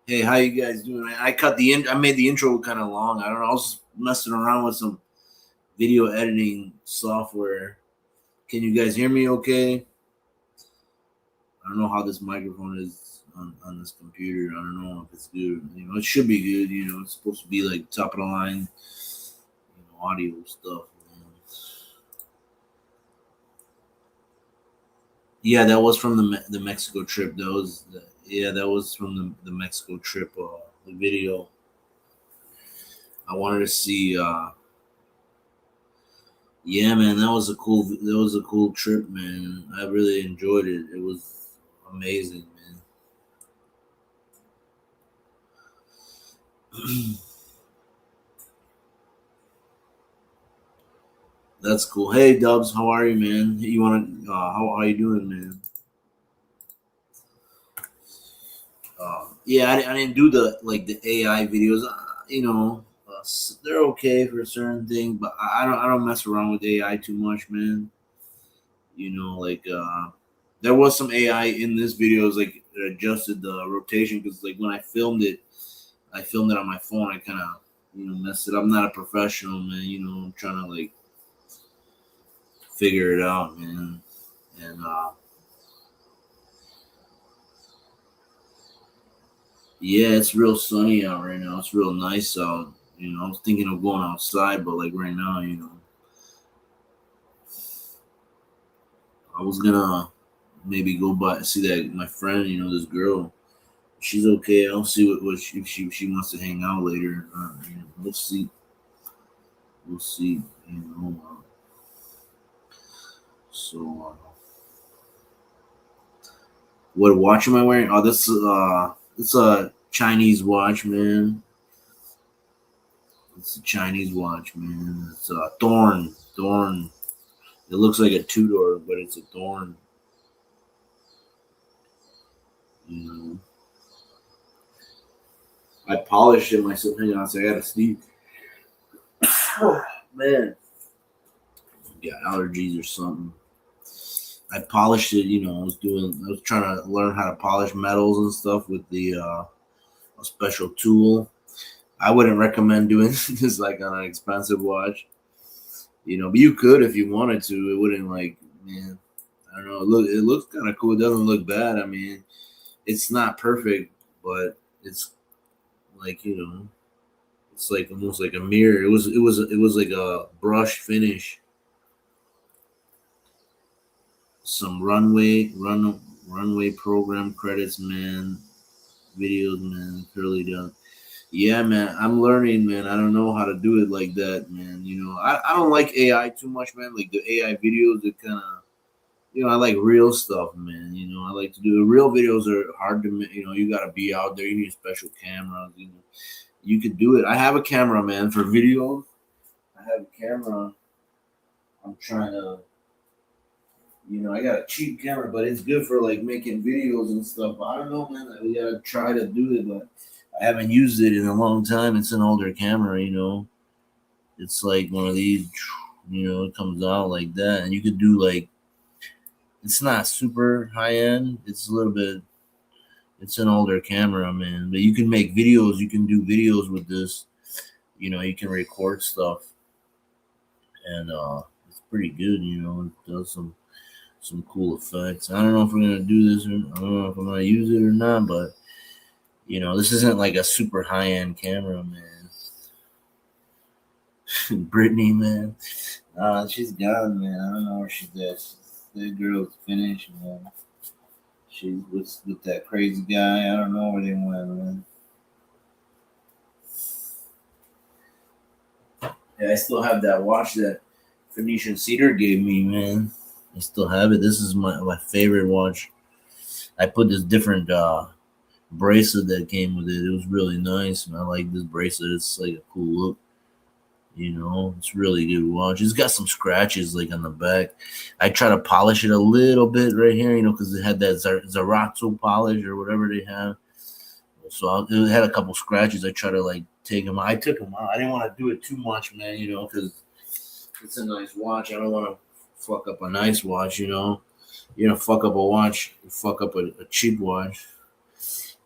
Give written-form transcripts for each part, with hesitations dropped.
Hey, how you guys doing? I made the intro kind of long. I don't know. I was messing around with some video editing software. Can you guys hear me okay? I don't know how this microphone is on this computer. I don't know if it's good. It should be good. It's supposed to be like top of the line, audio stuff. Yeah, that was from the Mexico trip. That was from the Mexico trip. The video. I wanted to see. Yeah, man, that was a cool trip, man. I really enjoyed it. It was amazing, man. That's cool. Hey, Dubs, how are you, man? You want to? How you doing, man? Yeah, I didn't do the AI videos. They're okay for certain things, but I don't mess around with AI too much, man. There was some AI in this video. It was like it adjusted the rotation because like when I filmed it on my phone. I kind of messed it up. I'm not a professional, man. I'm trying to like figure it out, man. And yeah, it's real sunny out right now. It's real nice out. I was thinking of going outside, but like right now, I was gonna maybe go by see that my friend, this girl. She's okay. I'll see if she wants to hang out later. We'll see. We'll see. So what watch am I wearing? Oh, this it's a Chinese watch, man. It's a Chinese watch, man. It's a Thorn. Thorn. It looks like a Tudor, but it's a Thorn. You know. I polished it myself. Hang on, so I gotta sneeze. Man, got allergies or something. I polished it. I was trying to learn how to polish metals and stuff with the a special tool. I wouldn't recommend doing this like on an expensive watch. But you could if you wanted to. It wouldn't like, man. I don't know. It looks kind of cool. It doesn't look bad. I mean, it's not perfect, but it's like it's like almost like a mirror. It was like a brush finish. Some runway program credits, man. Videos, man. Curly done. Yeah, man. I'm learning, man. I don't know how to do it like that, man. I don't like AI too much, man. Like the AI videos, it kind of I like real stuff, man. I like to do real videos are hard to, you got to be out there. You need special cameras. You could do it. I have a camera, man, for video. I have a camera. I'm trying to, I got a cheap camera, but it's good for like making videos and stuff. I don't know, man. We gotta try to do it, but I haven't used it in a long time. It's an older camera. It's like one of these, it comes out like that, and you could do like it's not super high end. It's a little bit. It's an older camera, man, but you can make videos. You can do videos with this. You can record stuff, and it's pretty good. It does some cool effects. I don't know if we're gonna do this, or I don't know if I'm gonna use it or not, but this isn't like a super high end camera, man. Brittany, man, she's gone, man. I don't know where she's at. That girl's finished, man. She's with that crazy guy. I don't know where they went, man. Yeah, I still have that watch that Phoenician Cedar gave me, man. I still have it. This is my favorite watch. I put this different bracelet that came with it. It was really nice, and I like this bracelet. It's like a cool look. It's really good watch. It's got some scratches like on the back. I try to polish it a little bit right here, because it had that Zarazzo polish or whatever they have. So it had a couple scratches. I try to like take them out. I took them out. I didn't want to do it too much, man. Because it's a nice watch. I don't want to fuck up a nice watch. Fuck up a watch. Fuck up a cheap watch.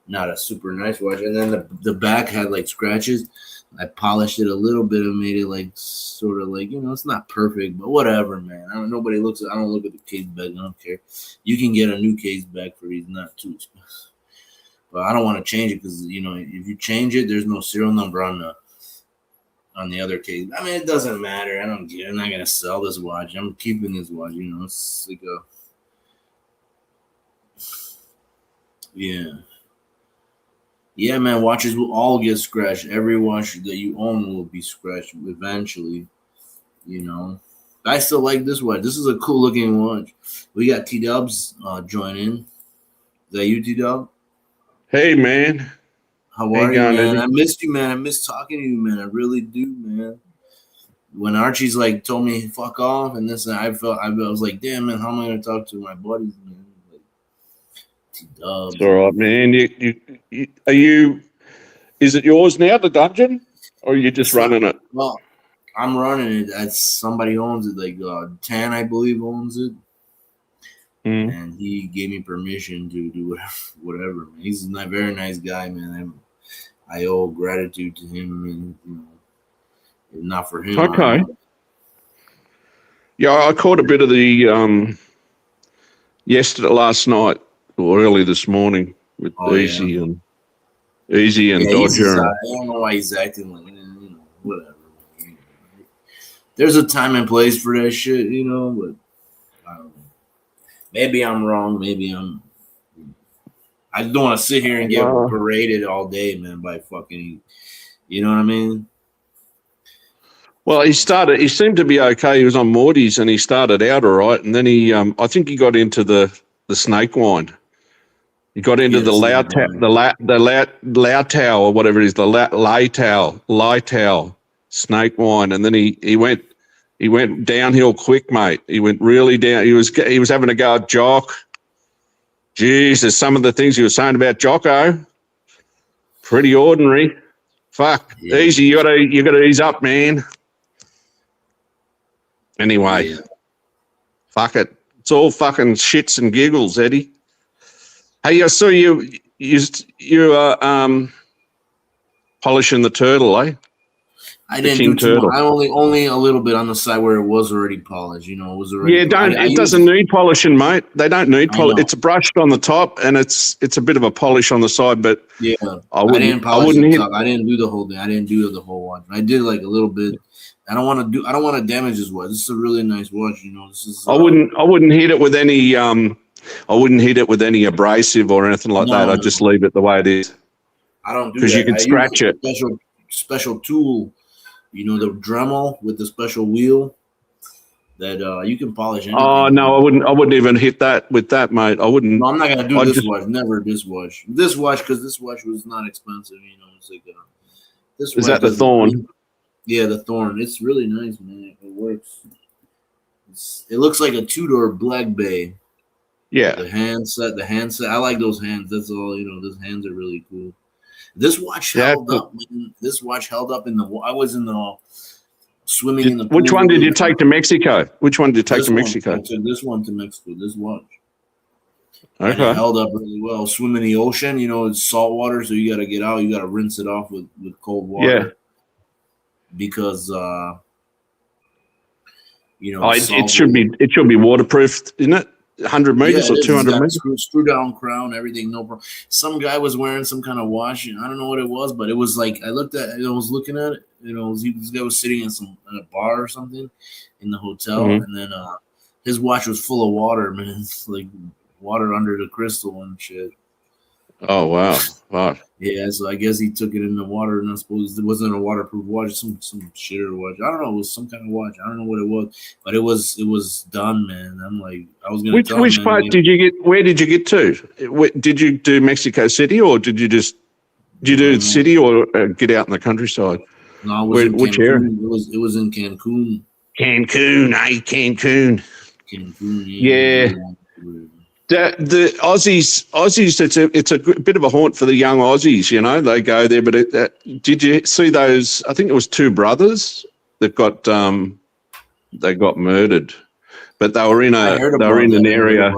not a super nice watch. And then the back had like scratches. I polished it a little bit and made it like sort of like, it's not perfect, but whatever, man. I don't look at the case back. I don't care. You can get a new case back for these, not too expensive. But I don't want to change it because if you change it, there's no serial number on the other case. I mean, it doesn't matter. I don't care. I'm not gonna sell this watch. I'm keeping this watch. It's like yeah, man. Watches will all get scratched. Every watch that you own will be scratched eventually. I still like this watch. This is a cool looking watch. We got T Dubs joining. Is that you, T Dub? Hey, man. How are you, man? I missed you, man. I miss talking to you, man. I really do, man. When Archie's like told me fuck off and this, I was like, damn, man, how am I gonna talk to my buddies, man? Like, T-Dubs. It's all right, man. Is it yours now, the dungeon, or are you just running it? Well, I'm running it. That's somebody owns it. Like Tan, I believe, owns it. And he gave me permission to do whatever. Man. He's a very nice guy, man. I owe gratitude to him, and if not for him. Okay. Yeah, I caught a bit of the last night or early this morning with Easy and Dodger. I don't know why he's acting like whatever. There's a time and place for that shit, but I don't know. Maybe I'm wrong. I don't want to sit here and get berated all day, man, by fucking, you know what I mean? Well, he seemed to be okay. He was on Morty's and he started out all right. And then I think he got into the snake wine. He got into the Lautau or whatever it is, the Lautau snake wine. And then he went downhill quick, mate. He went really down. He was having a go at Jock. Jesus, some of the things he was saying about Jocko, pretty ordinary. Fuck, Easy. You gotta ease up, man. Anyway, fuck it. It's all fucking shits and giggles, Eddie. Hey, I saw you polishing the turtle, eh? I didn't do too much. I only a little bit on the side where it was already polished. It was already. Yeah, it doesn't need polishing, mate. They don't need polish. It's brushed on the top, and it's a bit of a polish on the side. But yeah, I didn't polish the top. I didn't do the whole thing. I didn't do the whole watch. I did like a little bit. I don't want to damage this watch. This is a really nice watch. This is. I wouldn't hit it with any. I wouldn't hit it with any abrasive or anything like that. I'd just leave it the way it is. I don't do that because you can scratch it. Special tool. The Dremel with the special wheel that you can polish anything. Oh no, I wouldn't even hit that with that, mate. I wouldn't. No, I'm not gonna do this watch. Never this watch. This watch because this watch was not expensive. It's like this. Is that the Thorn? Yeah, the Thorn. It's really nice, man. It works. It looks like a Tudor Black Bay. Yeah. The handset. I like those hands. That's all. Those hands are really cool. This watch held up. This watch held up I was in the swimming in the pool. Which one did you take to Mexico? I took this one to Mexico. This watch. Okay. And it held up really well. Swim in the ocean. It's salt water, so you got to get out. You got to rinse it off with cold water. Yeah. Because it should be waterproof, isn't it? 100 meters or 200 meters? Screw down crown, everything, no problem. Some guy was wearing some kind of watch, and I don't know what it was, but it was like, I was looking at it, this guy was sitting in a bar or something in the hotel, and then his watch was full of water, man. It's like water under the crystal and shit. Oh, wow. Yeah, so I guess he took it in the water, and I suppose it wasn't a waterproof watch, some shitter watch. I don't know, it was some kind of watch. I don't know what it was, but it was done, man. I'm like, I was gonna. Which part did you get? Where did you get to? Did you do Mexico City, or did you do the city, or get out in the countryside? No, I was in which Cancun. area? It was in Cancun. Cancun. Cancun. Yeah. The Aussies, it's a bit of a haunt for the young Aussies, they go there. But did you see those? I think it was two brothers that got murdered. but they were in I a heard they were about in that. an area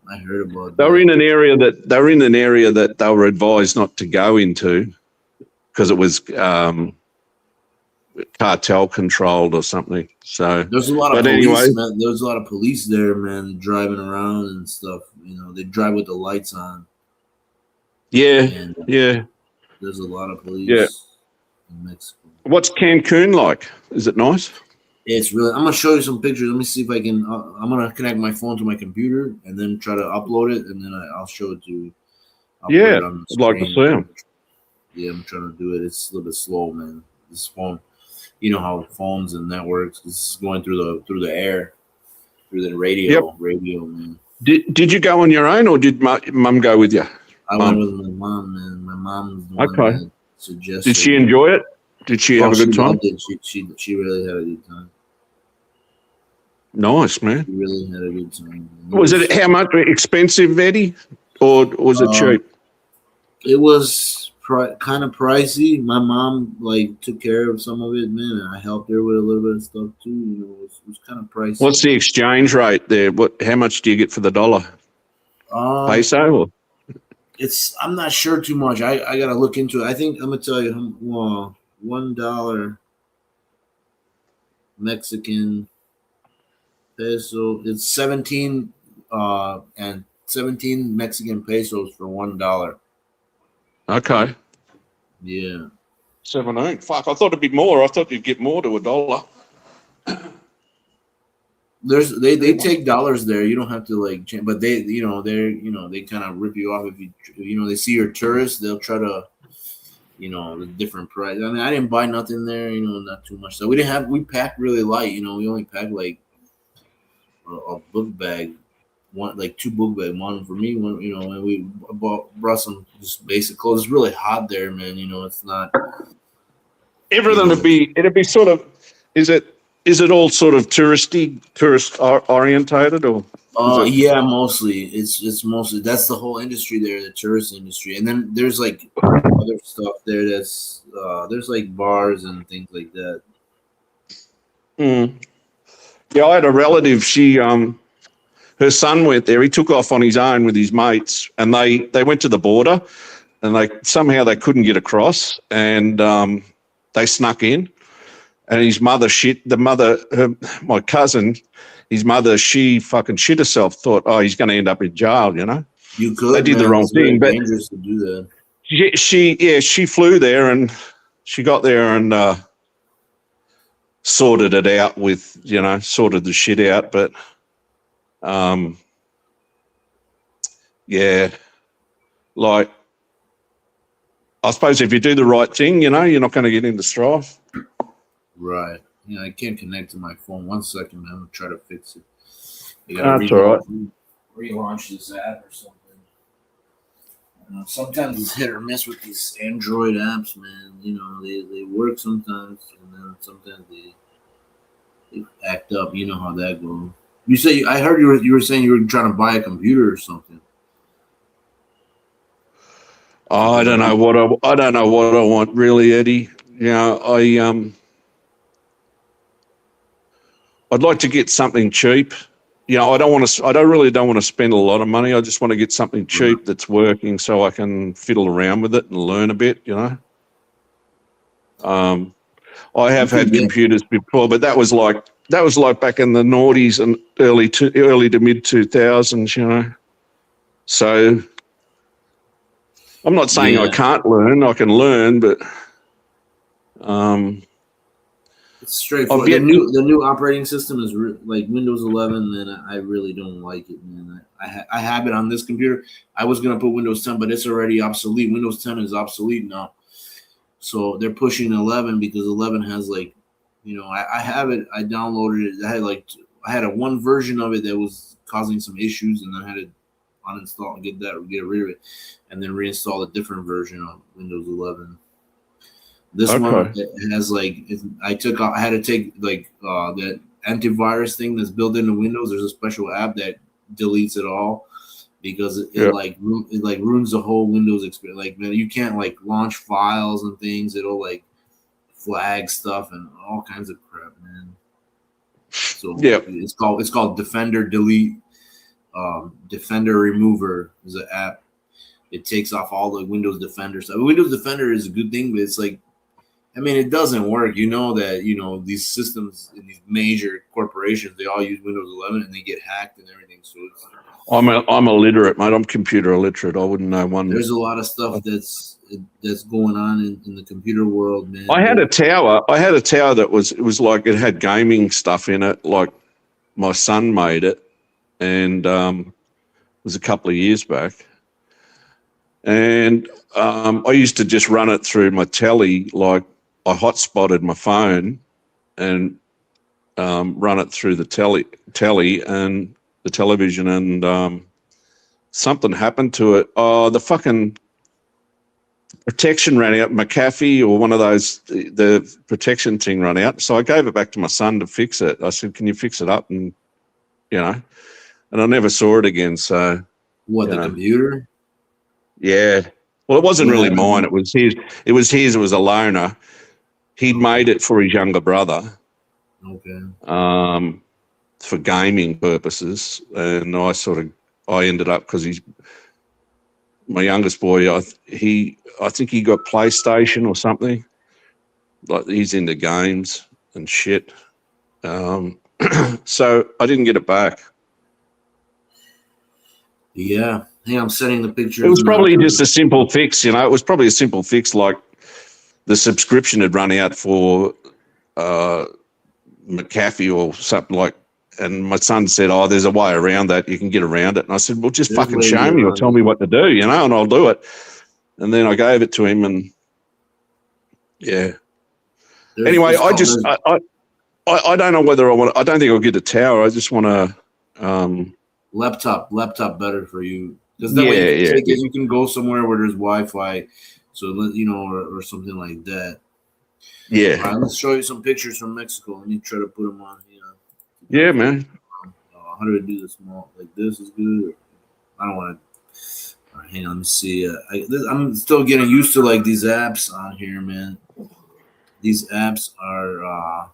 I heard about they were that. in an area that they were advised not to go into because it was cartel controlled or something. So, There's a lot of but anyway, police, man. There's a lot of police there, man, driving around and stuff. You know, they drive with the lights on, yeah, and yeah, there's a lot of yeah. police in Mexico. What's Cancun like? Is it nice? It's really. I'm gonna show you some pictures. Let me see if I can. I'm gonna connect my phone to my computer and then try to upload it, and then I'll show it to you. I'll put Yeah, it on the I'd like to screen. see them. Yeah, I'm trying to do it. It's a little bit slow, man. This phone, you know how phones and networks. This is going through the air, through the Yep. radio, man. Did you go on your own or did mum go with you? I went Mum. with my mom, man. My mom's the one Okay. that Did suggested she it. enjoy it? Did she Oh, have a she good time? loved it. She really had a good time. Nice, man. She really had a good time. Was it how much expensive, Eddie, or was it Um, cheap? it was kind of pricey. My mom like took care of some of it, man, and I helped her with a little bit of stuff too. You know, it was kind of pricey. What's the exchange rate there? How much do you get for the dollar? Um, Peso? Or? I'm not sure too much. I gotta look into it. I think I'm gonna tell you, $1 Mexican peso. It's 17 and 17 Mexican pesos for $1. Okay. Yeah. 17. Fuck, I thought it'd be more. I thought you'd get more to a dollar. They take dollars there. You don't have to like change, but they kind of rip you off if they see you're a tourist. They'll try to the different price. I mean, I didn't buy nothing there. Not too much. So we packed really light. We only packed like a book bag, one like two book bag, one for me, one and we brought some just basic clothes. It's really hot there, man. It's not. Everything it'd be sort of. Is it all sort of tourist orientated, or is it? Yeah, mostly. It's mostly that's the whole industry there, the tourist industry, and then there's like other stuff there. There's like bars and things like that. Mm. Yeah, I had a relative. Her son went there. He took off on his own with his mates, and they went to the border, and they couldn't get across, and they snuck in. And his mother my cousin, his mother, she fucking shit herself. Thought, oh, he's going to end up in jail. You could, They did the man. wrong It's very thing, but dangerous to do that. she flew there and she got there and sorted it out with sorted the shit out. But yeah, like I suppose if you do the right thing, you're not going to get into strife. Right. I can't connect to my phone. 1 second, man. I'm gonna try to fix it. You That's all right. relaunch this app or something. Sometimes it's hit or miss with these Android apps, man. They work sometimes, and then sometimes they act up. You know how that goes. I heard you were saying you were trying to buy a computer or something. I don't know what I want really, Eddie. I'd like to get something cheap. I really don't want to spend a lot of money. I just want to get something cheap that's working so I can fiddle around with it and learn a bit, I have had computers before, but that was like back in the noughties and early to mid 2000s, So I'm not saying I can't learn. I can learn, but it's straightforward. The new operating system is like Windows 11, and I really don't like it, man. I have it on this computer. I was gonna put Windows 10, but it's already obsolete. Windows 10 is obsolete now, so they're pushing 11 because 11 has I have it. I downloaded it. I had a one version of it that was causing some issues, and then I had to uninstall and get rid of it, and then reinstall a different version of Windows 11. This one has I had to take that antivirus thing that's built into Windows. There's a special app that deletes it all because it ruins the whole Windows experience. Like, man, you can't launch files and things. It'll flag stuff and all kinds of crap, man. So Yeah. it's called Defender Delete. Defender Remover is an app. It takes off all the Windows Defender stuff. Windows Defender is a good thing, but it's like, I mean, it doesn't work. You know that, these systems in these major corporations, they all use Windows 11 and they get hacked and everything. So I'm illiterate, mate. I'm computer illiterate. I wouldn't know one. there's a lot of stuff that's going on in the computer world, man. I had a tower. That it had gaming stuff in it. Like my son made it, and it was a couple of years back. And I used to just run it through my telly. Like I hotspotted my phone and run it through the telly and the television, and something happened to it. Oh, the fucking protection ran out. McAfee or one of those, the protection thing ran out. So I gave it back to my son to fix it. I said, "Can you fix it up?" And and I never saw it again. So What, the computer? yeah. Well, it wasn't What really happened? mine. It was his. It was his. It was a loaner. He'd made it for his younger brother. Okay. For gaming purposes, and I ended up, because he's my youngest boy. I think he got PlayStation or something. Like, he's into games and shit. So I didn't get it back. Yeah. Hey, I'm sending the pictures. It was probably just a simple fix, It was probably a simple fix, like the subscription had run out for McAfee or something like. And my son said, "Oh, there's a way around that. You can get around it." And I said, "Well, just There's fucking ways show me or around tell it. me what to do, and I'll do it." And then I gave it to him, and yeah. Anyway, I don't know whether I want. I don't think I'll get a tower. I just want to. Laptop better for you, because that way you can take it. You can go somewhere where there's Wi-Fi, so or something like that. Yeah. All right, let's show you some pictures from Mexico. Let me try to put them on here. Yeah, man. How do I do this? Small like this is good. I don't want to. All right, hang on. Let me see. I'm still getting used to like these apps on here, man. These apps are.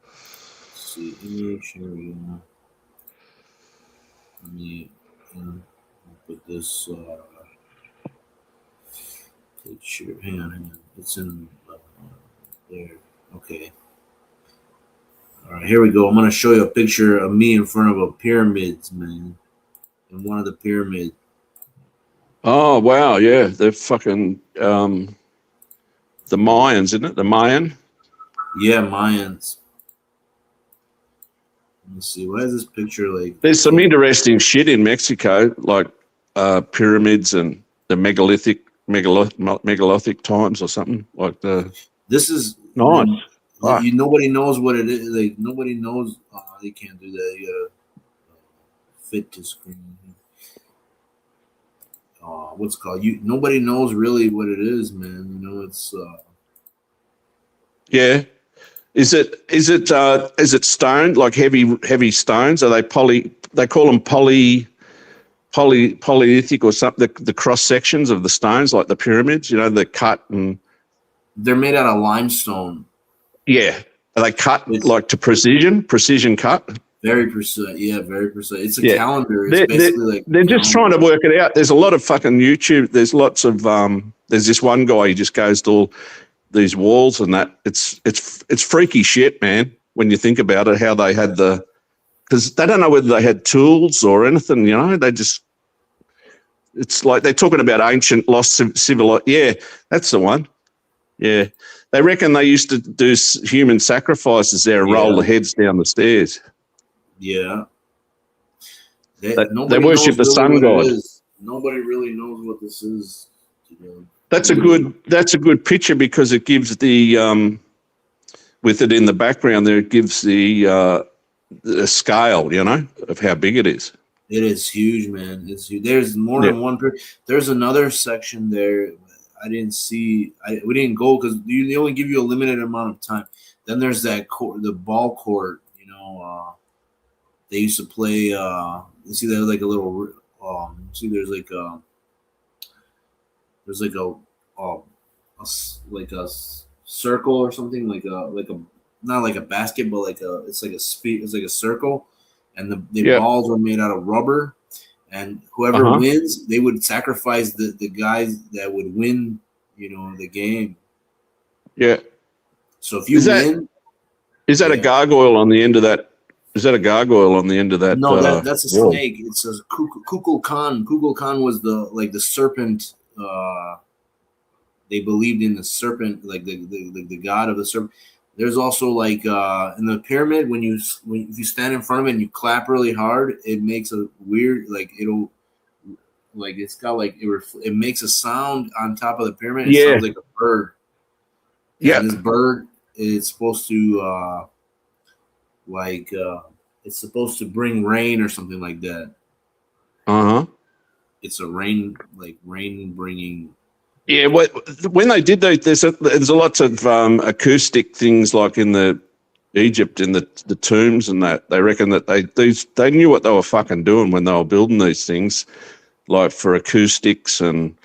Let's see, image. Here we go. Let me put this picture. Hang on. It's in there. Okay. All right, here we go. I'm gonna show you a picture of me in front of a pyramids, man. In one of the pyramids. Oh wow, yeah. They're fucking the Mayans, isn't it? The Mayan. Yeah, Mayans. Let me see. Why is this picture like? There's some interesting shit in Mexico, like pyramids and the megalithic times or something like the. This is Nice. nobody knows what it is. Like nobody knows. They can't do that. You gotta fit to screen. What's it called? Nobody knows really what it is, man. It's. Yeah. Is it stone, like heavy stones? Are they they call them polyolithic or something, the cross sections of the stones, like the pyramids, they're cut and they're made out of limestone. Yeah. Are they cut like to precision cut? Very precise. Yeah, very precise. It's a calendar. It's basically they're just trying to work it out. There's a lot of fucking YouTube. There's lots of there's this one guy, he just goes to all these walls and that. It's freaky shit, man, when you think about it, how they had because they don't know whether they had tools or anything, they just, it's like they're talking about ancient lost civilization. Yeah, that's the one. Yeah. They reckon they used to do human sacrifices there and roll the heads down the stairs. Yeah. They worship the sun god. Nobody really knows what this is. That's a good picture, because it gives the with it in the background there, it gives the scale, of how big it is. It is huge, man. It's huge. There's more than one. There's another section there. I didn't see. We didn't go because they only give you a limited amount of time. Then there's that court, the ball court. They used to play. You see, there's like a little. See, there's like a like a circle or something, like a not like a basket, but it's like a it's like a circle, and the Yeah. balls were made out of rubber, and whoever Uh-huh. wins, they would sacrifice the guys that would win, the game. Yeah. So if you Is that win, is that a yeah. gargoyle on the end of that? Is that a gargoyle on the end of that No, that's a wall? snake. It's a Kukul Khan. Kukul Khan was the serpent. They believed in the serpent, like the god of the serpent. There's also like in the pyramid if you stand in front of it and you clap really hard, it makes a weird it's got it makes a sound on top of the pyramid. It Yeah. sounds like a bird, and Yep. this bird is supposed to like it's supposed to bring rain or something like that. Uh-huh. It's a rain bringing. Yeah, when they did those, there's a lots of acoustic things like in the Egypt in the tombs and that. They reckon that they knew what they were fucking doing when they were building these things, like for acoustics and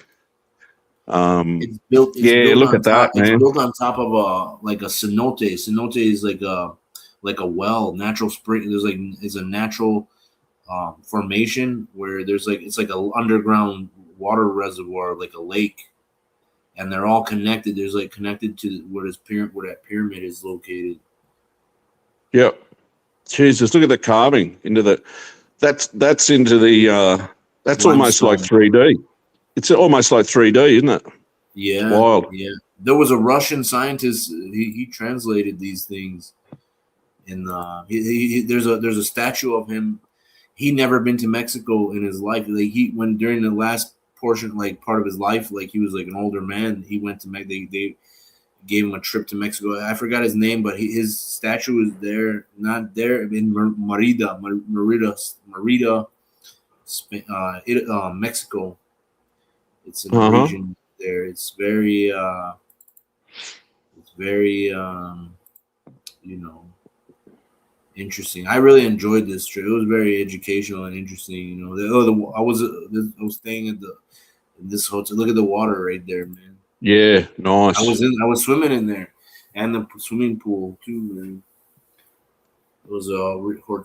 It's built. It's yeah. built Look on at top. that, It's man. built on top of a cenote. Cenote is like a well, natural spring. It's a natural formation where it's like a underground water reservoir, like a lake, and they're all connected. There's like connected to where that pyramid is located. Yep. Jesus, look at the carving into the. That's into the. That's almost like Limestone. 3D. It's almost like 3D, isn't it? Yeah, Wild. yeah. There was a Russian scientist. He translated these things. In there's a statue of him. He never been to Mexico in his life. Like he when during the last portion, like part of his life, like he was like an older man. He went to they gave him a trip to Mexico. I forgot his name, but his statue is there, not there in Merida, Mexico. It's in the Uh huh. region there. It's very, you know, interesting. I really enjoyed this trip. It was very educational and interesting. I was staying at in this hotel. Look at the water right there, man. Yeah. Nice. I was swimming in there, and the swimming pool too, man. It was a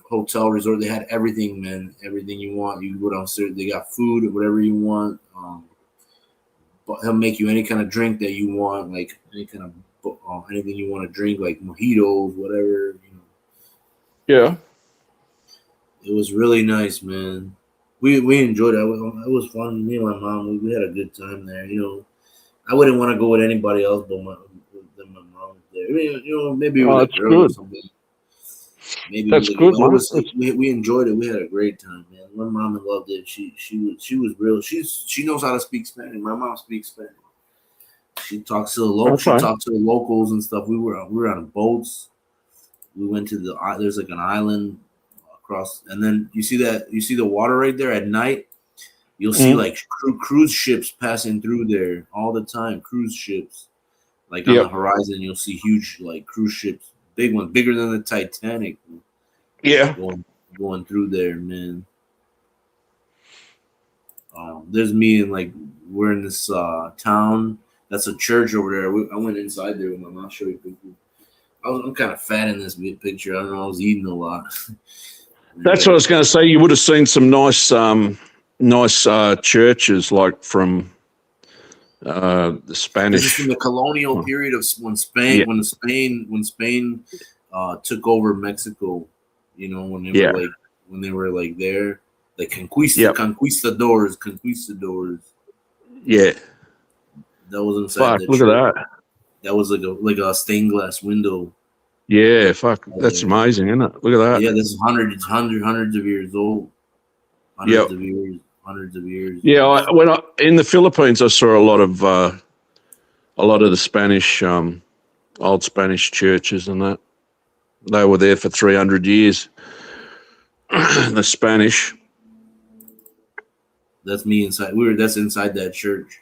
hotel resort. They had everything, man. Everything you want. You go downstairs. They got food, whatever you want. But he'll make you any kind of drink that you want, like any kind of anything you want to drink, like mojitos, whatever. Yeah. It was really nice, man. We enjoyed it. It was fun. Me and my mom, we had a good time there. I wouldn't want to go with anybody else than my mom there. I mean, maybe Oh, with a that's girl or good. something. Maybe That's like, good, it man. was we enjoyed it. We had a great time, man. My mom loved it. She was real. She knows how to speak Spanish. My mom speaks Spanish. She Okay. talked to the locals and stuff. We were on boats. We went to there's like an island across, and then you see the water right there at night. You'll see Mm. like cruise ships passing through there all the time. Cruise ships, like on the Yep. horizon, you'll see huge like cruise ships, big ones, bigger than the Titanic, Yeah. going going through there, man. There's me and like we're in this town. That's a church over there. I went inside there with my mom. I'll show you pictures. I'm kind of fat in this picture. I don't know. I was eating a lot. That's what I was going to say. You would have seen some nice churches like from the This is from Spanish. the colonial period of Yeah. when Spain took over Mexico. Yeah. When they were like there, like Yep. conquistadors. Yeah. That was inside Fuck. the Look at church. that. That was like a stained glass window. Yeah. Fuck. That's amazing, isn't it? Look at Yeah, that. this is hundreds of years old. Yep. Hundreds of years. Yeah. In the Philippines, I saw a lot of the Spanish, old Spanish churches and that. They were there for 300 years. The Spanish. That's me inside. That's inside that church.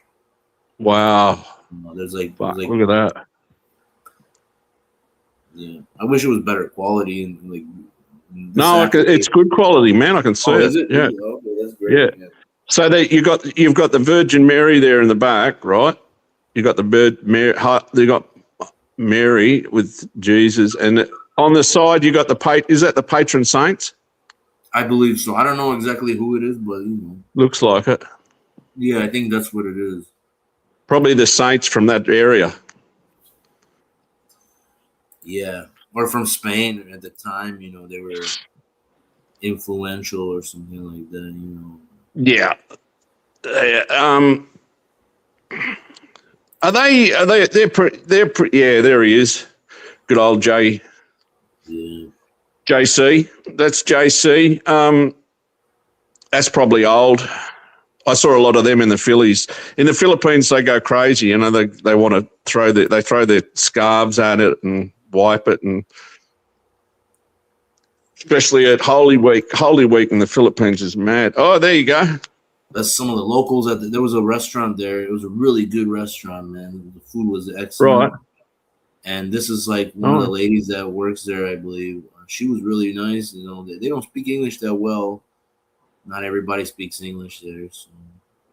Wow. There's Fuck, look at that. Yeah. I wish it was better quality and like. No, it's good quality, man. I can see Oh, it. is it? Yeah. Okay, that's great. Yeah. So you've got the Virgin Mary there in the back, right? You got the Mary. You got Mary with Jesus, and on the side you got is that the patron saints? I believe so. I don't know exactly who it is, but Looks like it. yeah, I think that's what it is. Probably the saints from that area. Yeah, or from Spain at the time. They were influential or something like that. Yeah. Are they? Yeah, there he is. Good old Yeah. JC. That's JC. That's probably old. I saw a lot of them in the Phillies. In the Philippines, they go crazy. They want to throw their scarves at it and wipe it, and especially at Holy Week. Holy Week in the Philippines is mad. Oh, there you go. That's some of the locals. There was a restaurant there. It was a really good restaurant, man. The food was Right. excellent. And this is like one of the Oh, ladies that works there, I believe. She was really nice. They don't speak English that well. Not everybody speaks English there,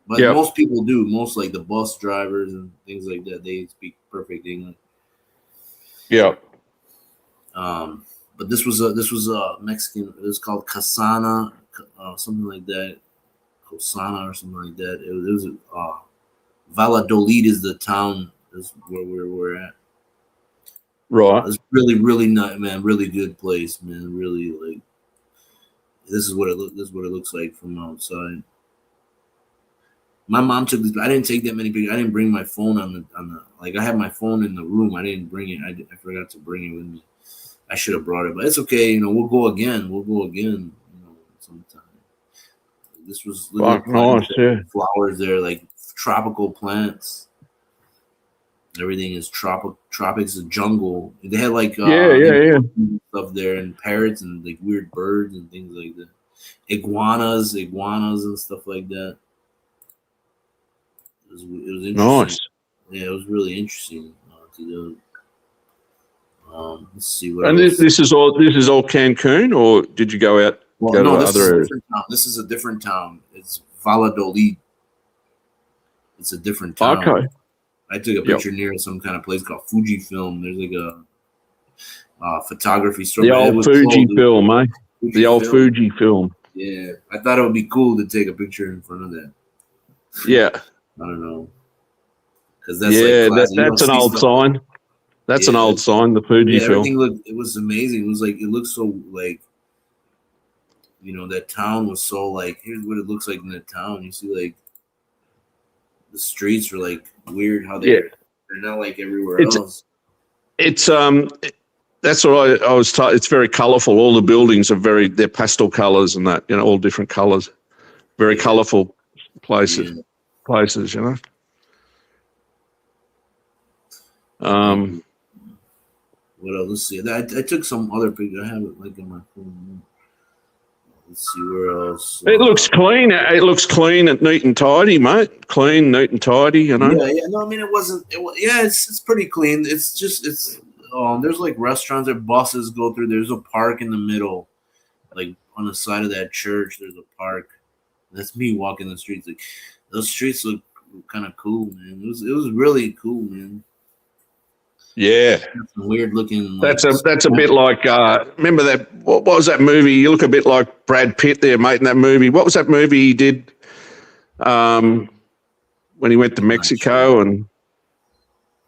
but yeah. most people do. Most like the bus drivers and things like that, they speak perfect English. Yeah. But this was a Mexican. It was called Casana, something like that. Cosana or something like that. It was Valladolid is the town. Is where we're at. Right. It's really, really nice, man. Really good place, man. Really like this is what it look. This is what it looks like from outside. My mom took this. I didn't take that many pictures. I didn't bring my phone on the. Like I had my phone in the room. I didn't bring it. I forgot to bring it with me. I should have brought it, but it's okay. We'll go again. We'll go again. Sometime. This was look at Fuck, the plants nice. there, Yeah. flowers there, like tropical plants. Everything is tropics, a jungle. They had like Yeah. Yeah. stuff there and parrots and like weird birds and things like that. Iguanas and stuff like that. It was interesting. Nice. Yeah, it was really interesting to do. Let's see what And else. this is all Cancun, or did you go Well, to no, this other is a areas? different town. This is a different town. It's Valladolid. It's a different town. Okay. I took a Yep. picture near some kind of place called Fujifilm. There's like a photography store. The But it old was Fuji closed. film, eh? The old Fujifilm. Fuji film. Yeah, I thought it would be cool to take a picture in front of that. Yeah. I don't know, because that's like Yeah. classic. You don't That's an see old stuff. sign. That's an Yeah, old sign, the Fuji yeah. film. Everything looked. It was amazing. It was like it looked so like that town was so like here's what it looks like in the town. You see like the streets are like weird how Yeah. they're not like everywhere It's else. it's that's what I was taught. It's very colourful. All the buildings are they're pastel colours and that, all different colours. Very Yeah. colourful places. Yeah. Places. What else? Let's see. I took some other picture. I have it like in my phone. Let's see where else. It looks clean. It looks clean and neat and tidy, mate. Clean, neat and tidy. Yeah, yeah. No, I mean it wasn't. Yeah, it's pretty clean. It's just there's like restaurants or buses go through. There's a park in the middle, like on the side of that church. There's a park. That's me walking the streets. Like those streets look kind of cool, man. It was really cool, man. Yeah. Some weird looking. That's a bit like remember that what was that movie? You look a bit like Brad Pitt there, mate, in that movie. What was that movie he did when he went to Mexico and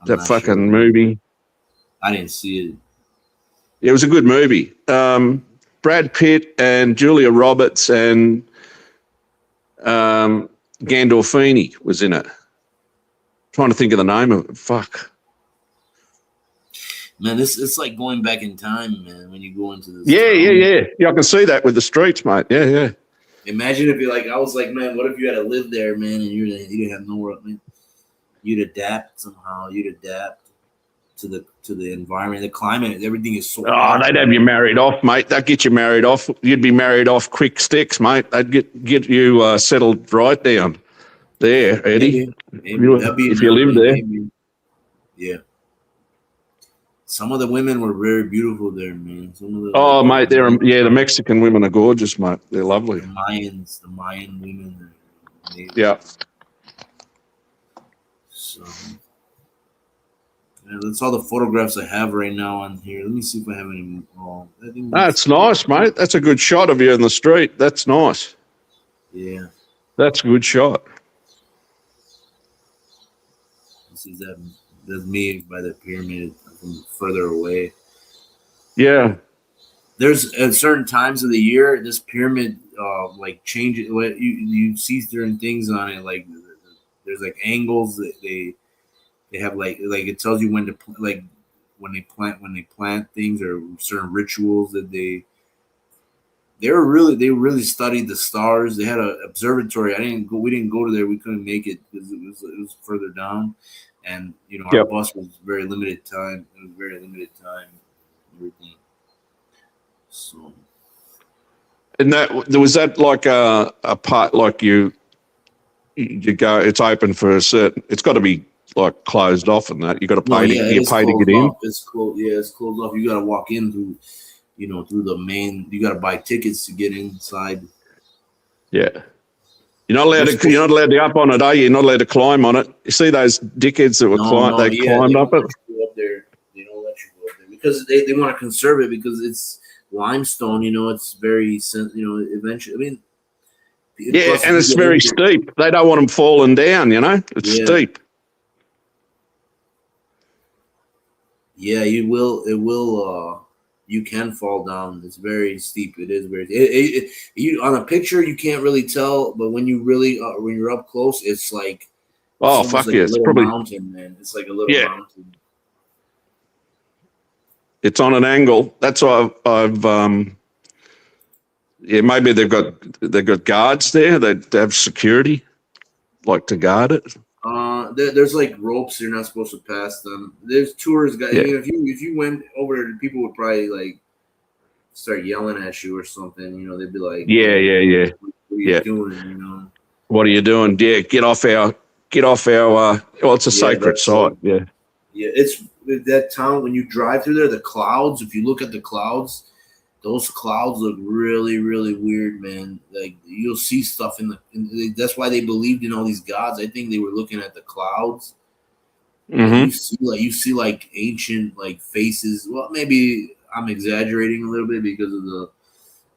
that fucking movie? I didn't see it. It was a good movie. Brad Pitt and Julia Roberts and Gandolfini was in it. Trying to think of the name of it. Fuck. Man, it's like going back in time, man. When you go into this, Yeah. I can see that with the streets, mate. Yeah. Imagine if I was like, man, what if you had to live there, man, and you didn't have nowhere, man? You'd adapt somehow. You'd adapt to the environment, the climate. Everything is so. Oh, they'd have you married off, mate. They'd get you married off. You'd be married off quick sticks, mate. They'd get you settled right down there, Eddie. Maybe. If you live there. Maybe. Yeah. Some of the women were very beautiful there, man. Mate, the Mexican women are gorgeous, mate. They're lovely. The Mayan women. Yeah. So, And that's all the photographs I have right now on here. Let me see if I have any. Oh, I think That's nice, mate. That's a good shot of you in the street. That's nice. yeah. That's a good shot. This is that. That's me by the pyramid from further away. Yeah. There's at certain times of the year this pyramid like changes. What you see certain things on it, like there's like angles that they have like it tells you when to like when they plant things or certain rituals that they really studied the stars. They had an observatory. We didn't go to there. We couldn't make it because it was further down, and our Yep. bus was very limited time. It was very limited time. Everything. So And that was that like a part like you go. It's open for a certain. It's got to be like closed off and that. You got to no, pay to yeah, you it's pay to get closed in. off. It's closed. Yeah, it's closed off. You got to walk in through, through the main. You got to buy tickets to get inside. Yeah. You're not allowed to. You're not allowed to go up on it, are you? You're not allowed to climb on it. You see those dickheads that were No, they yeah, climbed they up don't it. let you go up there. They don't let you go up there because they want to conserve it because it's limestone. It's very eventually. I mean, Yeah, plus if and you it's get very injured, steep. They don't want them falling down. It's yeah, steep. yeah, you will. It will. You can fall down. It's very steep. It is very. You on a picture you can't really tell, but when when you're up close, it's Oh almost fuck like yeah! a It's little probably mountain, man. It's like a little yeah. mountain. It's on an angle. That's why I've yeah. Maybe they've got guards there. They have security like to guard it. There's like ropes. You're not supposed to pass them. There's tours guys. Yeah. If you went over there, people would probably like start yelling at you or something. They'd be like, Yeah. "Hey, Yeah. Yeah. what are you Yeah. doing?" What are you doing? Yeah. Get off our. Well, it's a Yeah, sacred that's site. Yeah. yeah. It's that town when you drive through there. The clouds. If you look at the clouds, those clouds look really, really weird, man. Like you'll see stuff that's why they believed in all these gods. I think they were looking at the clouds. Like Mm-hmm. you see ancient like faces. Well, maybe I'm exaggerating a little bit because of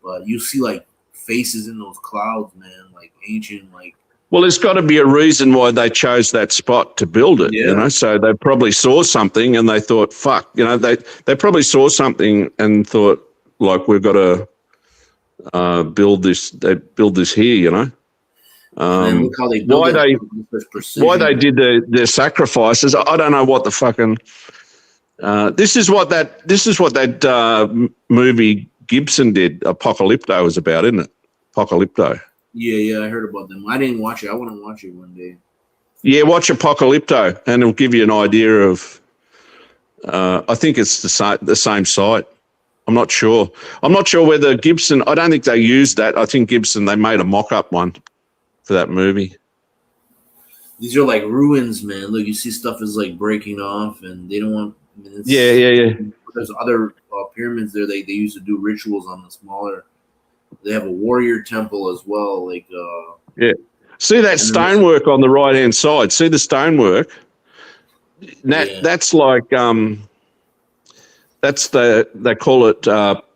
but you see like faces in those clouds, man. Like ancient, like Well, there's got to be a reason why they chose that spot to build it, yeah, So they probably saw something and they thought, fuck, they probably saw something and thought, like, we've got to build this. They build this here, and then look how they build Why it they with why they precision. did their sacrifices? I don't know what the fucking. This is what that movie Gibson did. Apocalypto was about, isn't it? Apocalypto. Yeah, I heard about them. I didn't watch it. I want to watch it one day. Yeah, watch Apocalypto, and it'll give you an idea of. I think it's the same site. I'm not sure. I'm not sure whether Gibson. I don't think they used that. I think Gibson they made a mock-up one for that movie. These are like ruins, man. Look, you see stuff is like breaking off, and they don't want. I mean, Yeah. there's other pyramids there. They used to do rituals on the smaller. They have a warrior temple as well. Yeah. See that and then stonework on the right-hand side? See the stonework? yeah, That's like they call it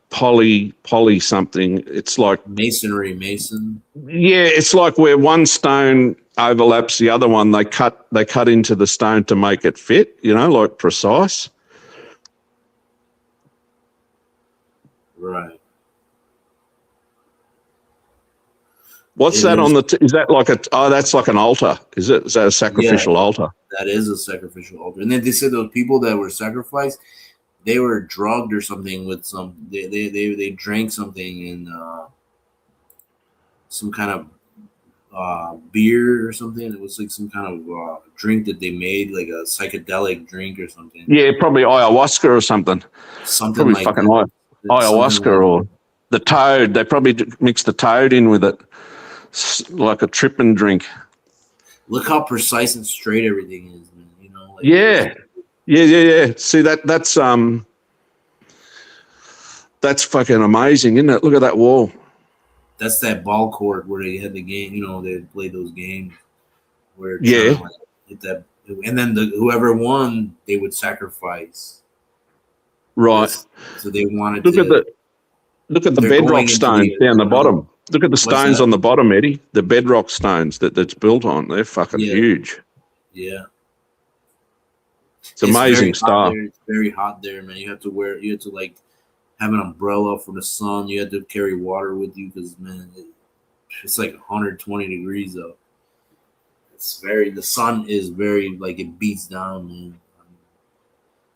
poly something. It's like mason. yeah, it's like where one stone overlaps the other one. They cut into the stone to make it fit. Like precise. Right. What's that on the? Is that like that's like an altar. Is it? Is that a Yeah, sacrificial altar? that is a sacrificial altar. And then they said those people that were sacrificed, they were drugged or something with some. They drank something and some kind of beer or something. It was like some kind of drink that they made, like a psychedelic drink or something. Yeah, probably ayahuasca or something. Something Probably like fucking that. ayahuasca or the toad. They probably mix the toad in with it, like a tripping drink. Look how precise and straight everything is, man. Yeah. See that's fucking amazing, isn't it? Look at that wall. That's that ball court where they had the game. They played those games where Yeah. hit and then whoever won, they would sacrifice. Right. So they wanted Look at to. the look at the They're going bedrock into stones down the another. bottom. Look at the What's stones that? on the bottom, Eddie. The bedrock stones that's built on. They're fucking Yeah, huge. yeah. It's It's amazing very hot stuff. there. It's very hot there, man. You have to wear. You have to like have an umbrella for the sun. You have to carry water with you because man, it's like 120 degrees up. It's very. The sun is very like it beats down, man.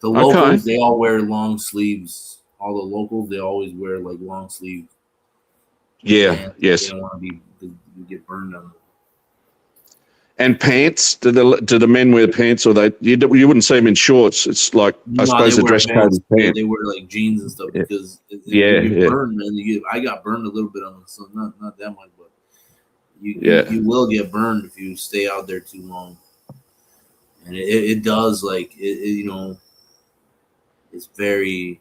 The Okay. locals they all wear long sleeves. All the locals they always wear like long sleeve Yeah. pants. They Yes. don't want to be get burned on. And pants? Do the men wear pants, or you wouldn't see them in shorts? It's like I No, they suppose the wear dress code pants. is Yeah, pants. they wear like jeans and stuff Yeah. because you Yeah. get Yeah. burned, man. I got burned a little bit on the sun, not that much, but Yeah. you will get burned if you stay out there too long, and it does like you know it's very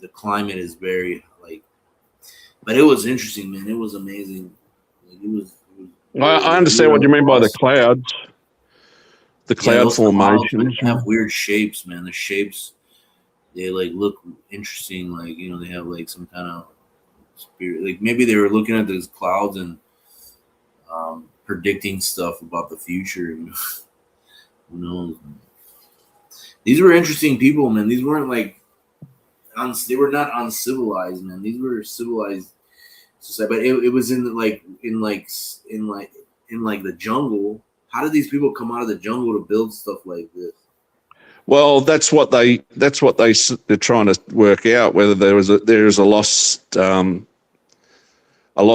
the climate is very like, but it was interesting, man. It was amazing. Like, it was I we understand were what you mean by the across. clouds, the Yeah, cloud those clouds, man, formations. have weird shapes, man. The shapes they like look interesting, like you know they have like some kind of spirit. Like maybe they were looking at those clouds and predicting stuff about the future. You know? Who knows? These were interesting people, man. These weren't like they were not uncivilized, man. These were civilized society, but it was in like the jungle. How did these people come out of the jungle to build stuff like this? Well, they're trying to work out whether there is a lost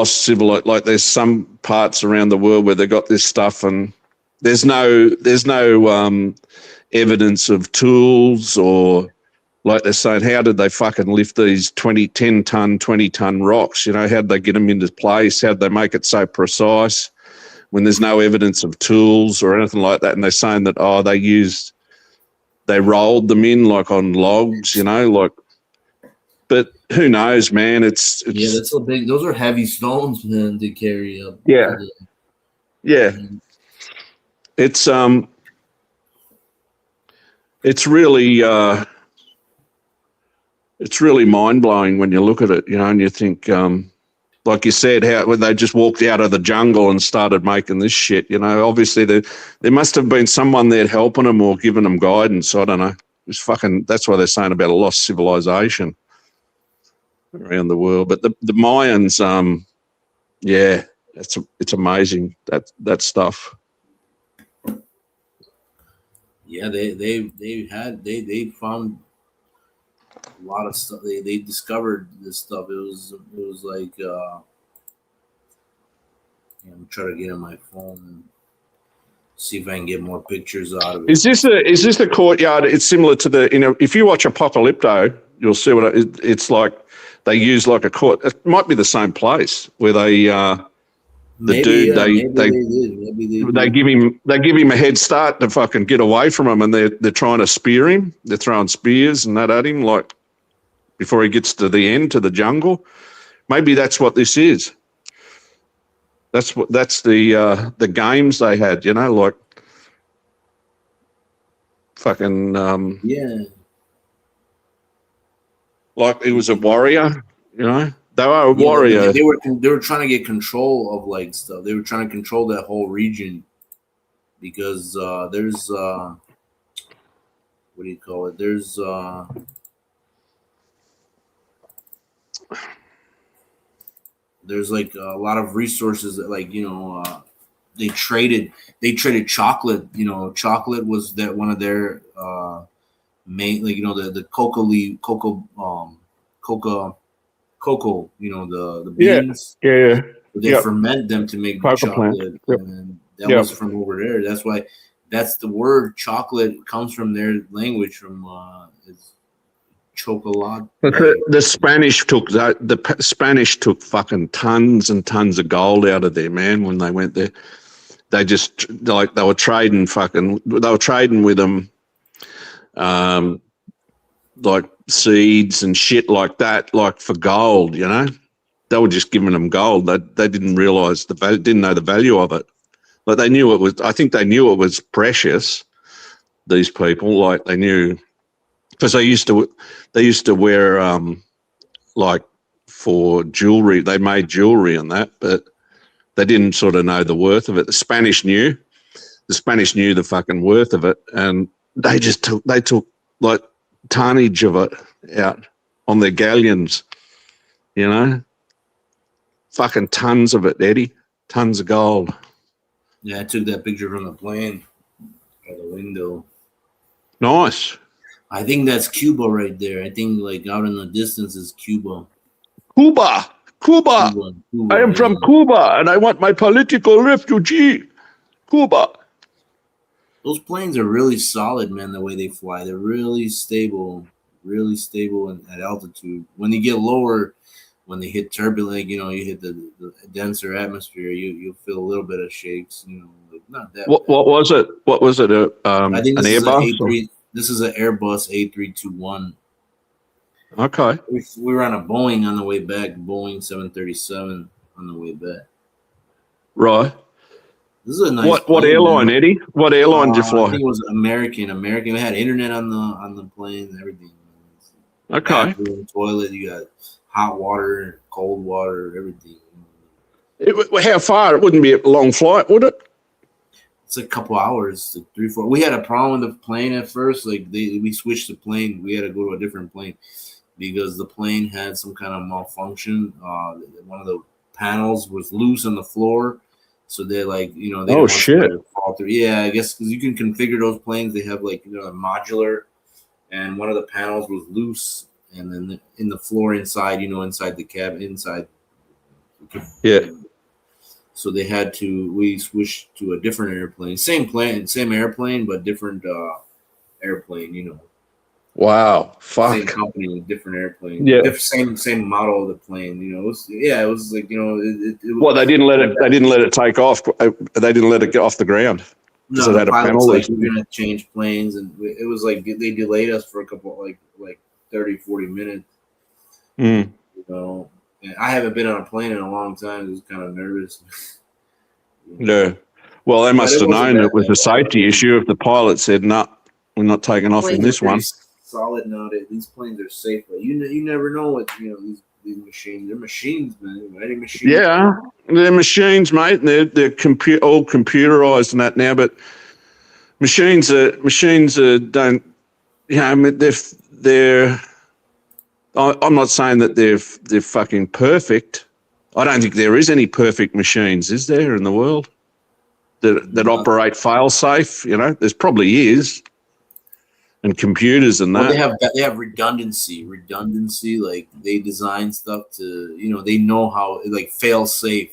civil, like there's some parts around the world where they got this stuff and there's no evidence of tools, or like they're saying, how did they fucking lift these 10 ton, 20 ton rocks? You know, how did they get them into place? How did they make it so precise when there's no evidence of tools or anything like that? And they're saying that, they rolled them in like on logs, you know, like, but who knows, man? Yeah, that's so big. Those are heavy stones, man, to carry up. Yeah. Yeah. It's it's really mind blowing when you look at it, you know, and you think, like you said, how when they just walked out of the jungle and started making this shit, you know, obviously there must have been someone there helping them or giving them guidance. I don't know. It's fucking. That's why they're saying about a lost civilization around the world. But the Mayans, yeah, it's amazing that stuff. Yeah, they found a lot of stuff. They discovered this stuff. It was like I'm trying to get on my phone and see if I can get more pictures out of it. Is this the courtyard? It's similar to if you watch Apocalypto, you'll see what it's like. They use like a court. It might be the same place where they Maybe they did. Maybe they give him a head start to fucking get away from him, and they're trying to spear him. They're throwing spears and that at him, like before he gets to the end, to the jungle. Maybe that's what this is. That's the games they had, you know, like fucking yeah. like he was a warrior, you know. They were a Yeah, warrior. they were trying to get control of like stuff. They were trying to control that whole region because there's what do you call it? There's like a lot of resources that like they traded chocolate. You know, chocolate was that one of their main, like the cocoa leaf cocoa, the beans. Yeah. They ferment them to make Cocoa plant. chocolate, Yep. and that was from over there. That's why that's the word chocolate comes from their language from it's chocolate. The Spanish took fucking tons and tons of gold out of there, man. When they went there, they just like they were trading with them, like seeds and shit like that, like for gold, you know. They were just giving them gold. They didn't realize didn't know the value of it. But they knew it was. I think they knew it was precious, these people. Like they knew because they used to wear like for jewelry. They made jewelry and that, but they didn't sort of know the worth of it. The Spanish knew the fucking worth of it, and they took like tonnage of it out on their galleons, you know, fucking tons of it, Eddie, tons of gold. Yeah, I took that picture from the plane out the window. Nice. I think that's Cuba right there. I think like out in the distance is Cuba. Cuba. Cuba, I am from yeah. Cuba, and I want my political refugee. Cuba. Those planes are really solid, man. The way they fly, they're really stable at altitude. When you get lower, when they hit turbulent, you know, you hit the denser atmosphere, you'll feel a little bit of shakes. You know, like not that What bad. was it? What was it? I think An this is an Airbus? A3. This is an Airbus A321. Okay. We were on a Boeing on the way back, Boeing 737 on the way back. Right. This is a nice What plane, airline, man. Eddie? What airline did you I fly? think it was American. American. We had internet on the plane and everything. Okay. Bathroom, toilet. You got hot water, cold water, everything. How far? It wouldn't be a long flight, would it? It's a couple hours, like 3, 4. We had a problem with the plane at first. Like we switched the plane. We had to go to a different plane because the plane had some kind of malfunction. One of the panels was loose on the floor. So they like, you know, they Oh didn't want shit. somebody to fall through. Yeah, I guess because you can configure those planes. They have like, you know, a modular, and one of the panels was loose, and then in the floor inside, you know, inside the cabin, inside. Yeah. So they had to. We switched to a different airplane, same plane, same airplane, but different airplane. You know, Wow. same Fuck. company, different airplane, Yeah. same model of the plane. You know, it was like, you know, it was. Well, they didn't let it. They didn't let it take off. They didn't let it get off the ground because No, it the had a pilot's panel. like, we're gonna change planes, and it was like they delayed us for a couple, like 30, 40 minutes. Mm. You know, and I haven't been on a plane in a long time. I was kind of nervous. You know. Yeah. Well, they But must it have wasn't known it was that a bad. safety issue if the pilot said, "No, we're not taking off in Planes are this pretty one." solid nowadays. These planes are safe, but you never know what, you know, these machines. They're machines, man. Any machine. Yeah, they're machines, mate. And they're all computerized and that now. But machines are don't. You know, I mean, they're. I'm not saying that they're fucking perfect. I don't think there is any perfect machines, is there, in the world that operate fail safe? You know, there's probably is, and computers and Well, that. they have redundancy. Like they design stuff to, you know, they know how, like, fail safe.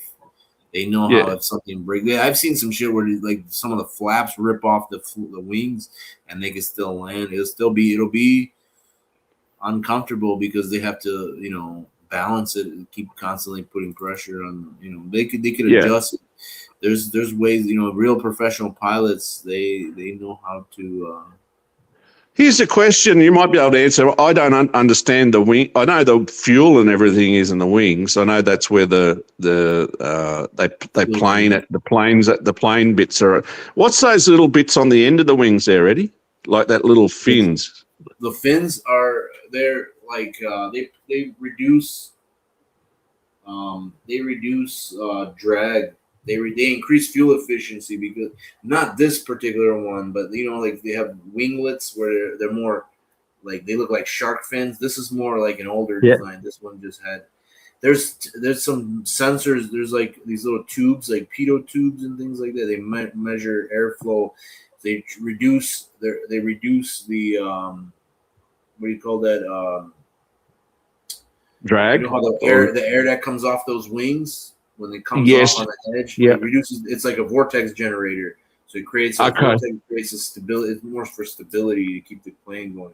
They know how Yeah, if something breaks. I've seen some shit where like some of the flaps rip off the wings, and they can still land. It'll be uncomfortable because they have to, you know, balance it and keep constantly putting pressure on. You know, they could yeah. adjust it. There's ways. You know, real professional pilots, they know how to. Here's a question you might be able to answer. I don't understand the wing. I know the fuel and everything is in the wings. I know that's where they plane it. The plane bits are. What's those little bits on the end of the wings there, Eddie? Like that little fins. The fins are, they're like, they reduce, drag. They increase fuel efficiency, because not this particular one, but you know, like they have winglets where they're more like, they look like shark fins. This is more like an older Yeah. design. This one just had, there's some sensors. There's like these little tubes, like pitot tubes and things like that. They measure airflow. They reduce the, what do you call that? You Drag. know how the air that comes off those wings when it comes off Yes. on the edge, Yeah. it reduces. It's like a vortex generator, so it creates a Okay. vortex, creates a stability. It's more for stability to keep the plane going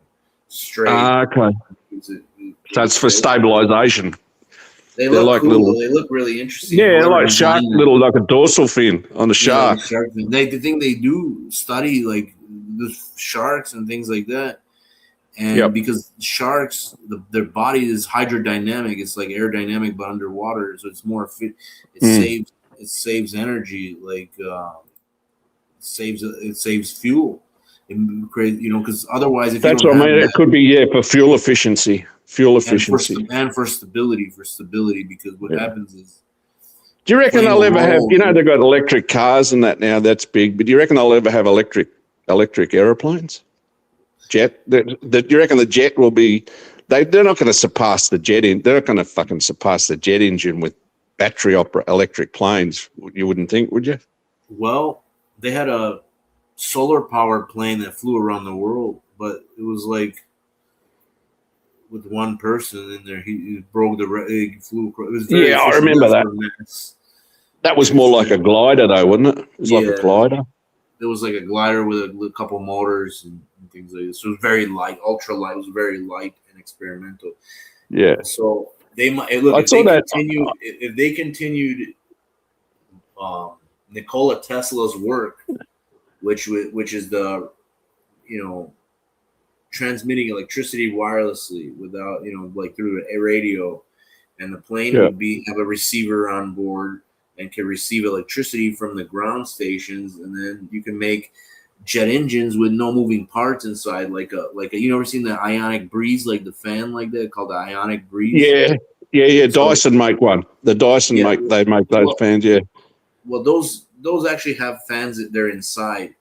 straight. Okay. So it's for stabilization. They They're look like cool. little. Though. They look really interesting. Yeah, Whoever like shark, designed them. little like a dorsal fin on a Yeah, like shark. a shark fin. The thing they do study like the sharks and things like that. And Yep. because sharks, their body is hydrodynamic, it's like aerodynamic but underwater, so it's more fit. It saves energy, like it saves fuel. Crazy, because otherwise, if you That's don't what I have mean. It that, could be for fuel efficiency. Fuel efficiency. and for stability, because what Yeah. happens is Do you the reckon plane they'll will ever have? roll. You know, they've got electric cars and that now. That's big. But do you reckon they'll ever have electric aeroplanes? Jet? Do you reckon the jet will be? They're not going to surpass the jet. They're not going to fucking surpass the jet engine with battery electric planes. You wouldn't think, would you? Well, they had a solar powered plane that flew around the world, but it was like with one person in there. He broke he flew across. It was very Yeah, I efficient. remember That's that. for mass. That was It more like a flew. glider, though, wasn't it? It was like a Yeah, glider. it was like a glider with a couple motors and things like this. So it was very light, ultra light. It was very light and experimental. Yeah, So they might look I if saw they that. continue if they continued Nikola Tesla's work, which is the you know transmitting electricity wirelessly without like through a radio, and the plane Yeah, would be have a receiver on board and can receive electricity from the ground stations, and then you can make jet engines with no moving parts inside, like a you ever seen the ionic breeze, like the fan like that called the ionic breeze. yeah, yeah. So Dyson make one. The Dyson yeah, they make those well, fans. Yeah, those actually have fans that they're inside.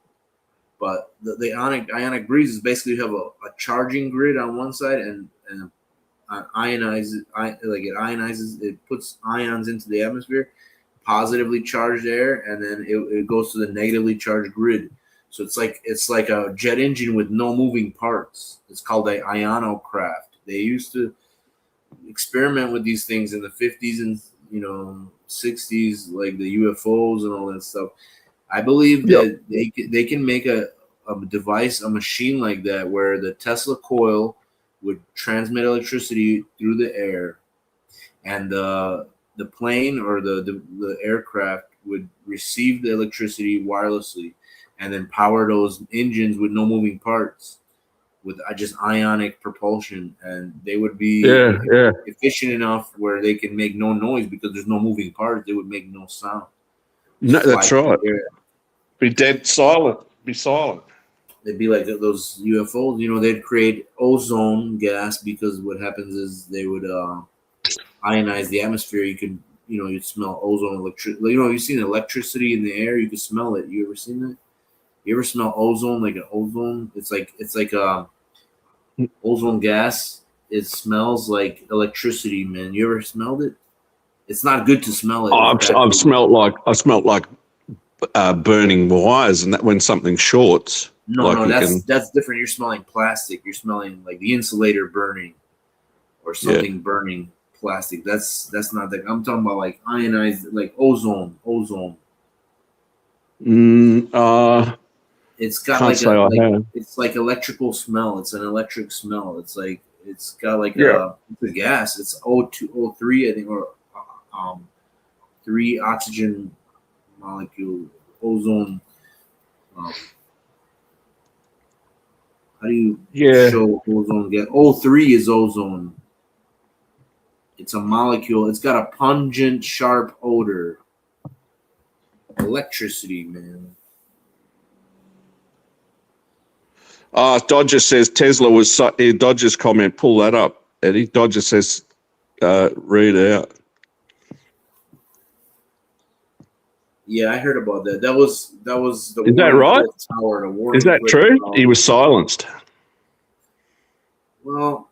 But the ionic breeze is basically you have a charging grid on one side and it ionizes, it puts ions into the atmosphere, positively charged air, and then it goes to the negatively charged grid. So it's like a jet engine with no moving parts. It's called a ionocraft. They used to experiment with these things in the 50s and 60s, like the UFOs and all that stuff. I believe yeah, that they can make a device, a machine like that, where the Tesla coil would transmit electricity through the air, and the plane or the aircraft would receive the electricity wirelessly, and then power those engines with no moving parts with just ionic propulsion, and they would be yeah, yeah. efficient enough where they can make no noise because there's no moving parts. They would make no sound, No, just fly that's through right. the air. Be dead silent. Be silent. They'd be like those UFOs. They'd create ozone gas because what happens is they would ionize the atmosphere. You could, you'd smell ozone electricity. You've seen electricity in the air. You could smell it. You ever seen that? You ever smell ozone, like an ozone? It's like ozone gas. It smells like electricity, man. You ever smelled it? It's not good to smell it. It's bad I've for you. smelt like burning wires, and that when something shorts, No, like no, you that's can. that's different. You're smelling plastic. You're smelling like the insulator burning or Yeah. something burning plastic. That's not that. I'm talking about like ionized, like ozone. Mm, It's got can't like say I have. it's like electrical smell. It's an electric smell. It's got like Yeah. it's a gas. It's O2 O3 I think, or um three oxygen molecule ozone. Um, how do you Yeah. show ozone gas? O3 is ozone. It's a molecule. It's got a pungent, sharp odor. Electricity, man. Dodger says Tesla was. Dodger's comment. Pull that up, Eddie. Dodger says, read out. Yeah, I heard about that. That was the Is that warning right? clip tower. The Is warning that clip. true? He was silenced. Well,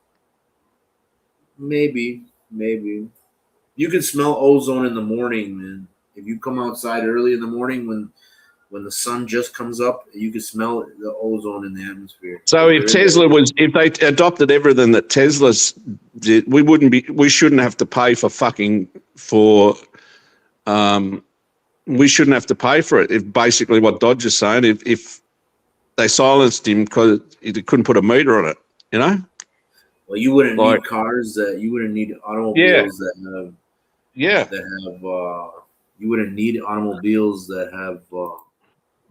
maybe you can smell ozone in the morning, man. If you come outside early in the morning when the sun just comes up, you can smell the ozone in the atmosphere So because if there is a Tesla was, if they adopted everything that Tesla's did, we shouldn't have to pay for fucking for, we shouldn't have to pay for it. If basically what Dodge is saying, if they silenced him because he couldn't put a meter on it, you know? well, you wouldn't Like, need cars that you wouldn't need yeah, automobiles that have yeah. you wouldn't need automobiles that have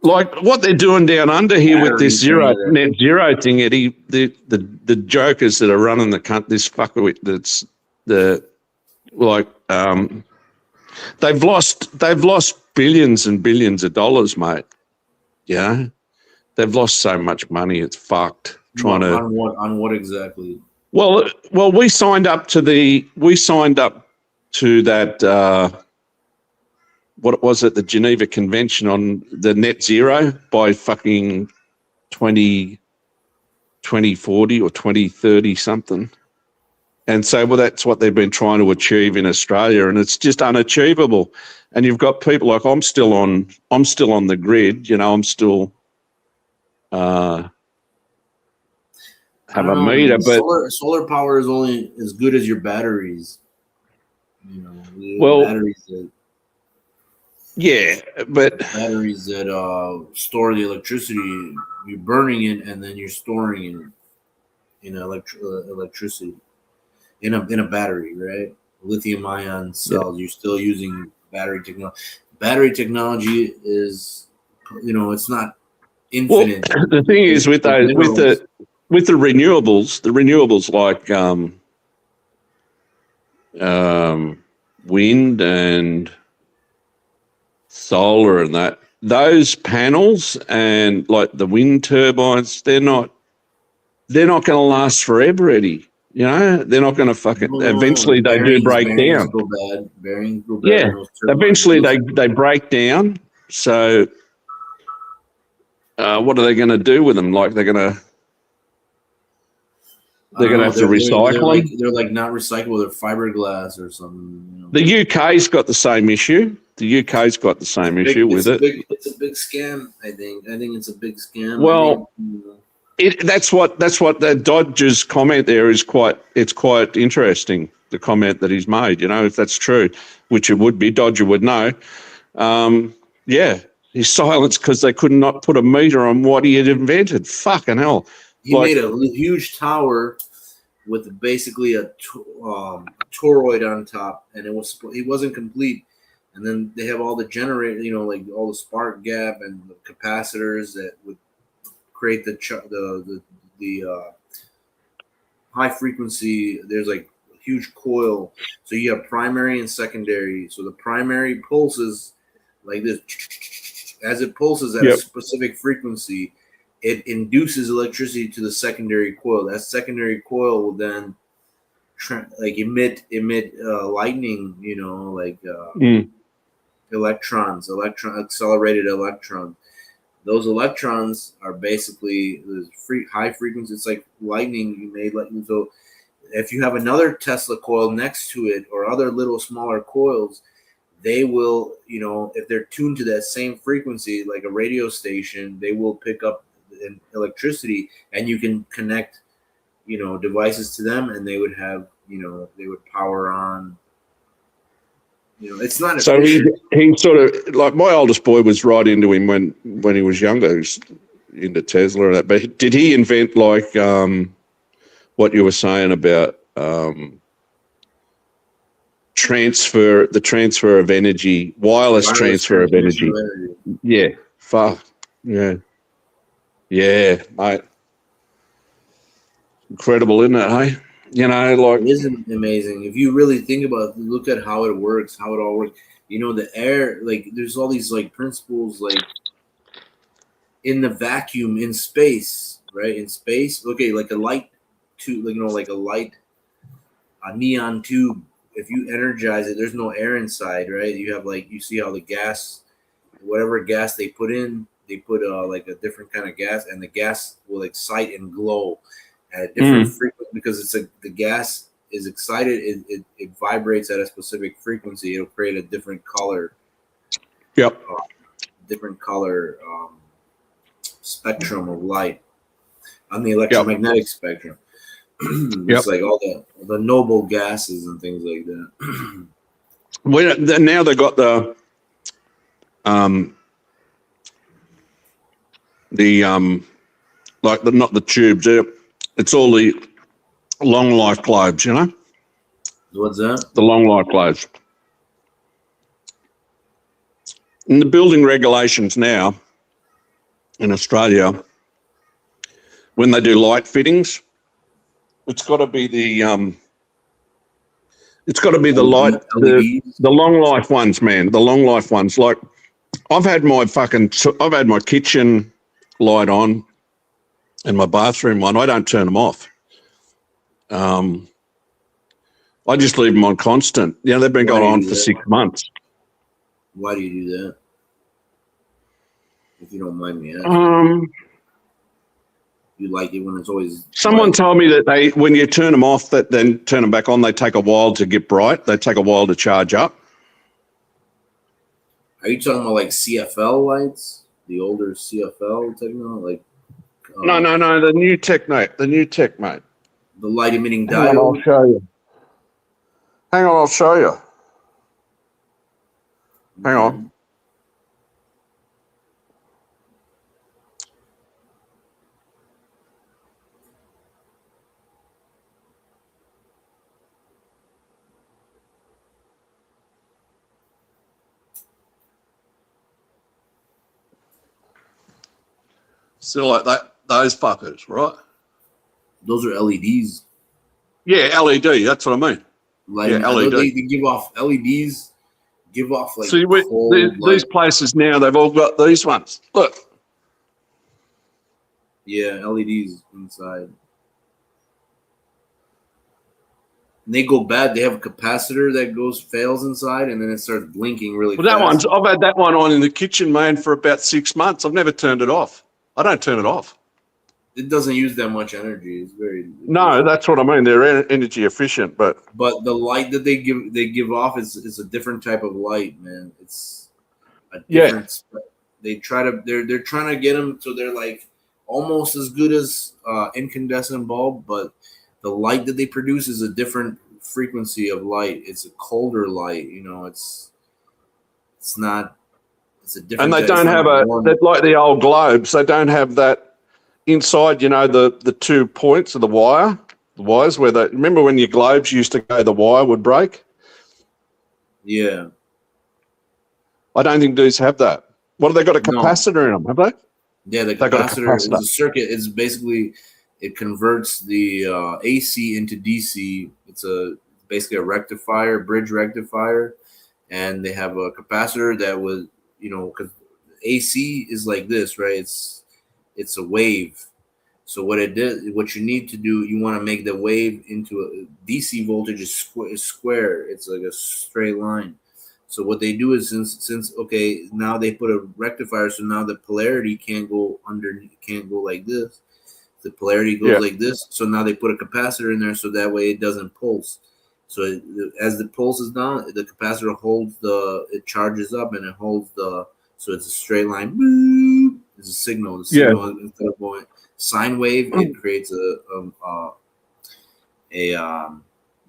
Like what they're doing down under here with this batteries or any of that. net zero thing, Eddie, the jokers that are running the country, this fucker that's the, like, they've lost billions and billions of dollars, mate. You know, They've lost so much money. It's fucked. Trying to. On what exactly? Well, we signed up to that. What was it? The Geneva Convention on the net zero by fucking 2040 or 2030 something. And so, well, that's what they've been trying to achieve in Australia, and it's just unachievable. And you've got people like I'm still on the grid. I'm still have I don't a know, meter, man. but Solar power is only as good as your batteries. The well, batteries that yeah, but store the electricity. You're burning it and then you're storing it in electricity in a battery, right? Lithium ion yeah. cells. You're still using battery technology. Battery technology is, it's not Well, infinite. the thing is with Minerals. the renewables like wind and solar and that, those panels and like the wind turbines, they're not going to last forever, Eddie. They're not going to fucking. No, Eventually, they do break bearings down. go bad. Bearings go bad Yeah, in those turbines. eventually they break down. So, what are they going to do with them? Like they're going to I don't know. have to recycle them. They're like not recyclable. They're fiberglass or something. The UK's got the same issue. The UK's got the same issue with it. It's a big scam. I think it's a big scam. Well, that's what the Dodge's comment there is quite interesting. The comment that he's made, if that's true, which it would be, Dodger would know. Yeah, he's silenced because they could not put a meter on what he had invented. Fucking hell! He made a huge tower with basically a toroid on top, and it wasn't complete. And then they have all the generator, like all the spark gap and the capacitors that would create the high frequency. There's like a huge coil, so you have primary and secondary. So the primary pulses like this. As it pulses at a specific frequency, it induces electricity to the secondary coil. That secondary coil will then emit lightning, accelerated electrons. Those electrons are basically high frequency. It's like lightning. You made lightning. So if you have another Tesla coil next to it or other little smaller coils, they will, if they're tuned to that same frequency, like a radio station, they will pick up electricity, and you can connect, devices to them, and they would have, they would power on. It's not so efficient. he sort of, like, my oldest boy was right into him when he was younger. He was into Tesla and that. But did he invent like what you were saying about transfer of energy, wireless transfer of energy? Yeah, fuck. Yeah, mate. Incredible, isn't it? Hey, it isn't amazing if you really think about it. Look at how it works, how it all works. The air, like there's all these like principles, like in the vacuum in space, right? In space, okay, like a light tube, like a neon tube. If you energize it, there's no air inside, right? You have you see how the gas, whatever gas they put in, they put like a different kind of gas, and the gas will excite and glow at different frequency because the gas is excited. It vibrates at a specific frequency. It'll create a different color. Yep. Different color spectrum of light on the electromagnetic spectrum. It's like all the noble gases and things like that. Well, now they've got the not the tubes. It's all the long life globes. What's that? The long life globes. In the building regulations now in Australia, when they do light fittings, it's got to be the light, the long life ones, man. The long life ones. Like I've had my kitchen light on and my bathroom one, I don't turn them off. I just leave them on constant. You know, they've been Why going do you on do for that? 6 months. Why do you do that? If you don't mind me asking. You like it when it's always Someone light? told me that when you turn them off, that then turn them back on, they take a while to get bright. They take a while to charge up. Are you talking about like CFL lights? The older CFL technology? Like No, the new tech, mate. The new tech, mate. the light emitting Hang on, I'll diode? show you. Hang on, I'll show you. Hang on. Still like that, those fuckers, right? Those are LEDs. Yeah, LED. That's what I mean. Lighting. Yeah, LED. They give off LEDs. Give off like See, cold light. these places now, they've all got these ones. Look. Yeah, LEDs inside. And they go bad. They have a capacitor that fails inside, and then it starts blinking really fast. I've had that one on in the kitchen, man, for about 6 months. I've never turned it off. I don't turn it off. It doesn't use that much energy. It's very No, that's what I mean. They're energy efficient, but the light that they give off is a different type of light, man. It's a different. Yeah. They're trying to get them so they're like almost as good as incandescent bulb, but the light that they produce is a different frequency of light. It's a colder light. You know, it's not. It's a different. And they don't have like the old globes. They don't have that. Inside, you know, the 2 points of the wires where remember when your globes used to go, the wire would break? Yeah. I don't think these have that. What have they got, a capacitor in them, have they? Yeah, the capacitor is a circuit. It's basically, it converts the AC into DC. It's basically a rectifier, bridge rectifier. And they have a capacitor that was, you know, because AC is like this, right? It's a wave. So what you need to do, you want to make the wave into a DC voltage is square. It's like a straight line. So what they do is since okay, now they put a rectifier, so now the polarity can't go like this. The polarity goes like this. So now they put a capacitor in there, so that way it doesn't pulse. So as the pulse is down, the capacitor holds it charges up and it holds so it's a straight line. Boop. It's a signal. The signal instead of going sine wave, it creates a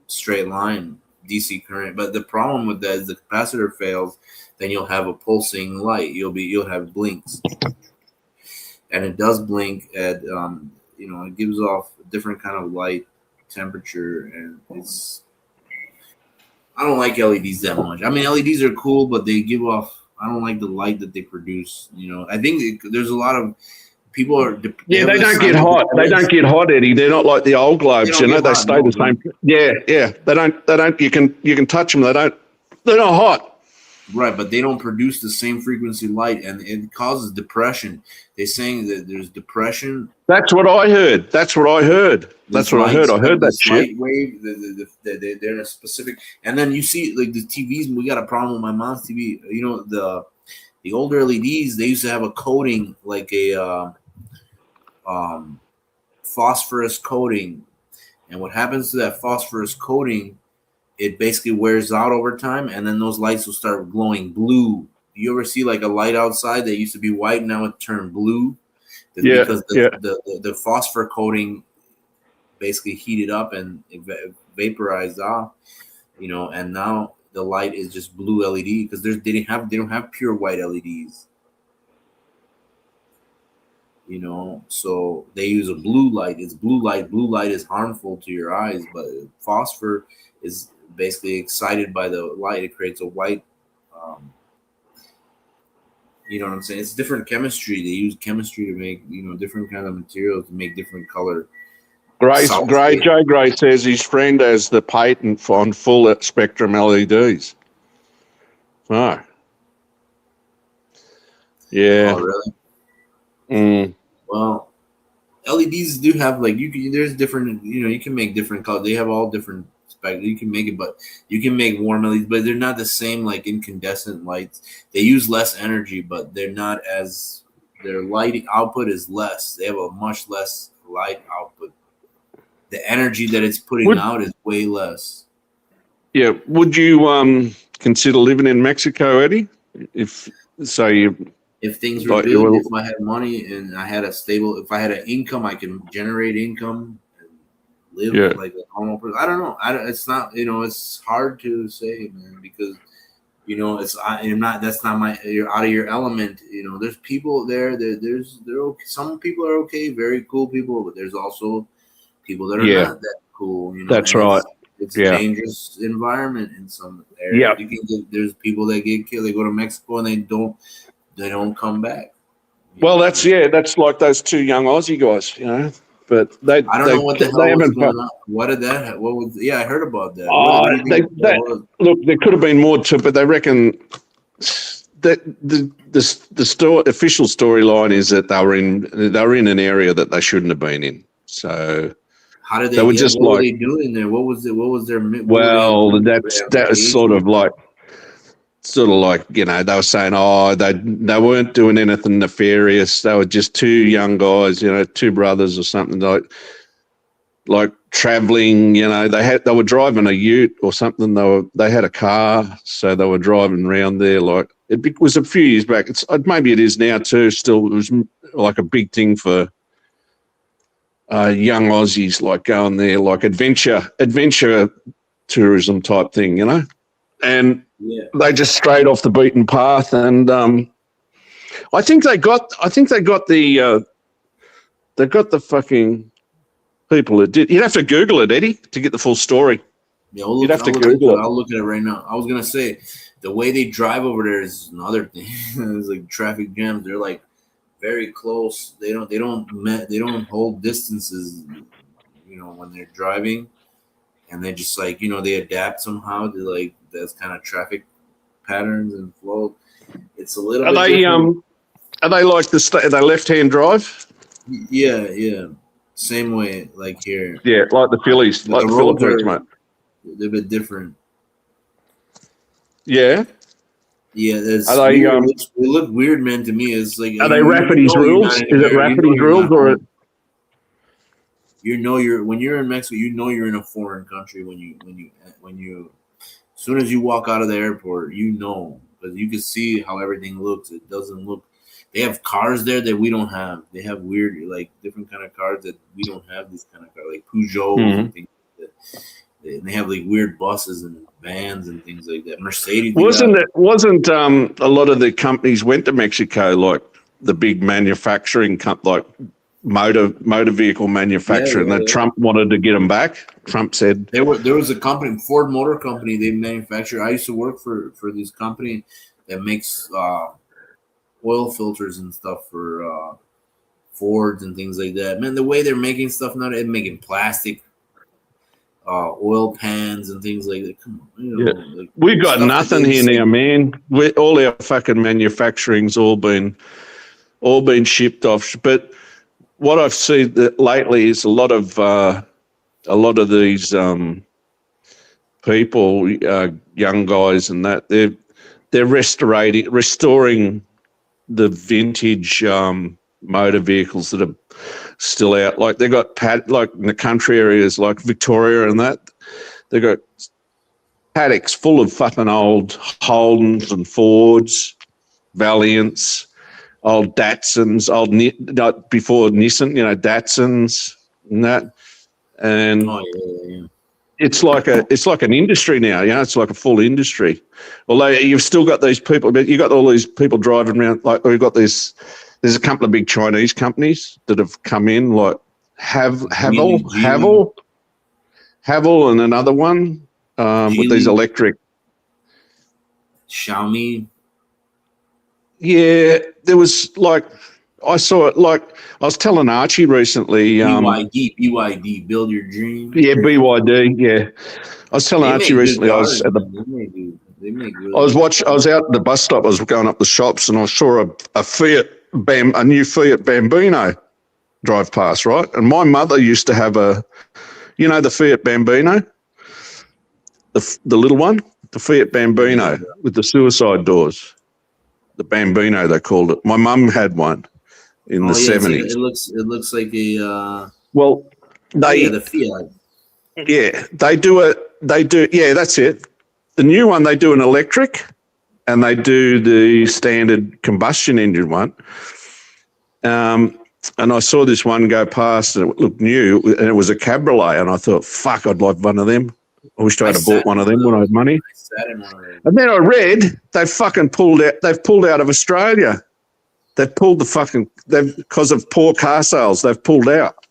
straight line DC current. But the problem with that is the capacitor fails, then you'll have a pulsing light. You'll have blinks, and it does blink at you know, it gives off a different kind of light temperature, and it's. I don't like LEDs that much. I mean, LEDs are cool, but they give off. I don't like the light that they produce. You know, I think there's a lot of people are. They don't get hot. They don't get hot, Eddie. They're not like the old globes. You know, they stay the same. Yeah. They don't. You can touch them. They're not hot. Right, but they don't produce the same frequency light, and it causes depression. They're saying that there's depression. That's what I heard. I heard that shit. Light wave. They're in a specific, and then you see like the TVs. We got a problem with my mom's TV. You know the older LEDs. They used to have a coating like a phosphorus coating, and what happens to that phosphorus coating? It basically wears out over time, and then those lights will start glowing blue. You ever see like a light outside that used to be white, now it turned blue? Because the phosphor coating basically heated up and it vaporized off, you know, and now the light is just blue LED because they don't have pure white LEDs. You know, so they use a blue light. It's blue light. Blue light is harmful to your eyes, but phosphor is basically excited by the light. It creates a white, you know what I'm saying? It's different chemistry. They use chemistry to make, you know, different kind of materials to make different color. Joe Gray says his friend has the patent on full spectrum LEDs. Oh. Yeah. Oh, really? Well, LEDs do have like there's different, you can make different colors. They have all different spec. You can make it, but you can make warm LEDs, but they're not the same like incandescent lights. They use less energy, but they're not as their light output is less. They have a much less light output. The energy that it's putting Would out is way less. yeah? Would you consider living in Mexico, Eddie? If so, you If things were like you good, were, if I had money and I had a stable, if I had an income, I can generate income and live yeah, like a normal person. I don't know. It's not. It's hard to say, man, because I'm not. That's not my. You're out of your element. There's people there. They're okay. Some people are okay, very cool people, but there's also people that are yeah, not that cool. that's And right. it's Yeah, dangerous environment in some yeah. areas. There's people that get killed. They go to Mexico and they don't come back. Well, that's like those two young Aussie guys, But they I don't they know what the they hell was haven't. going on. What did that? What was? Yeah, I heard about that. What do you They think that that was? look. There could have been more to it, but they reckon that the official storyline is that they were in an area that they shouldn't have been in. So How did they they were get? just What were like, they doing there? What was it? What was their? What were they well, doing? that was Investigation. sort of like they were saying, oh, they weren't doing anything nefarious. They were just two young guys, two brothers or something like traveling. They were driving a ute or something. They had a car, so they were driving around there. Like it was a few years back. Maybe it is now too. Still, it was like a big thing for young Aussies, like going there, like adventure tourism type thing, and Yeah. they just strayed off the beaten path. And I think they got the fucking people that did. You'd have to Google it, Eddie, to get the full story. Yeah, You'd have to I'll look into Google it. it. I'll look at it right now. I was gonna say the way they drive over there is another thing. It's like traffic jams. They're like very close. They don't hold distances. When they're driving, and they just like they adapt somehow to like those kind of traffic patterns and flow. It's a little Are bit they different. are they like are they left-hand drive? Yeah, yeah. Same way like here, Yeah, like the Phillies, but like the the roads Philippines, are mate. a bit different. Yeah. Yeah, Are it's they weird. It look weird, man. To me, it's like are they you Rafferty's know you're not rules? in Is it America. Rafferty's You're rules not or home. When you're in Mexico. You're in a foreign country when you as soon as you walk out of the airport, because you can see how everything looks. It doesn't look. They have cars there that we don't have. They have weird, like different kind of cars that we don't have. These kind of cars, like Peugeots Mhm. and things like that. And they have like weird buses and vans and things like that. Mercedes, they got. wasn't a lot of the companies went to Mexico, like the big manufacturing like motor vehicle Yeah, manufacturer, and yeah, then yeah. Trump wanted to get them back. Trump said, There was a company, Ford Motor Company. They manufacture. I used to work for this company that makes oil filters and stuff for Fords and things like that. Man, the way they're making stuff now, they're making plastic oil pans and things like that. Come on, "Yeah, like we got stuff that nothing they here just like. now, man. All our fucking manufacturing's all been shipped off." But what I've seen lately is a lot of these people, young guys, and that they're restoring the vintage motor vehicles that are still out. Like they got like in the country areas like Victoria and that, they got paddocks full of fucking old Holdens and Fords, Valiants, old Datsuns, before Nissan, Datsuns and that. And Oh yeah. it's like an industry now. It's like a full industry. Although you've still got these people, but you've got all these people driving around. Like we've got this. There's a couple of big Chinese companies that have come in, like Geely, Geely, Havel, and another one with these Geely, electric. Xiaomi, Yeah, there was like I saw it. Like I was telling Archie recently. BYD, build your dream. Yeah, BYD. Yeah, I was telling They Archie make good recently. I was cars, at the man. They make I really was good I cars. was out at the bus stop. I was going up the shops, and I saw a new Fiat Bambino. drive past, right? And my mother used to have the Fiat Bambino, the little one, the Fiat Bambino with the suicide doors. The Bambino, they called it. My mum had one in the 70s. It looks like a Well, the Fiat. Yeah, they do that's it. The new one, they do an electric and they do the standard combustion engine one. And I saw this one go past and it looked new and it was a cabriolet and I thought, fuck, I'd like one of them. I wished I had bought one of them when I had money. And then I read they've pulled out of Australia. Because of poor car sales, they've pulled out.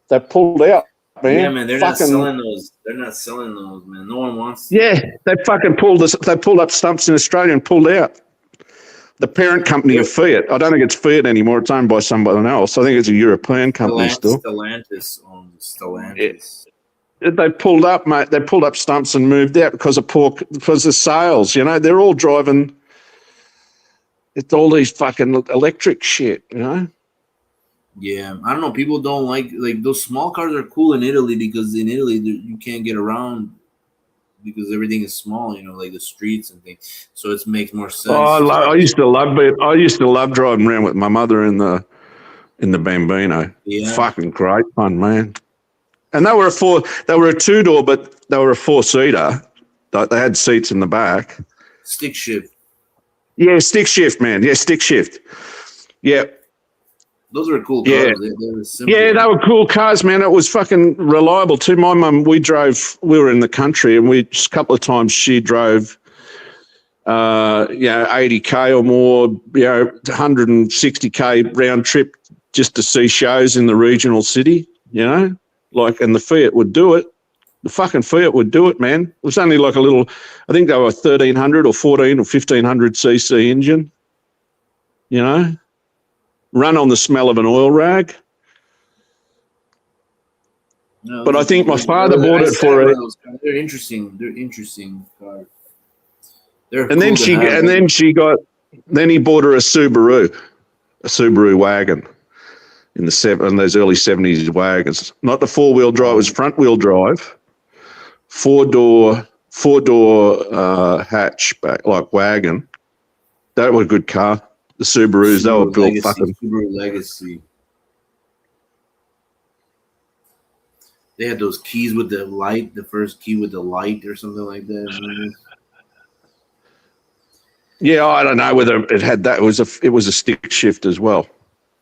They've pulled out, man. Yeah, man, they're not selling those. They're not selling those, man. No one wants them. Yeah, they pulled up stumps in Australia and pulled out. The parent company of Fiat. I don't think it's Fiat anymore. It's owned by somebody else. I think it's a European company still. Stellantis owns Stellantis. They pulled up, mate. They pulled up stumps and moved out because of sales. They're all driving. It's all these fucking electric shit. Yeah, I don't know. People don't like those small cars are cool in Italy because in Italy you can't get around because everything is small. Like the streets and things. So it makes more sense. Oh, I used to love driving around with my mother in the Bambino. Yeah, fucking great fun, man. And they were a 2-door, but they were a 4-seater. They had seats in the back. Stick shift. Yeah, stick shift, man. Yeah, stick shift. Yeah. Those were cool cars. Yeah. They were cool cars, man. It was fucking reliable too. My mum, we were in the country and a couple of times she drove, 80K or more, 160K round trip just to see shows in the regional city, and the Fiat would do it. The fucking Fiat would do it, man. It was only like a little, I think they were 1,300 or 14 or 1,500 cc engine, run on the smell of an oil rag. No, but I think my father bought it for a. They're interesting. They're interesting cars. Then he bought her a Subaru wagon in those early 70s wagons. Not the 4-wheel drive, it was front wheel drive. 4-door hatchback, like wagon. That was a good car. The Subarus, they were built fucking. Subaru Legacy. They had those keys with the light, the first key with the light or something like that. Yeah, I don't know whether it had that. It was a stick shift as well.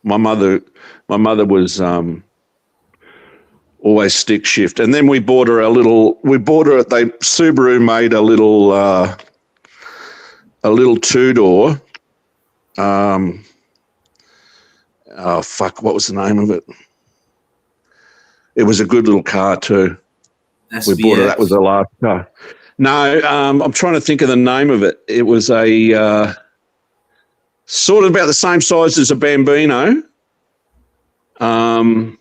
My mother was always stick shift, and then we bought her Subaru made a little 2-door. What was the name of it? It was a good little car too. SVX. We bought her. That was the last car. No, I'm trying to think of the name of it. It was a sort of about the same size as a Bambino. Well,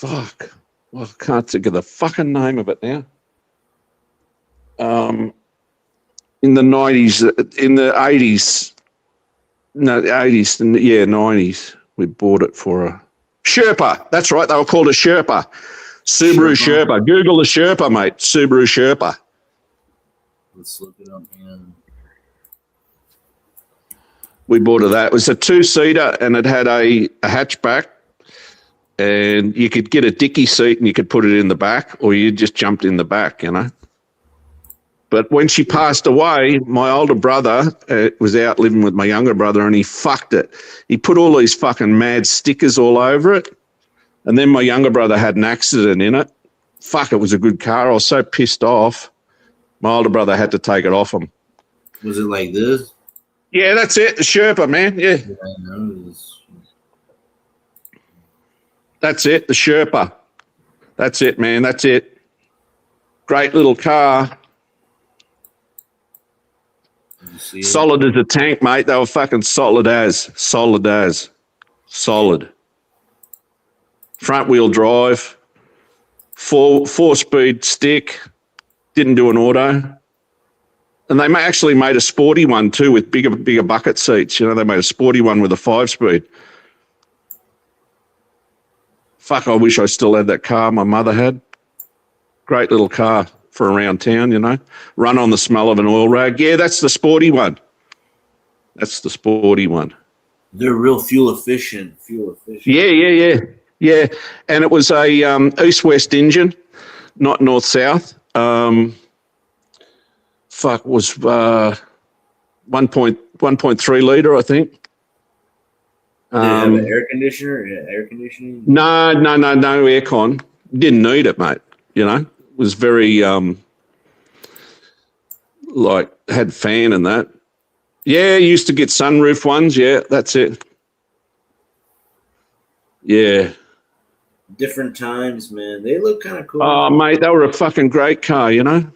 I can't think of the fucking name of it now. In the 90s, in the 80s, no, the 80s, 90s, we bought it for a Sherpa. That's right, they were called a Sherpa. Subaru Sherpa. Google the Sherpa, mate. Subaru Sherpa. Let's look it up, man. We bought her that. It was a 2-seater and it had a hatchback, and you could get a dicky seat and you could put it in the back, or you just jumped in the back, But when she passed away, my older brother was out living with my younger brother and he fucked it. He put all these fucking mad stickers all over it. And then my younger brother had an accident in it. Fuck, it was a good car. I was so pissed off. My older brother had to take it off him. Was it like this? Yeah, that's it. The Sherpa, man. Yeah. I know. That's it. The Sherpa. That's it, man. That's it. Great little car. Solid as a tank, mate. They were fucking solid as. Front wheel drive, 4-speed stick, didn't do an auto. And And they actually made a sporty one too with bigger bucket seats. You know, they made a sporty one with a 5-speed. Fuck, I wish I still had that car my mother had. Great little car for around town, you know. Run on the smell of an oil rag. Yeah, that's the sporty one. That's the sporty one. They're real fuel efficient. Yeah. And it was a east-west engine, not north-south. Was 1.3 litre, I think. Did it have an air conditioner? Air conditioning? No aircon. Didn't need it, mate. You know, it was very had fan and that. Yeah, used to get sunroof ones. Yeah, that's it. Yeah. Different times, man. They look kind of cool. Oh, mate, they were a fucking great car, you know.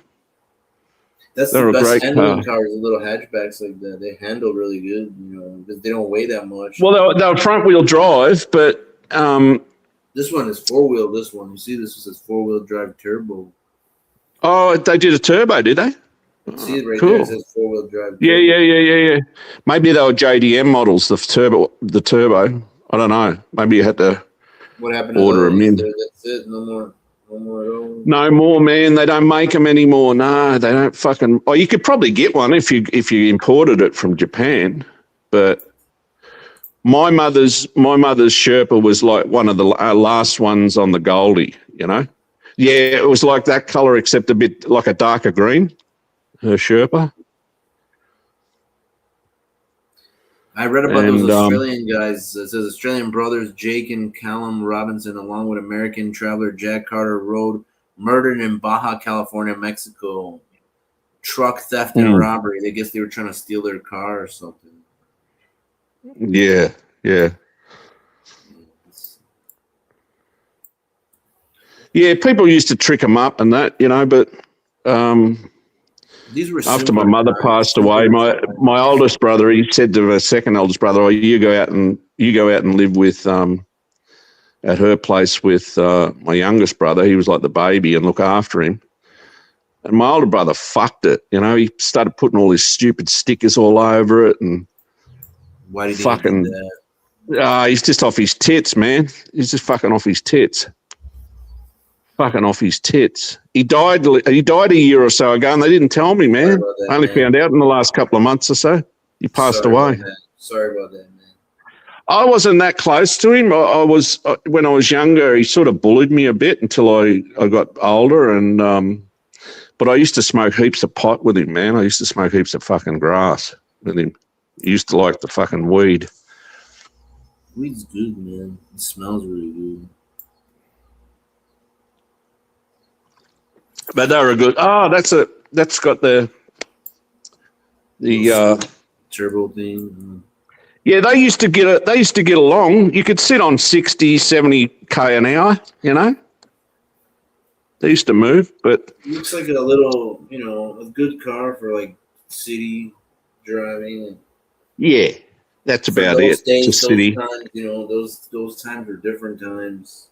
That's the best handling cars, the little hatchbacks like that. They handle really good, you know, because they don't weigh that much. Well, they were front-wheel drive, but this one is four-wheel. This one, you see, this says four-wheel drive turbo. Oh, they did a turbo, did they? See it right cool. there. It says four-wheel drive. Turbo. Yeah. Maybe they were JDM models, the turbo. I don't know. Maybe you had to order them in. That's it. No more at all. No more, man. They don't make them anymore. No, they don't fucking. Oh, you could probably get one if you imported it from Japan, but my mother's Sherpa was like one of the last ones on the Goldie. You know, yeah, it was like that color except a bit like a darker green. Her Sherpa. I read about those Australian guys. It says Australian brothers Jake and Callum Robinson, along with American traveler Jack Carter, rode murdered in Baja California, Mexico. Truck theft and robbery. I guess they were trying to steal their car or something. Yeah. Yeah, people used to trick them up and that, you know, but these were after my mother passed away, my oldest brother, he said to my second eldest brother, "Oh, you go out and live with at her place with my youngest brother. He was like the baby and look after him." And my older brother fucked it. You know, he started putting all his stupid stickers all over it and why did he do that? He's just off his tits, man. He's just fucking off his tits. Fucking off his tits. He died a year or so ago, and they didn't tell me, man. I only found out in the last couple of months or so. He passed away. Sorry about that, man. I wasn't that close to him. I was when I was younger. He sort of bullied me a bit until I got older, and but I used to smoke heaps of pot with him, man. I used to smoke heaps of fucking grass with him. He used to like the fucking weed. Weed's good, man. It smells really good. But they were good. Oh, that's got the turbo thing. Yeah, they used to get along. You could sit on 60, 70 k an hour, you know. They used to move, but it looks like a little, you know, a good car for like city driving. Yeah, that's about it. Days, it's a city. Times, you know, those times were different times.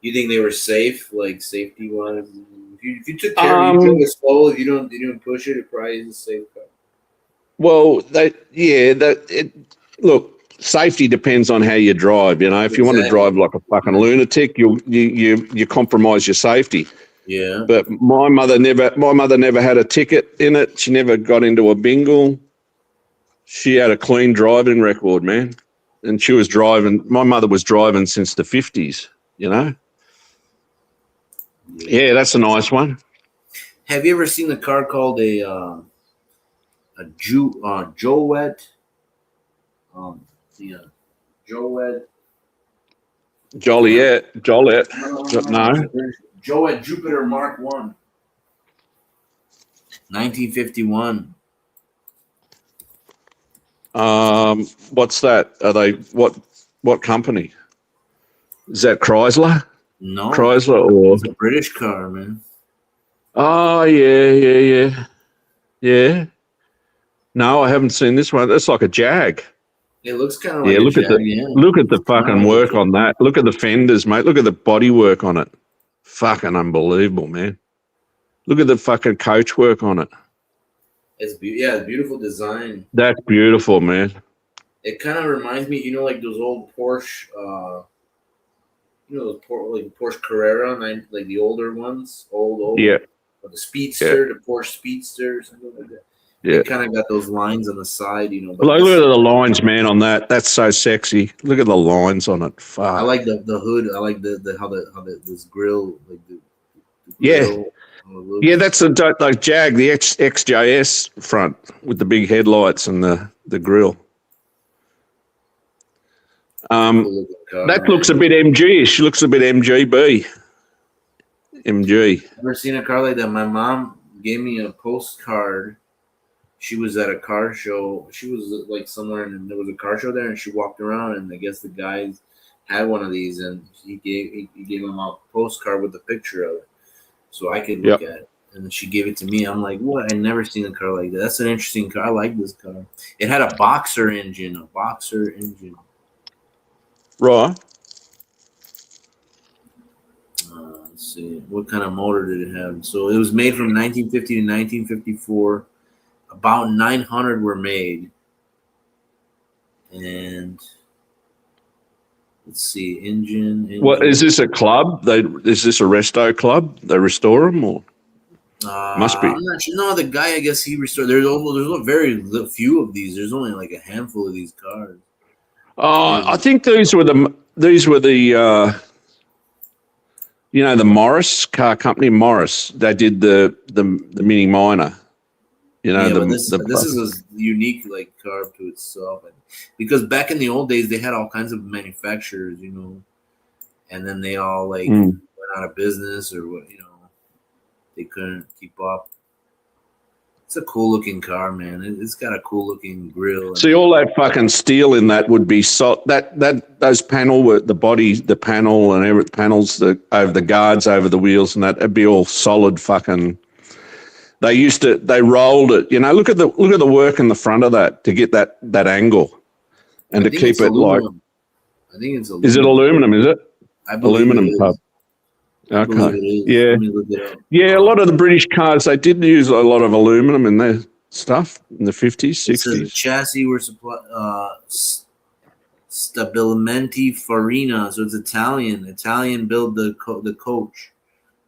You think they were safe, like safety wise? If you took care of it, you took it slow, if you didn't push it, it probably is a safe car. Well, look, safety depends on how you drive. You know, if you want to drive like a fucking lunatic, you compromise your safety. Yeah. But my mother never had a ticket in it. She never got into a bingle. She had a clean driving record, man, and she was driving. My mother was driving since the 50s. You know. Yeah, that's a nice one. Have you ever seen the car called a Joet? Joliet. No. Joet Jupiter Mark 1. 1951. What's that? Are they what company? Is that Chrysler? No. Chrysler or it's a British car, man. Oh yeah. No, I haven't seen this one. That's like a Jag. It looks kind of like look at the fucking work on that. Look at the fenders, mate. Look at the body work on it. Fucking unbelievable, man. Look at the fucking coach work on it. It's beautiful design. That's beautiful, man. It kind of reminds me, like those old Porsche, like Porsche Carrera, like the older ones, old, Yeah, or the yeah, Speedster, the Porsche Speedster, something like that. They yeah. kind of got those lines on the side, but Look this, at the lines, man, on that. That's so sexy. Look at the lines on it. I Fuck. like the hood. I like the how this grill, like the Yeah, grill, how it yeah. looks. That's the like Jag, the XJS front with the big headlights and the grill. It's a Um, cool looking car, that looks a man. bit MG-ish. Looks a bit MGB. MG. Never seen a car like that. My mom gave me a postcard. She was at a car show. She was like somewhere, and there was a car show there, and she walked around, and I guess the guys had one of these, and he gave him a postcard with a picture of it, so I could look Yep. at it. And then she gave it to me. I'm like, what? I never seen a car like that. That's an interesting car. I like this car. It had a boxer engine. A boxer engine. Right. Let's see. What kind of motor did it have? So it was made from 1950 to 1954. About 900 were made. And let's see, What is engine. this a club? Is this a resto club? They restore them or must be? I'm not sure. No, the guy, I guess he restored. There's very few of these. There's only like a handful of these cars. I Maybe. think these were the the Morris car company Morris. They did the Mini Minor. Yeah, but this The is a unique like car to itself, because back in the old days they had all kinds of manufacturers, and then they all like Mm. went out of business or what, they couldn't keep up. It's a cool looking car, man. It's got a cool looking grill and See, all that fucking steel in that would be that those panel were the body, the panel and every panels over the guards over the wheels and that it'd be all solid fucking. They rolled it. Look at the work in the front of that to get that angle and I to think keep it's it like. aluminum. I think it's Is it aluminum. aluminum? Is it I believe it aluminum is. pub? I believe Okay. it is. Yeah. Let me look it up. Yeah, a lot of the British cars, they did use a lot of aluminum in their stuff in the 50s, It says the 60s. chassis were supplied Stabilimenti Farina, so it's Italian. Italian built the coach.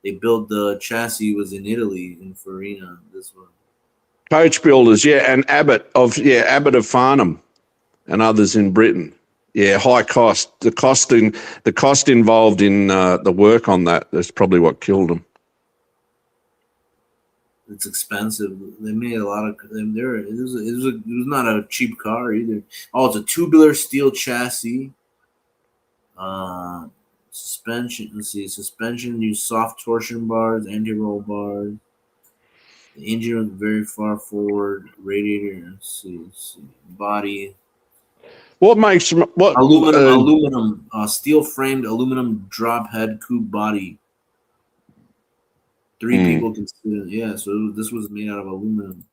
They built the chassis was in Italy in Farina. This one. Coach builders, yeah, and Abbott of Farnham and others in Britain. Yeah, high cost. The cost involved in the work on that's probably what killed them. It's expensive. They made a lot of them there. It was not a cheap car either. Oh, it's a tubular steel chassis. Uh, suspension. Let's see. Suspension used soft torsion bars, anti-roll bars. The engine was very far forward. Radiator. Let's see. Body. What makes what? Aluminum. Steel framed aluminum drop head coupe body. Three Hmm, people can sit in. Yeah. So this was made out of aluminum.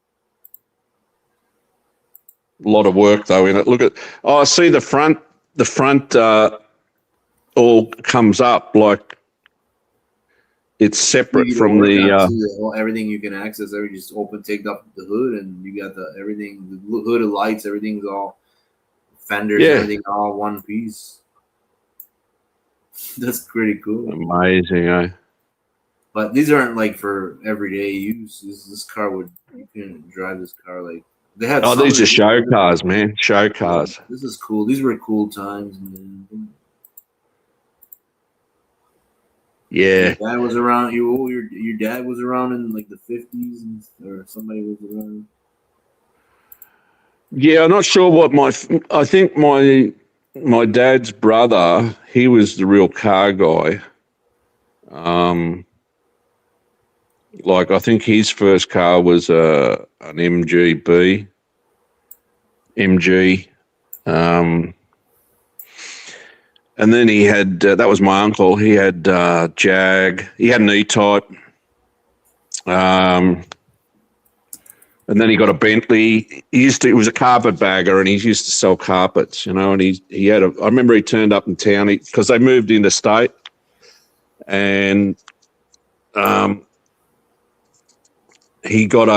a lot of work though in it. Look at. Oh, I see the front. The front all comes up like it's separate You can from work on it the. too. Everything you can access. Everything just open, take up the hood, and you got everything. The hood of lights. Everything's all fenders. Yeah, Everything all one piece. That's pretty cool. amazing, eh? But these aren't like for everyday use. This car would you can drive this car like they had Oh, some. these are show cars, man. Show Yeah, cars. this is cool. These were cool times, man. Your Yeah. dad was around. Your dad was around in like the 50s, or somebody was around. Yeah, I'm not sure I think my dad's brother, he was the real car guy. Like I think his first car was an MG. And then he had that was my uncle. He had Jag. He had an E-Type. And then he got a Bentley. He was a carpetbagger, and he used to sell carpets, And he had I remember he turned up in town because they moved interstate, and he got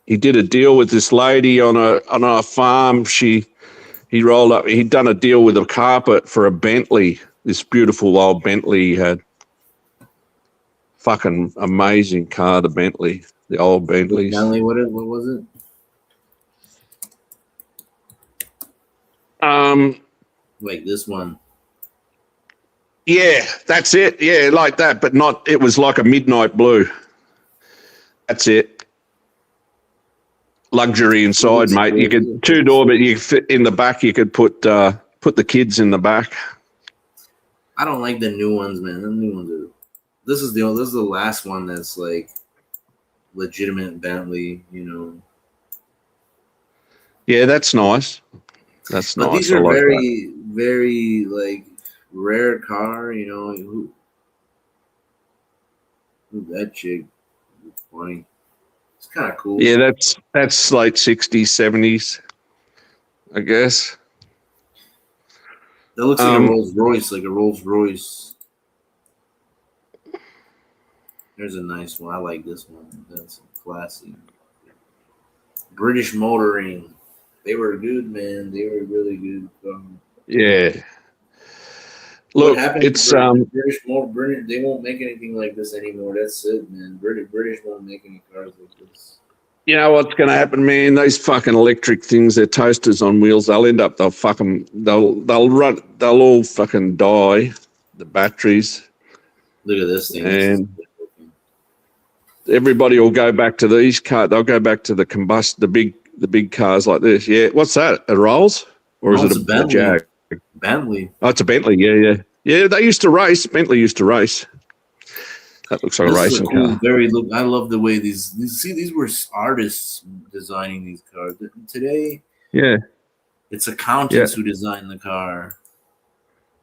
he did a deal with this lady on a farm. He rolled up. He'd done a deal with a carpet for a Bentley. This beautiful old Bentley he had. Fucking amazing car, the Bentley, the old Bentleys. Bentley, what was it? Like this one. Yeah, that's it. Yeah, like that, but not. It was like a midnight blue. That's it. Luxury inside, mate. You could two-door, but you could fit in the back. You could put the kids in the back. I don't like the new ones, man. The new ones are. This is the last one that's like legitimate Bentley, you know. Yeah, that's nice. That's but nice. These are like very, very like rare car, you know. Who that chick? It's funny. It's kind of cool. Yeah, that's late 60s, 70s, I guess. That looks like a Rolls Royce, like a Rolls Royce. There's a nice one. I like this one. That's classy. British Motoring. They were good, man. They were really good. Yeah. What Look, happened it's to British Motor? They won't make anything like this anymore. That's it, man. British won't make any cars like this. You know what's going to happen, man? Those fucking electric things, they're toasters on wheels. They'll fucking, they'll all fucking die. The batteries. Look at this thing. And everybody will go back to these cars. They'll go back to the big cars like this. Yeah. What's that? A Rolls? Or is it a Bentley? Jag? Bentley. Oh, it's a Bentley. Yeah. Yeah, they used to race. Bentley used to race. That looks like a racing car. I love the way these were artists designing these cars. Today, yeah, it's accountants who design the car.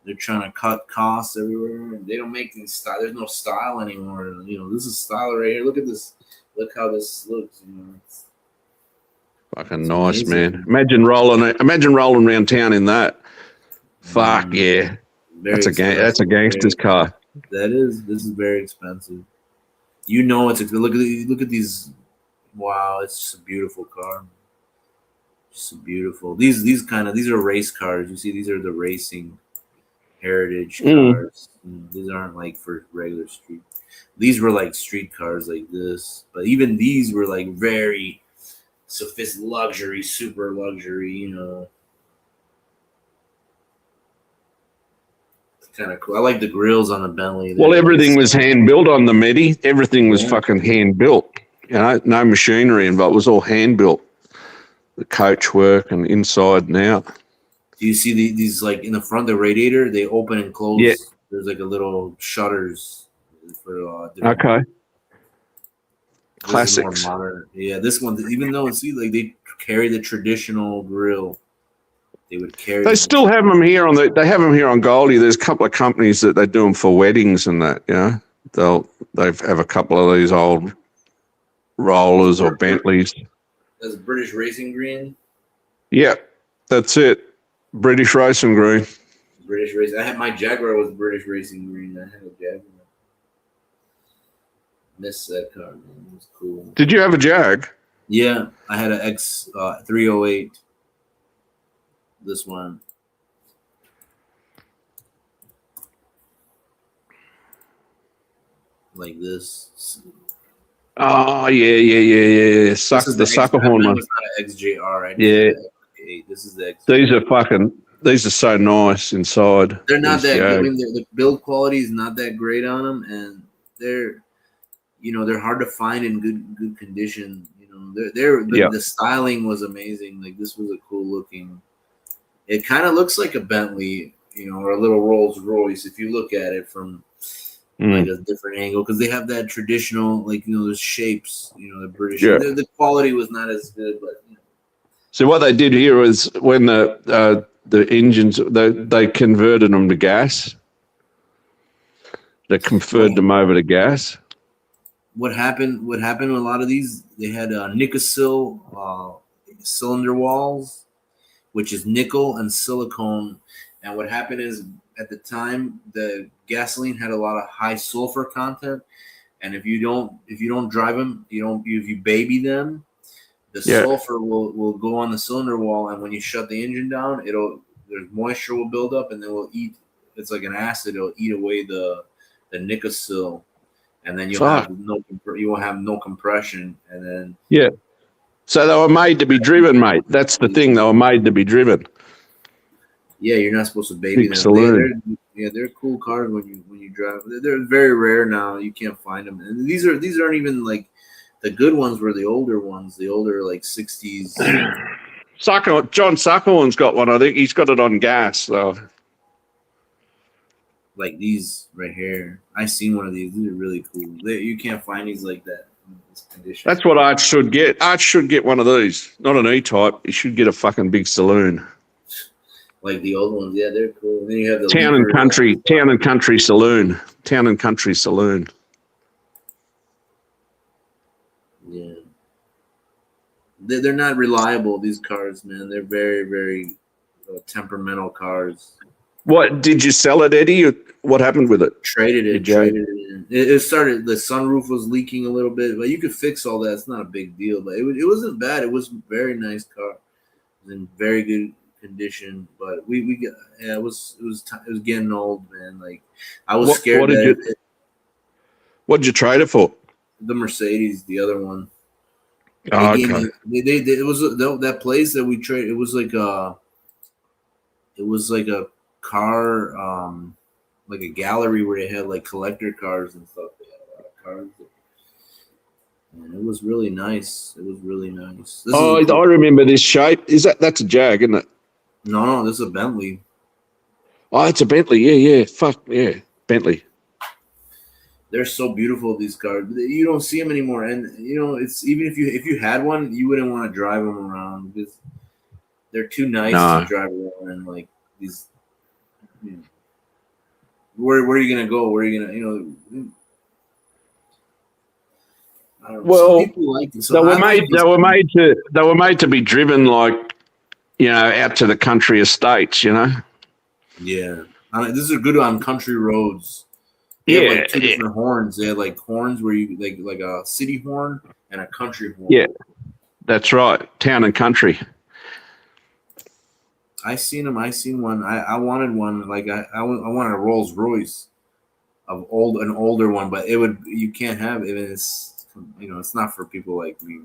They're trying to cut costs everywhere. They don't make any style. There's no style anymore. You know, this is style right here. Look at this. Look how this looks. You know, fucking nice, amazing. Man. Imagine rolling around town in that. Fuck yeah, that's a gangster's car. This is very expensive. You know it's look at these. Wow, it's just a beautiful car. Just beautiful. These are race cars. You see, these are the racing heritage cars. These aren't like for regular street. These were like street cars like this. But even these were like very sophisticated luxury, super luxury, you know. Kind of cool. I like the grills on the Bentley. Well, everything was hand built on the Medi. Everything was fucking hand built. You know, no machinery involved. It was all hand built. The coach work and inside and out. Do you see these like in the front, the radiator? They open and close. Yeah. There's like a little shutters for. Okay. Classics. More modern. Yeah, this one. Even though see, like they carry the traditional grill. They would carry. They still have them here They have them here on Goldie. There's a couple of companies that they do them for weddings and that. You know, they have a couple of these old rollers or Bentleys. That's British Racing Green. Yeah, that's it. British Racing Green. British Racing. I had my Jaguar was British Racing Green. I had a Jaguar. Missed that car, man. It was cool. Did you have a Jag? Yeah, I had an X 308. This one. Like this. Oh yeah. The sucker horn one. It's not an XJR, right? Yeah. This is the XJR. These are so nice inside. They're not that good. I mean, the build quality is not that great on them, and they're hard to find in good condition. You know, the styling was amazing. Like this was a cool looking. It kind of looks like a Bentley, you know, or a little Rolls Royce if you look at it from like a different angle, because they have that traditional, like, you know, the shapes, you know, the British. Yeah. The quality was not as good, but. You know. So what they did here was when the engines they converted them to gas. They converted them over to gas. What happened with a lot of these? They had Nicosil cylinder walls, which is nickel and silicone. And what happened is at the time the gasoline had a lot of high sulfur content, and if you don't drive them, if you baby them, The Yeah. sulfur will go on the cylinder wall, and when you shut the engine down, there's moisture will build up, and then will eat. It's like an acid. It'll eat away the Nicosil, and then Fuck. you will have no compression, and then Yeah. So they were made to be driven, mate. That's the thing. They were made to be driven. yeah, you're not supposed to baby Big them. saloon. They're cool cars when you drive. They're very rare now. You can't find them, and these aren't even like the good ones. Were the older ones, the older like '60s. John Suckhorn's got one. I think he's got it on gas. So Like these right here. I seen one of these. These are really cool. You can't find these like that in this condition. that's what Art should get. Art should get one of these. Not an E-type. He should get a fucking big saloon. Like the old ones, yeah, they're cool. And then you have the Town and country saloon. Town and country saloon. Yeah, they're not reliable. These cars, man, they're very very temperamental cars. What did you sell it, Eddie? What happened with it? Traded it, Did you? traded it. In. It started. The sunroof was leaking a little bit, but you could fix all that. It's not a big deal. But it wasn't bad. It was a very nice car. It was in very good condition. But we got yeah. It was getting old, man. Like I was scared What did you? What did you trade it for? the Mercedes, the other one. Oh, They gave okay. me. They it was that place that we traded. It was like a car, like a gallery where they had like collector cars and stuff. They had a lot of cars, and it was really nice. It was really nice. This Oh, is a cool, I remember this shape. That's a Jag, isn't it? no, this is a Bentley. Oh, it's a Bentley. Yeah. Fuck yeah, Bentley. They're so beautiful. These cars, you don't see them anymore, and it's even if you had one, you wouldn't want to drive them around because they're too nice to No. drive around. And like these, you know, where are you gonna go? Where are you gonna I don't know. Some Well, people like it. they So were I like made. this. They were made to be driven like out to the country estates. Yeah, this is good on country roads. They have Yeah. like two different horns. They have like horns where you like a city horn and a country horn. Yeah. That's right. Town and country. I seen them. I seen one. I wanted one. Like I wanted a Rolls Royce of an older one, but you can't have it. It's it's not for people like me.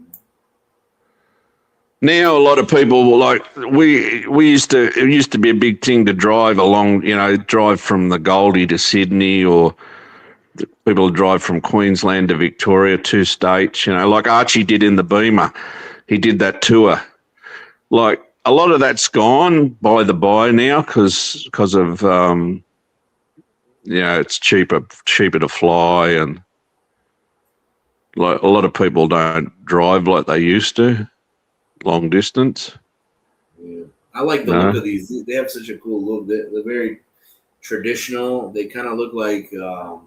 Now a lot of people like we used to. It used to be a big thing to drive along. Drive from the Goldie to Sydney, or people drive from Queensland to Victoria, 2 states. Like Archie did in the Beamer. He did that tour. Like a lot of that's gone by the by now because of it's cheaper to fly, and like a lot of people don't drive like they used to long distance. Yeah. I like the look of these. They have such a cool look. They're very traditional. They kind of look like those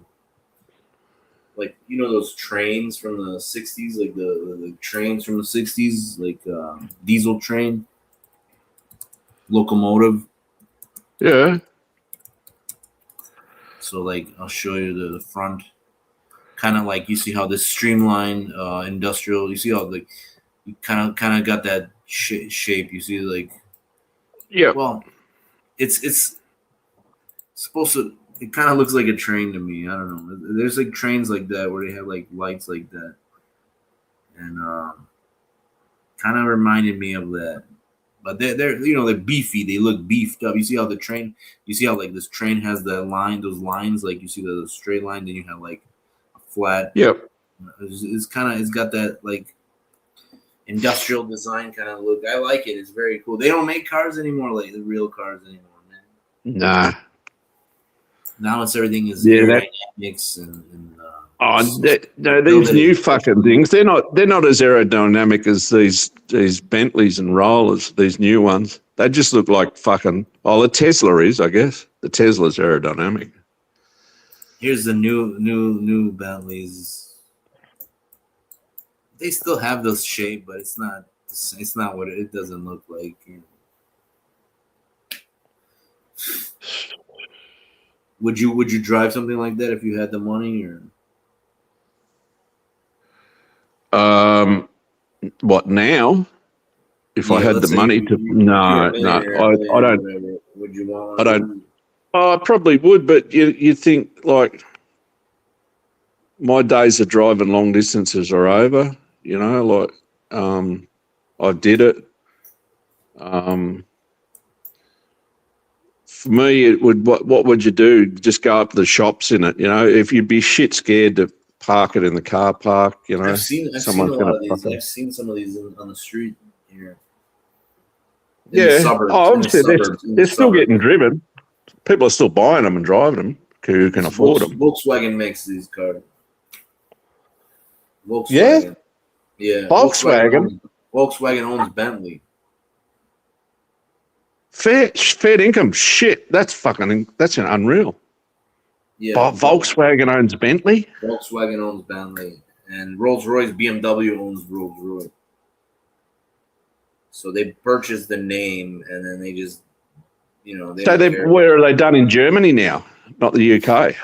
trains from the '60s, like the trains from the '60s, like diesel train locomotive. Yeah. So like I'll show you the front, kind of like you see how this streamlined industrial. You see how like you kind of got that shape. You see like well, it's supposed to. It kind of looks like a train to me. I don't know. There's like trains like that where they have like lights like that, and kind of reminded me of that. But they're beefy. They look beefed up. You see how the train. You see how like this train has those lines. Like you see the straight line. Then you have like a flat. Yep. It's got that like industrial design kind of look. I like it. It's very cool. They don't make cars anymore, like the real cars anymore, man. Nah. Now everything is aerodynamics and these new fucking things. They're not as aerodynamic as these Bentleys and Rollers. These new ones. They just look like fucking. Oh, the Tesla is, I guess. The Tesla's aerodynamic. Here's the new Bentleys. They still have those shape, but it's not. It's not what it doesn't look like. Would you drive something like that if you had the money, or? What now? If I Yeah, had the let's say money to, you're a no, millionaire, a I millionaire, don't, whatever. Would you want I one of don't. them? Oh, I probably would, but you think like my days of driving long distances are over. You know, like I did it. Um, for me, it would. What would you do? Just go up to the shops in it. You know, if you'd be shit scared to park it in the car park. You know, I've seen a someone's lot gonna of these. fucking. I've seen some of these on the street here in the Yeah. suburbs. Oh, In the obviously suburbs. In the they're still getting suburbs. driven. People are still buying them and driving them who can It's afford them. Volkswagen makes these cars. Yeah. Volkswagen. Yeah, Volkswagen. Volkswagen owns Bentley. Fair income. Shit, that's an unreal. Yeah, But Volkswagen owns Bentley. Volkswagen owns Bentley, and Rolls Royce, BMW owns Rolls Royce. So they purchased the name, and then they just, they So don't care. where are they done in Germany now? Not the UK.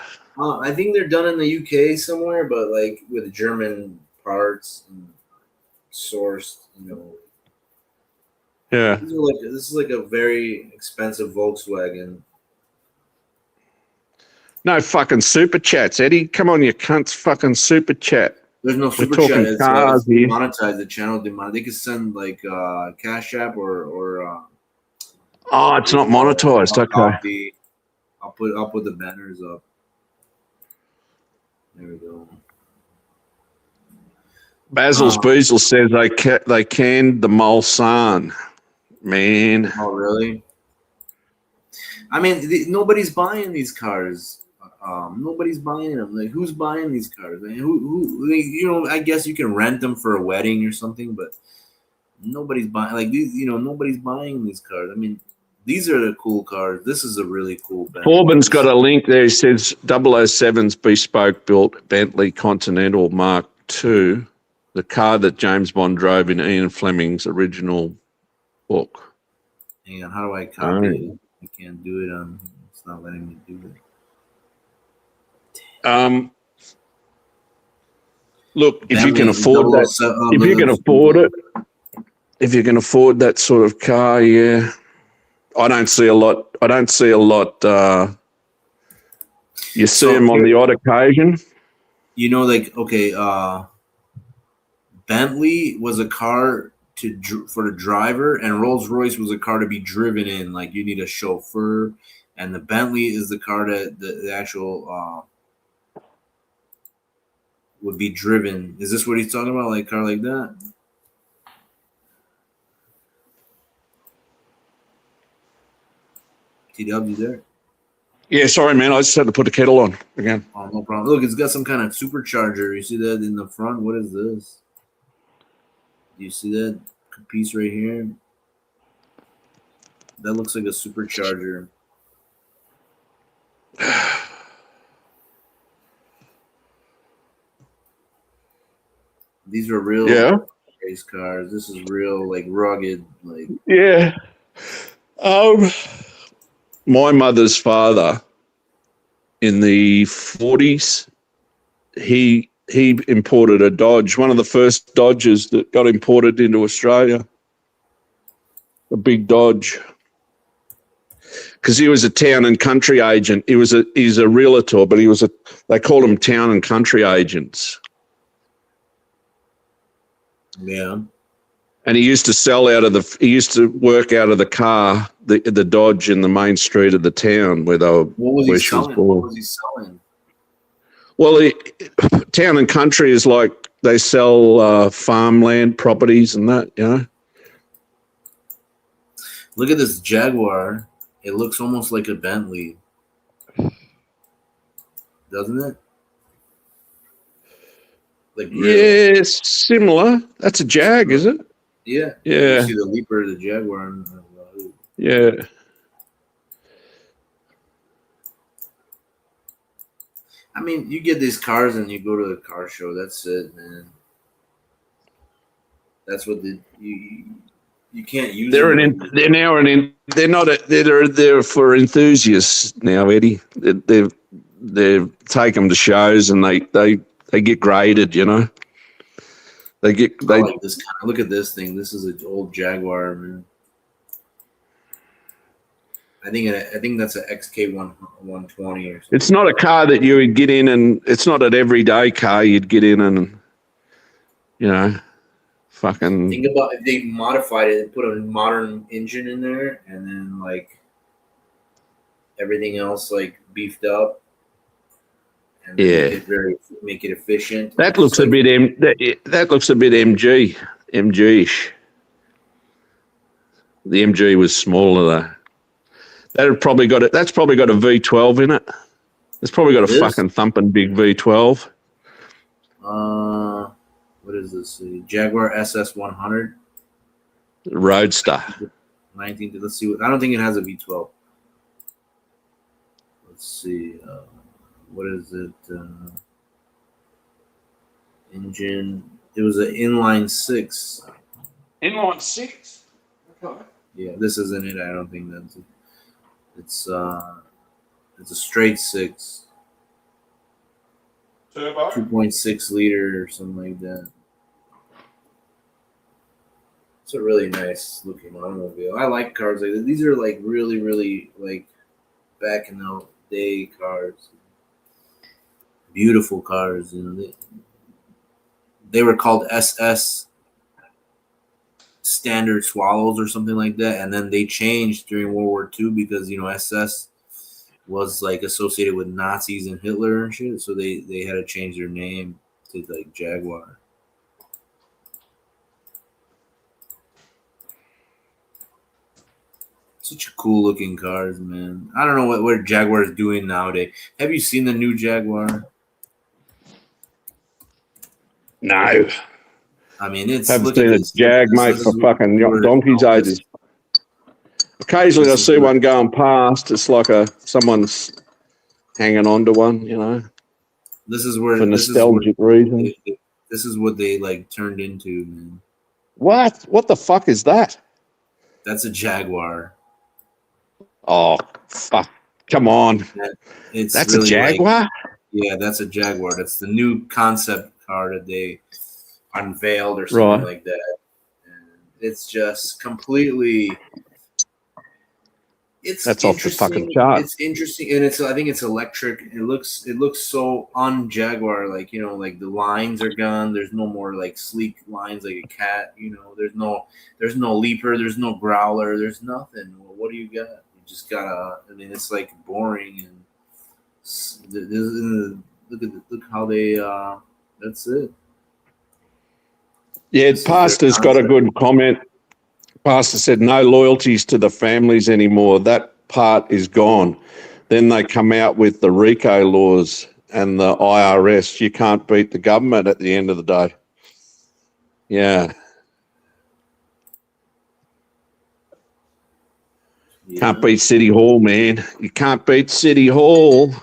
I think they're done in the UK somewhere, but like with German parts and sourced. Yeah. This is like a very expensive Volkswagen. No fucking super chats, Eddie. Come on, you cunts. Fucking super chat. There's no We're super talking chat. cars It's here. demonetized. The channel demonetized. They could send like Cash App or Oh, it's not monetized. a Okay. copy. I'll put the banners up. There we go. Basil's Beazle says they canned the Mulsanne. Man. Oh, really? I mean, nobody's buying these cars. Nobody's buying them. Like, who's buying these cars? I mean, who? I guess you can rent them for a wedding or something, but nobody's buying. Like these, nobody's buying these cars. I mean, these are the cool cars. This is a really cool Bentley. Corbyn's got a link there. He says 007's bespoke built Bentley Continental Mark II, the car that James Bond drove in Ian Fleming's original book. Hang on, how do I copy it? I can't do it on. It's not letting me do it. Look, if you can afford that, if you can afford that sort of car, yeah. I don't see a lot. You see them on the odd occasion. Bentley was a car for the driver, and Rolls Royce was a car to be driven in. Like, you need a chauffeur, and the Bentley is the car that the actual would be driven. Is this what he's talking about? Like a car like that? TW there? Yeah, sorry, man. I just had to put the kettle on again. Oh, no problem. Look, it's got some kind of supercharger. You see that in the front? What is this? Do you see that piece right here? That looks like a supercharger. These are real race cars. This is real, like, rugged, like. Yeah. My mother's father in the 40s, he imported a Dodge, one of the first Dodges that got imported into Australia. A big Dodge. Because he was a town and country agent. He's a realtor, but they called him town and country agents. Yeah. And he used to work out of the car, the Dodge in the main street of the town where they were. What was he selling? Well, town and country is like they sell farmland properties and that, you know. Look at this Jaguar. It looks almost like a Bentley, doesn't it? Like, really? Yeah, similar. That's a Jag, is it? Yeah. Yeah. You see the Leaper, the Jaguar. Yeah. I mean, you get these cars and you go to the car show. That's it, man. That's what you can't use. They're for enthusiasts now, Eddie. They take them to shows and they get graded, you know. They get I they. like this kind of. Look at this thing. This is an old Jaguar, man. I think that's an XK 120 or something. It's not a car that you would get in, and it's not an everyday car you'd get in, and fucking. Think about if they modified it, put a modern engine in there, and then like everything else like beefed up, and then make it efficient. That looks a bit that looks a bit MG-ish. The MG was smaller though. That's probably got a V12 in it. It's probably got a fucking thumping big V12. What is this? Jaguar SS 100 Roadster. 19. Let's see. I don't think it has a V12. Let's see. What is it? Engine. It was an inline 6. Inline 6. Okay. Yeah, this isn't it. I don't think that's it. It's a straight 6. Turbo. 2.6 liter or something like that. It's a really nice looking automobile. I like cars like this. These are like really, really like back in the day cars. Beautiful cars, they were called SS Standard Swallows or something like that, and then they changed during World War II because SS was like associated with Nazis and Hitler and shit, so they had to change their name to like Jaguar. Such a cool looking cars, man. I don't know what Jaguar is doing nowadays. Have you seen the new Jaguar? No. I mean, it's haven't seen a Jag, mate, for fucking donkey's ages. Occasionally I see one going past. It's like someone's hanging on to one, This is where for nostalgic reasons. This is what they like turned into, man. What? What the fuck is that? That's a Jaguar. Oh, fuck. Come on. That's really a Jaguar? Yeah, that's a Jaguar. That's the new concept car that they unveiled or something like that. And it's just completely... That's off the fucking chart. It's interesting, and I think it's electric. It looks so un-Jaguar, like like the lines are gone. There's no more like sleek lines like a cat. There's no leaper. There's no growler. There's nothing. Well, what do you got? You just got it's like boring and look how they. That's it. Yeah, Pastor's got a good comment. Pastor said no loyalties to the families anymore. That part is gone. Then they come out with the RICO laws and the IRS. You can't beat the government at the end of the day. Yeah. Can't beat City Hall, man. You can't beat City Hall.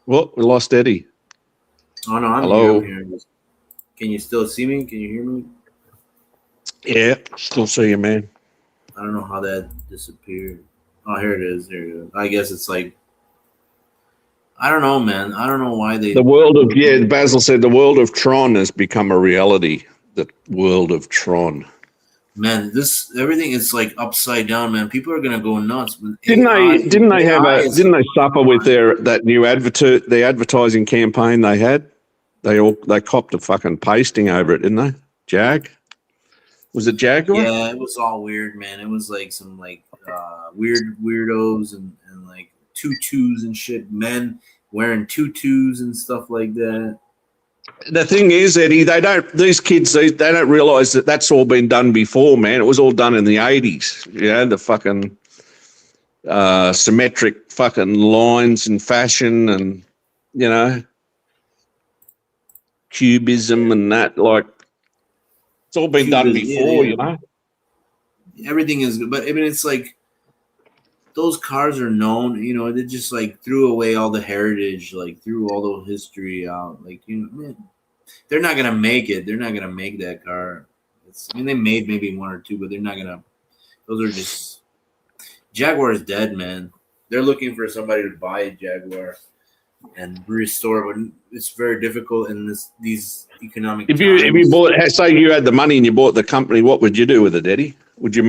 Well, we lost Eddie. Oh, no, I'm here. Can you still see me? Can you hear me? Yeah, still see you, man. I don't know how that disappeared. Oh, here it is. There you go. I guess it's like, I don't know, man. I don't know why they... Basil said the world of Tron has become a reality. The world of Tron. Man, everything is like upside down, man. People are gonna go nuts. Didn't they suffer with that new the advertising campaign they had? They copped a fucking pasting over it, didn't they? Jag? Was it Jaguar? Yeah, it was all weird, man. It was like some like weirdos and like tutus and shit. Men wearing tutus and stuff like that. The thing is, Eddie, these kids don't realize that that's all been done before, man. It was all done in the 80s. The fucking symmetric fucking lines and fashion and, cubism and that, like, it's all been done before, Everything is good. But I mean, it's like those cars are known, they just like threw away all the heritage, like threw all the history out. Like, man, they're not going to make it. They're not going to make that car. They made maybe one or two, but they're not going to. Those are just. Jaguar is dead, man. They're looking for somebody to buy a Jaguar. and restore. But it's very difficult in these economic If you times. bought, say you had the money and you bought the company, what would you do with it, Eddie? Would you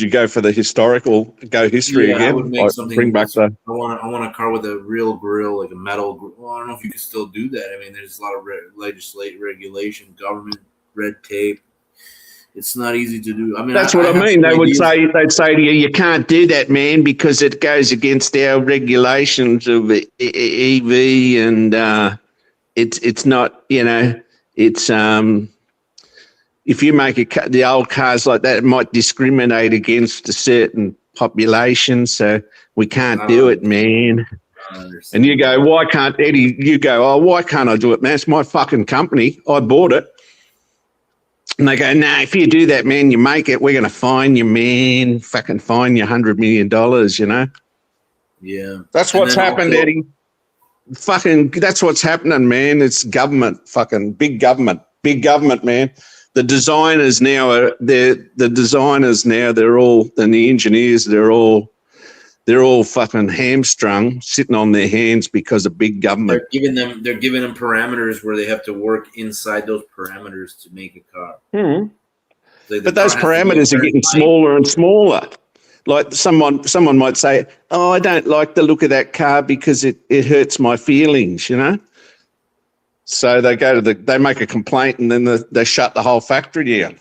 go for the history Yeah, I would again? make Like bring something back that's. the. I want a car with a real grill, like a metal grill. Well, I don't know if you can still do that. I mean, there's a lot of legislate regulation, government red tape. It's not easy to do. I mean, That's what I I have mean. some ideas. They'd say to you, you can't do that, man, because it goes against our regulations of EV, and it's not, it's if you make the old cars like that, it might discriminate against a certain population, so we can't I do don't it, man. And you understand go, that. why can't Eddie? You go, oh, why can't I do it, man? It's my fucking company. I bought it. And they go, nah, if you do that, man, you make it, we're going to fine you, man. Fucking fine you $100 million, Yeah, That's and what's then happened, also, Eddie. Fucking, that's what's happening, man. It's government, fucking big government, man. The designers now they're all, and the engineers, they're all fucking hamstrung, sitting on their hands because of big government. they're giving them parameters where they have to work inside those parameters to make a car. Hmm. Like the But those car has to be a parameters are certain getting height. smaller and smaller. Like someone might say, "Oh, I don't like the look of that car because it hurts my feelings," So they make a complaint and then they shut the whole factory down.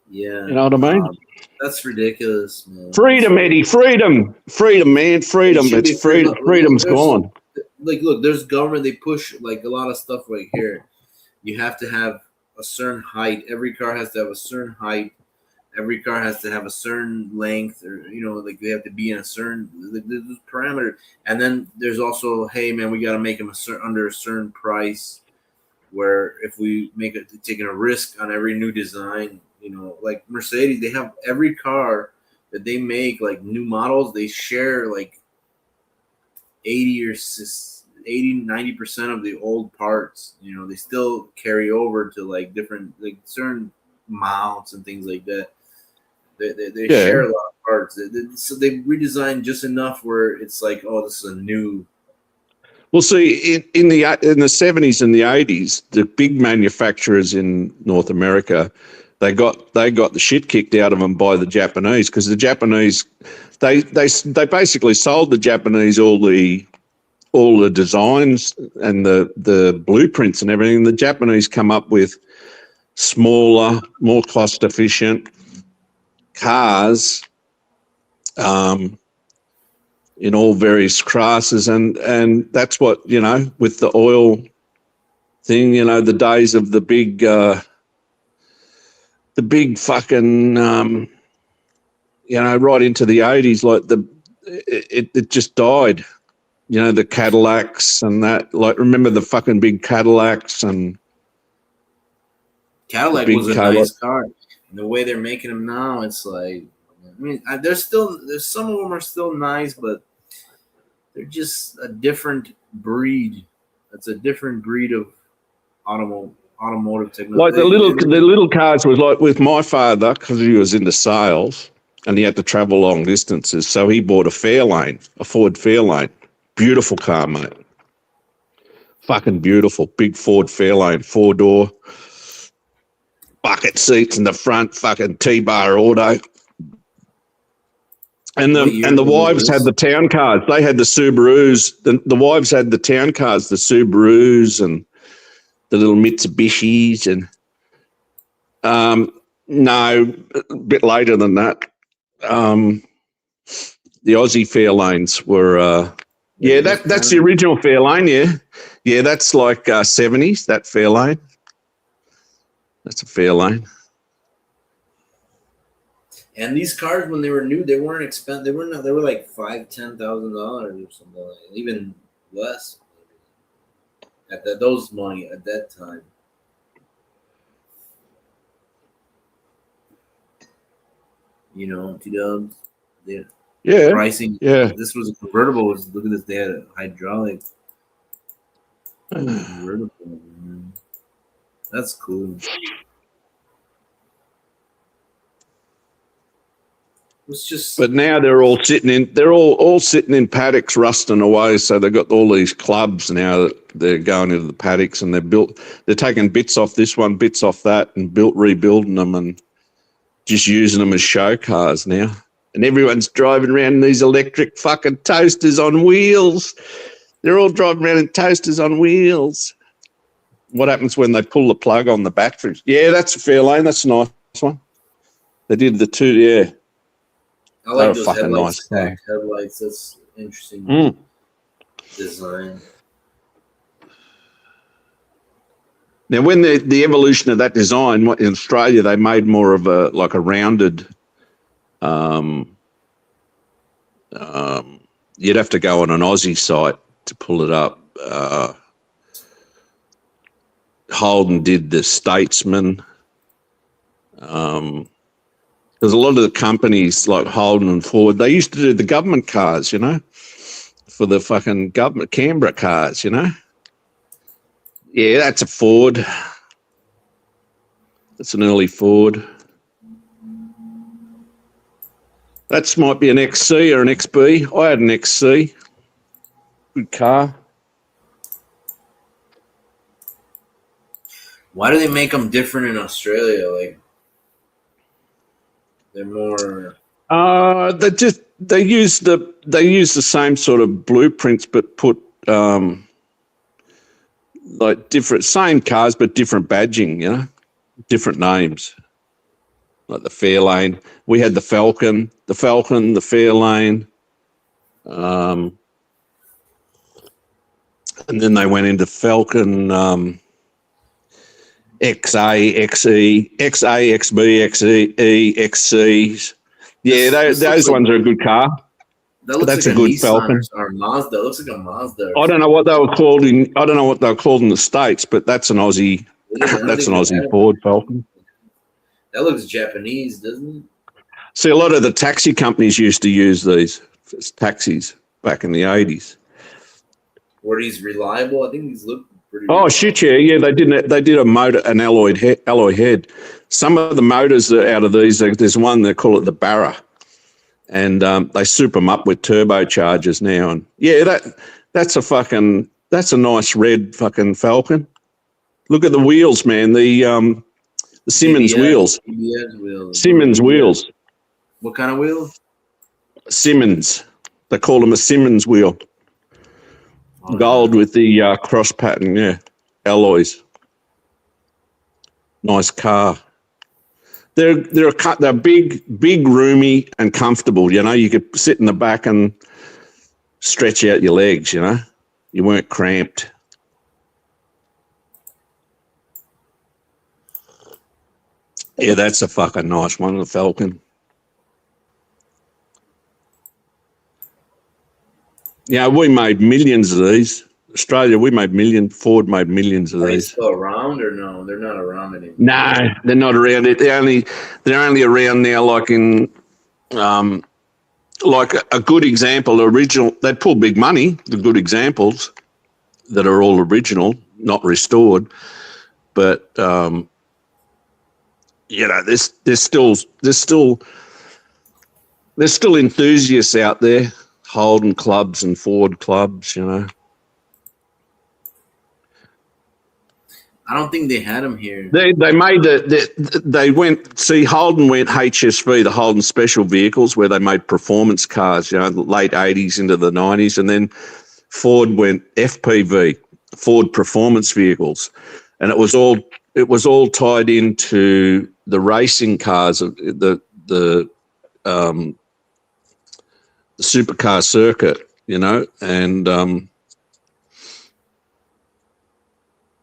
Yeah, You know what I mean? that's ridiculous, man. That's Freedom, Eddie, ridiculous. freedom, man, It freedom. should It's be free, freedom. but Freedom's gone. look, there's government. They push like a lot of stuff right here. You have to have a certain height. Every car has to have a certain height. Every car has to have a certain length, or like they have to be in a certain there's parameter. And then there's also, hey man, we got to make them under a certain price. Where if we make it taking a risk on every new design, like Mercedes, they have every car that they make, like new models, they share like 80 or 80-90% of the old parts. They still carry over to like different, like certain mounts and things like that. They Yeah. share a lot of parts. So they redesigned just enough where it's like, oh, this is a new. Well, see, in the 70s and the 80s, the big manufacturers in North America, they got the shit kicked out of them by the Japanese, because the Japanese, they basically sold the Japanese all the designs and the blueprints and everything. The Japanese come up with smaller, more cost efficient cars, in all various classes, and that's what, with the oil thing, the days of the big fucking right into the 80s, like it just died. The Cadillacs and that, like, remember the fucking big Cadillacs and the Cadillac was big a Cadillac. nice car. And the way they're making them now, it's like, I mean, there's some of them are still nice, but they're just a different breed. It's a different breed of automotive Like the technology. little cars was like with my father, because he was into sales and he had to travel long distances. So he bought a Ford Fairlane. Beautiful car, mate. Fucking beautiful. Big Ford Fairlane, 4-door, bucket seats in the front, fucking T-bar auto. And What year the was wives had this? the town cars. They had the Subarus. The wives had the town cars, the Subarus and the little Mitsubishis. And no, a bit later than that. The Aussie Fairlanes were, Like this that's kind the of. original Fairlane, yeah. Yeah, that's like 70s, that Fairlane. That's a Fairlane. And these cars, when they were new, they weren't expensive. They were not. They were like $5,000-$10,000 or something, like even less at those money at that time. T-dubs. The Yeah, pricing. yeah. This was a convertible. Look at this. They had a hydraulic convertible. Man. That's cool. It's just But now they're all sitting in paddocks rusting away. So they've got all these clubs now that they're going into the paddocks and they're taking bits off this one, bits off that, and rebuilding them and just using them as show cars now. And everyone's driving around in these electric fucking toasters on wheels. They're all driving around in toasters on wheels. What happens when they pull the plug on the batteries? Yeah, that's a Fairlane. That's a nice one. They did the two, yeah. I like those fucking headlights, nice. stacked headlights. That's interesting design. Now, when the evolution of that design in Australia, they made more of a rounded. You'd have to go on an Aussie site to pull it up. Holden did the Statesman. There's a lot of the companies like Holden and Ford, they used to do the government cars, you know, for the fucking government Canberra cars, you know. Yeah, that's a Ford. That's an early Ford. That might be an XC or an XB. I had an XC. Good car. Why do they make them different in Australia? Like, they're more. They use the same sort of blueprints, but put like different, same cars but different badging. You know, different names. Like the Fairlane, we had the Falcon, the Fairlane, and then they went into Falcon. XA, XE, XA, XB, XE, XCs. Yeah, those ones are a good car. That's like a good Nissan Falcon or Mazda. It looks like a Mazda. I don't know what they were called in. The States, but that's an Aussie. That's an Aussie Ford Falcon. That looks Japanese, doesn't it? See, a lot of the taxi companies used to use these as taxis back in the 80s. Were these reliable? I think these look. Oh shit! Yeah. They did a motor, an alloy head. Some of the motors out of these, there's one they call it the Barra, and they soup them up with turbochargers now. And yeah, that's a nice red fucking Falcon. Look at the wheels, man. The Simmons wheels. Simmons wheels. What kind of wheel? Simmons. They call them a Simmons wheel. Gold with the cross pattern, yeah, alloys. Nice car. They're big, roomy, and comfortable. You know, you could sit in the back and stretch out your legs. You know, you weren't cramped. Yeah, that's a fucking nice one, the Falcon. Yeah, we made millions of these. Australia, we made millions. Ford made millions of these. Are they still around or no? They're not around anymore. No, they're not around. They're only around now, like in, like a good example, original. They pull big money. The good examples that are all original, not restored, but you know, there's still enthusiasts out there. Holden clubs and Ford clubs, you know. I don't think they had them here. They made they went, see, Holden went HSV, the Holden Special Vehicles, where they made performance cars, you know, the late 80s into the 90s, and then Ford went FPV, Ford Performance Vehicles, and it was all tied into the racing cars, the supercar circuit, you know, and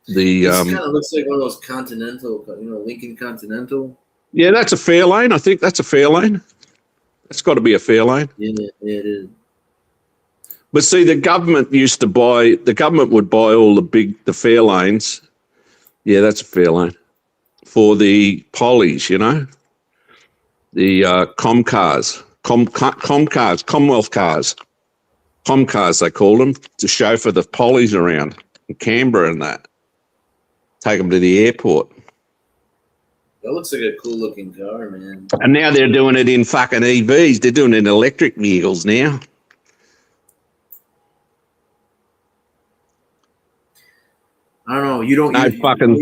this kind of looks like one of those Continental, you know, Lincoln Continental. Yeah, that's a Fairlane. I think that's a Fairlane. That's got to be a Fairlane. Yeah, it is. But see, the government would buy all the Fairlanes. Yeah, that's a Fairlane for the Pollies, you know, the Commonwealth cars, Comcars they call them, to chauffeur the Pollies around in Canberra and that. Take them to the airport. That looks like a cool looking car, man. And now they're doing it in fucking EVs. They're doing it in electric vehicles now. I don't know. You don't. No fucking. What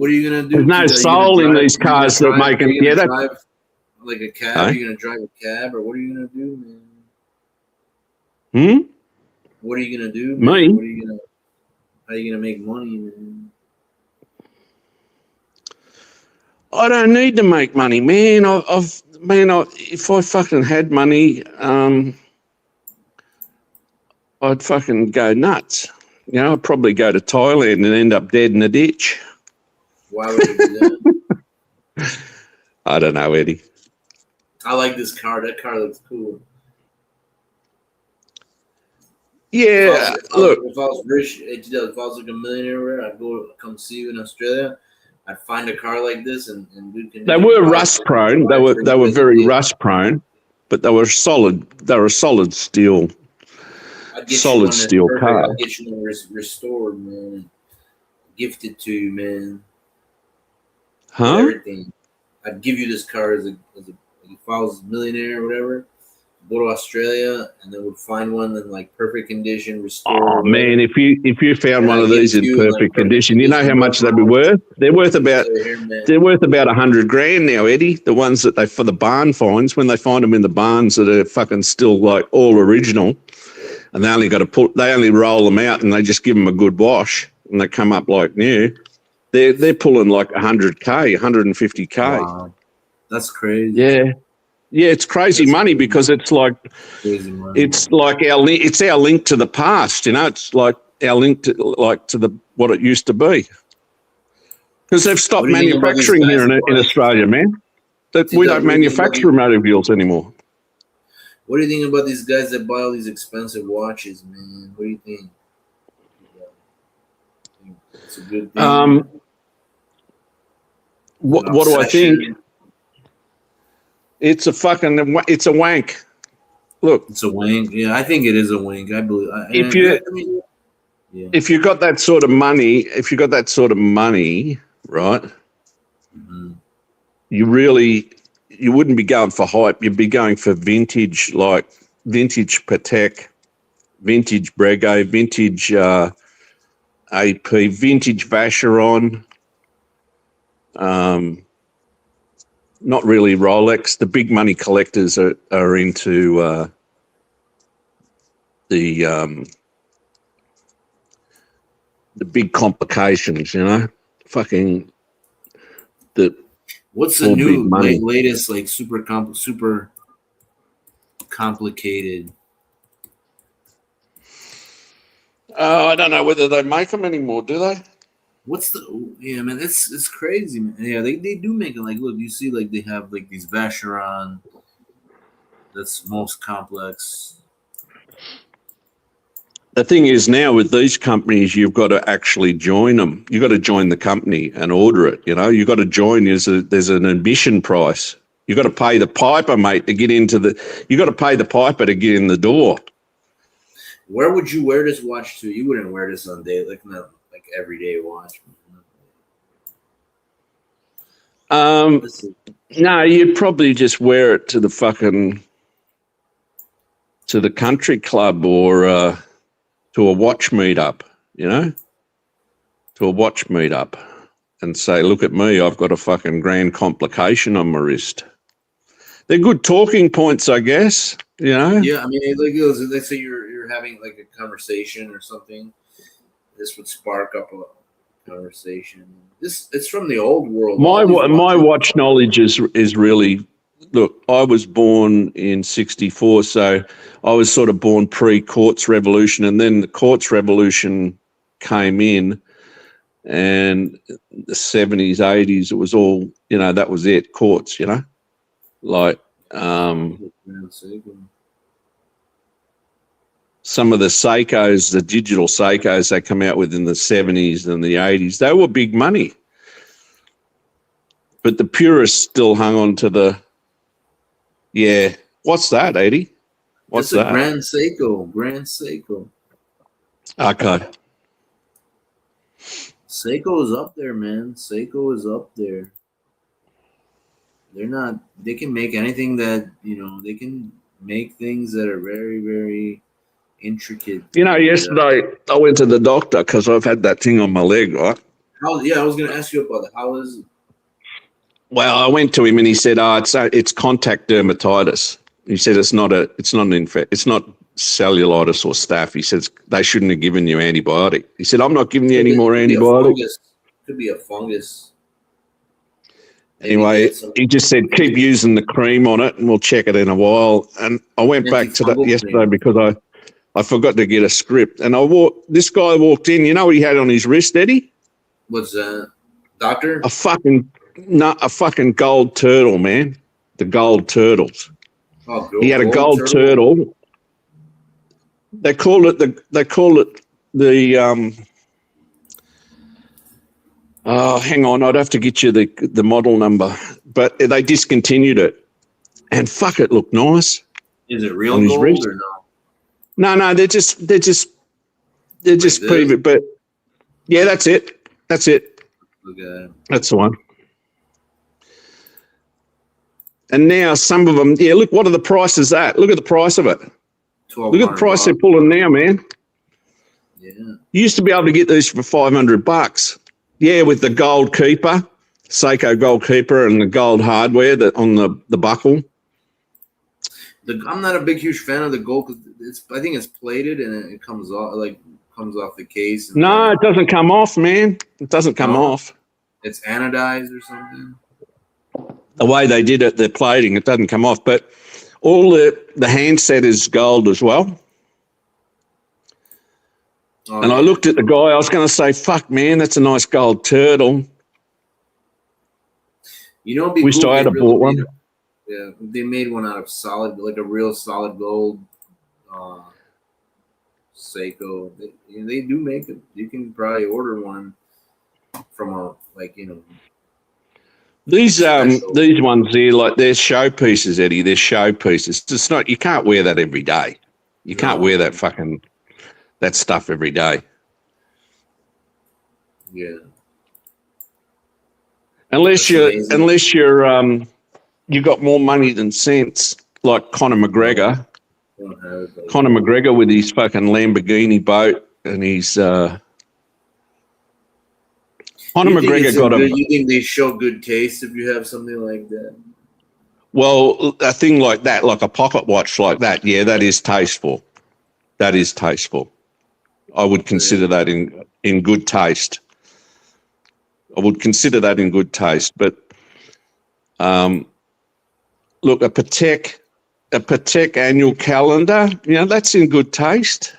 are you gonna do? There's no Are you gonna soul in drive? these Are you gonna cars that drive? make Are them. you Yeah, gonna that. drive like a cab? Are Hey? you gonna drive a cab, or what are you gonna do, man? Hmm? What are you gonna do, man? Me? What are you gonna? How are you gonna make money, man? I don't need to make money, man. If I fucking had money, I'd fucking go nuts. You know, I'd probably go to Thailand and end up dead in a ditch. Why would you do that? I don't know, Eddie. I like this car. That car looks cool. Yeah, look, If I was rich, if I was like a millionaire, I'd go come see you in Australia. I'd find a car like this and do they condition were drive rust prone. They for were you as a very gift. rust prone, but they were solid. They were a solid steel I'd get you solid one that's steel perfect. car. I'd get you one restored, man, and gift it to you, man, with Huh? everything. I'd give you this car as a if I was a millionaire or whatever. Go to Australia and then would find one in like perfect condition, restored Oh or man, whatever, if you found and one I'd of give it these to in you in like perfect perfect condition, you know condition, how no much they'd be problems. worth? You say, here, man. They're worth about 100 grand now, Eddie. The ones that they for the barn finds, when they find them in the barns that are fucking still like all original, and they only roll them out and they just give them a good wash and they come up like new. They're pulling like 100K, 150K. Wow, that's crazy. Yeah, yeah, it's crazy That's money crazy, because crazy money. it's like it's our link to the past. You know, it's like our link to the what it used to be. Because they've What stopped do you think about these manufacturing guys here that in buy? Australia, man. That we don't What do you think about manufacture motor wheels anymore. What do you think about these guys that buy all these expensive watches, man? What do you think? It's a good thing. Um, It's an what do I think? obsession. It's a wank. Look, It's a wink. Yeah, I think it is a wink. I believe. if you I mean, yeah. if you got that sort of money, right, Hmm. you wouldn't be going for hype. You'd be going for vintage, like vintage Patek, vintage Breguet, vintage AP, vintage Vacheron. Not really Rolex. The big money collectors are into the big complications, you know, fucking the What's the full big new money. latest like super complicated? I don't know whether they make them anymore, do they? What's the yeah man? It's crazy, man. Yeah, they do make it like look. You see, like they have like these Vacheron. That's most complex. The thing is now with these companies, you've got to actually join them. You've got to join the company and order it. You know, you've got to join. There's an admission price. You've got to pay the piper, mate, to get into the. You've got to pay the piper to get in the door. Where would you wear this watch to? You wouldn't wear this on day like not like everyday watch. This is, No, you'd probably just wear it to the country club or to a watch meetup, you know, to a watch meetup and say, look at me, I've got a fucking grand complication on my wrist. They're good talking points, I guess, you know. yeah, I mean, like let's say you're having like a conversation or something. This would spark up a conversation. This it's from the old world. My All these my watches. watch knowledge is really look. I was born in '64, so I was sort of born pre-quartz revolution, and then the quartz revolution came in, and the '70s, '80s, it was all that was it, quartz, like some of the Seikos, the digital Seikos they come out with in the '70s and the '80s, they were big money. But the purists still hung on to the, yeah. What's that, Edi? What's It's a that? Grand Seiko. Grand Seiko. Okay. Seiko is up there, man. Seiko is up there. They're not. They can make anything that They can make things that are very, very intricate. And Yesterday I went to the doctor because I've had that thing on my leg, right? yeah, I was gonna ask you about that. How is it? Well, I went to him and he said, "Oh, it's contact dermatitis." He said it's not it's not cellulitis or staph. He says they shouldn't have given you antibiotic. He said, "I'm not giving you any more Could be a antibiotic." fungus. Could be a fungus. Maybe Anyway, get some he just said keep using the cream on it, and we'll check it in a while. And I went back to that antifungal yesterday cream. because I forgot to get a script. And this guy walked in. You know what he had on his wrist, Eddie? What's that, doctor? A fucking gold turtle, man. The gold turtles. Oh, He had a gold gold turtle. They call it the oh, hang on, I'd have to get you the model number, but they discontinued it, and fuck, it looked nice. Is it real on his gold wrist. or no? No, they're just preview. But yeah, that's it. Okay. That's the one. And now some of them, yeah. Look, what are the prices at? Look at the price of it. Look at the price they're pulling now, man. Yeah. You used to be able to get these for $500. Yeah, with the gold keeper, Seiko gold keeper, and the gold hardware that on the buckle. I'm not a huge fan of the gold because I think it's plated and it comes off the case. And No, it doesn't come off, man. It doesn't come off. It's anodized or something. The way they did it, the plating, it doesn't come off. But all the handset is gold as well. Oh, and I looked at the guy. I was going to say, "Fuck, man, that's a nice gold turtle." Wish I had bought one. Yeah, they made one out of solid, like a real solid gold. Seiko. They do make it. You can probably order one from These ones here, like they're showpieces, Eddie. They're showpieces. It's not. You can't wear that every day. You can't wear that stuff every day. Yeah. Unless you're you got more money than sense, like Conor McGregor. Conor McGregor with his fucking Lamborghini boat and his Conor McGregor got a. You think they show good taste if you have something like that? Well, a thing like that, like a pocket watch like that, yeah, that is tasteful. That is tasteful. I would consider that in good taste. I would consider that in good taste. But look, a Patek annual calendar, that's in good taste.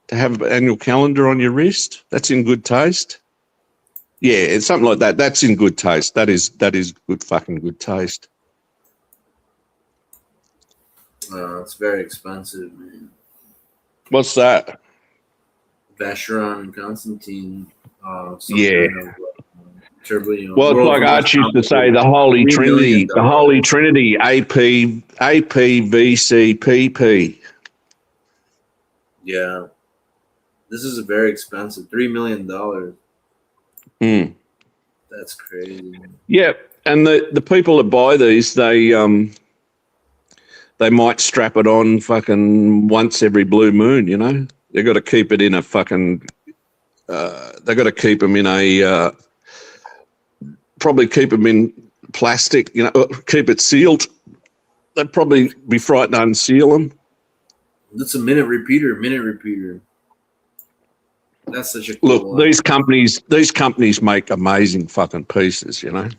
To have an annual calendar on your wrist, that's in good taste. Yeah, it's something like that. That's in good taste. That is good fucking good taste. It's very expensive, man. What's that? Vacheron and Constantine. Yeah. Kind of, turbo, well, it's like Arch used to say, the Holy Trinity, the Holy Trinity, AP, VC, PP. Yeah. This is a very expensive, $3 million. That's crazy. Yeah, and the people that buy these, they might strap it on fucking once every blue moon. They've got to keep it in a fucking. They've got to keep them in a. Probably keep them in plastic. Keep it sealed. They'd probably be frightened to unseal them. That's a minute repeater. That's such a cool look. One. These companies make amazing fucking pieces. Look at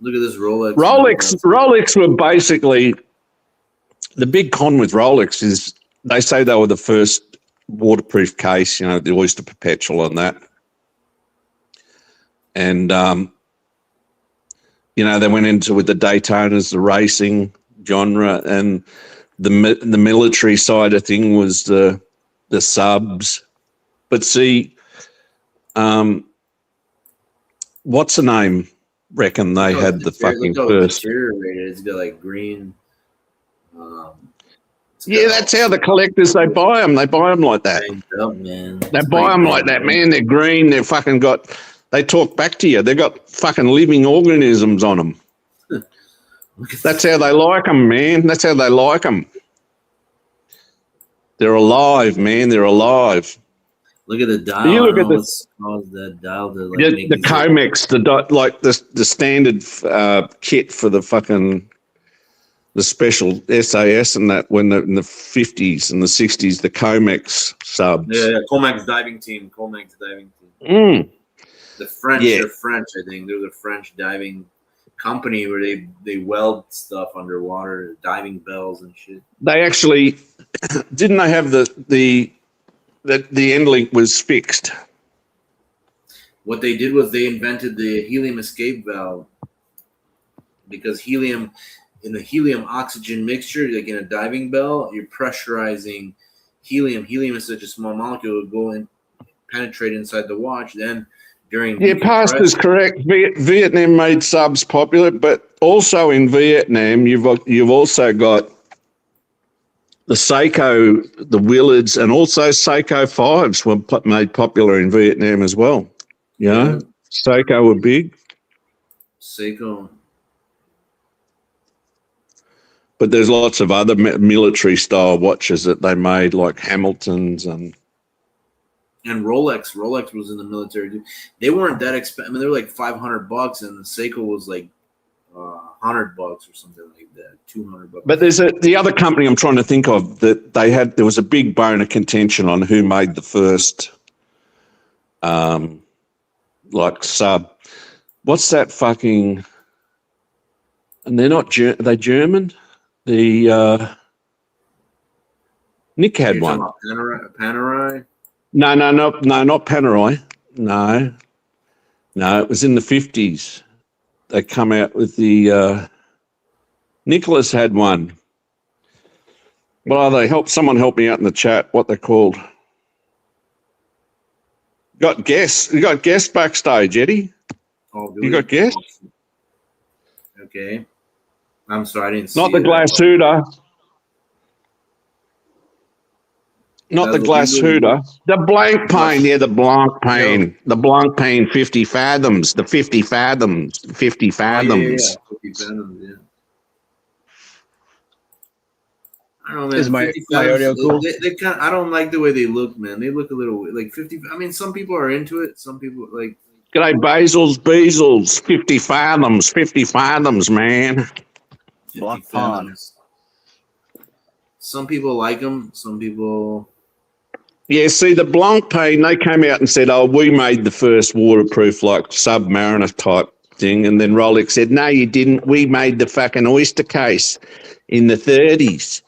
this Rolex. Rolex were basically the big con with Rolex is they say they were the first waterproof case. The Oyster Perpetual and that, and they went into with the Daytonas, the racing genre, and the military side of thing was the subs. But see, what's the name? Reckon they had the fucking first. It's got like green. Yeah, that's how the collectors they buy them. They buy them like that. They buy them like that, man. They're green. They're fucking got. They talk back to you. They've got fucking living organisms on them. Look at That's how they like them, man. That's how they like them. They're alive, man. They're alive. look at the dial. You I look don't at know what's caused that dial to like make the these. Comex, the standard kit for the fucking the special SAS and that when in the 50s and the 60s, the Comex subs. Yeah, Comex diving team. Comex diving team. Mm. The French, Yeah. they're French, I think. They're the French diving company where they weld stuff underwater, diving bells and shit. They actually didn't they have the end link was fixed. What they did was they invented the helium escape valve because helium in the helium oxygen mixture, like in a diving bell, you're pressurizing helium. Helium is such a small molecule, it will go and penetrate inside the watch. Then during Pastor's correct. Vietnam made subs popular, but also in Vietnam, you've also got the Seiko, the Willards, and also Seiko 5s were made popular in Vietnam as well. Yeah. Seiko were big. Seiko. But there's lots of other military style watches that they made, like Hamilton's and Rolex. Rolex was in the military too. They weren't that expensive. I mean, they were like $500, and the Seiko was like $100 or something like that, $200. But there's the other company I'm trying to think of that there was a big bone of contention on who made the first, like sub. What's that fucking? And they're not. Are they German? The Nick had You're one. Panerai? No, not Panerai. No, it was in the 50s. They come out with the. Nicholas had one. What are they? Someone help me out in the chat. What they're called? Got guests. You got guests backstage, Eddie. Oh, you got guests? Okay. I'm sorry, I didn't see Not the Glashooter. Not the Glashooter. The blank pane. Yeah, the blank pane. The blank pane 50 fathoms. The 50 fathoms. 50 fathoms. Oh, yeah. 50 fathoms, yeah. I don't know, man. Is my audio cool? They kind I don't like the way they look, man. They look a little like 50. I mean, some people are into it. Some people like. G'day, Bezels. 50 fathoms. 50 fathoms, man. Block pond. Some people like them. Some people. Yeah, see, the Blancpain, they came out and said, oh, we made the first waterproof, like, Submariner type thing. And then Rolex said, no, you didn't. We made the fucking oyster case in the 30s.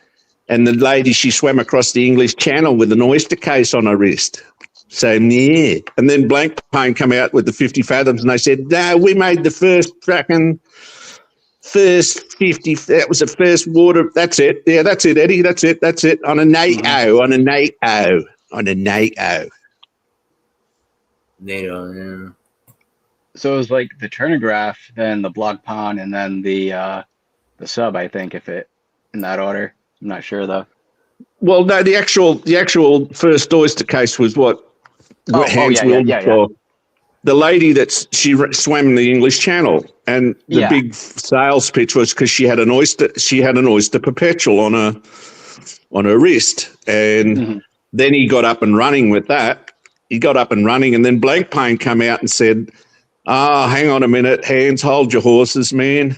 And the lady, she swam across the English Channel with an oyster case on her wrist. So, yeah. And then Blancpain come out with the 50 fathoms and they said, no, we made the first 50, that was the first water. That's it. Yeah, that's it, Eddie. That's it. On a NATO. NATO, yeah. So it was like the Turnograph, then the Block Pond, and then the sub, I think, if it in that order. I'm not sure though. Well, no, the actual first oyster case was what Yeah. The lady she swam in the English Channel, and the big sales pitch was because she had an oyster perpetual on her wrist, and then he got up and running with that. He got up and running, and then Blancpain come out and said, "Oh, hang on a minute, hands, hold your horses, man.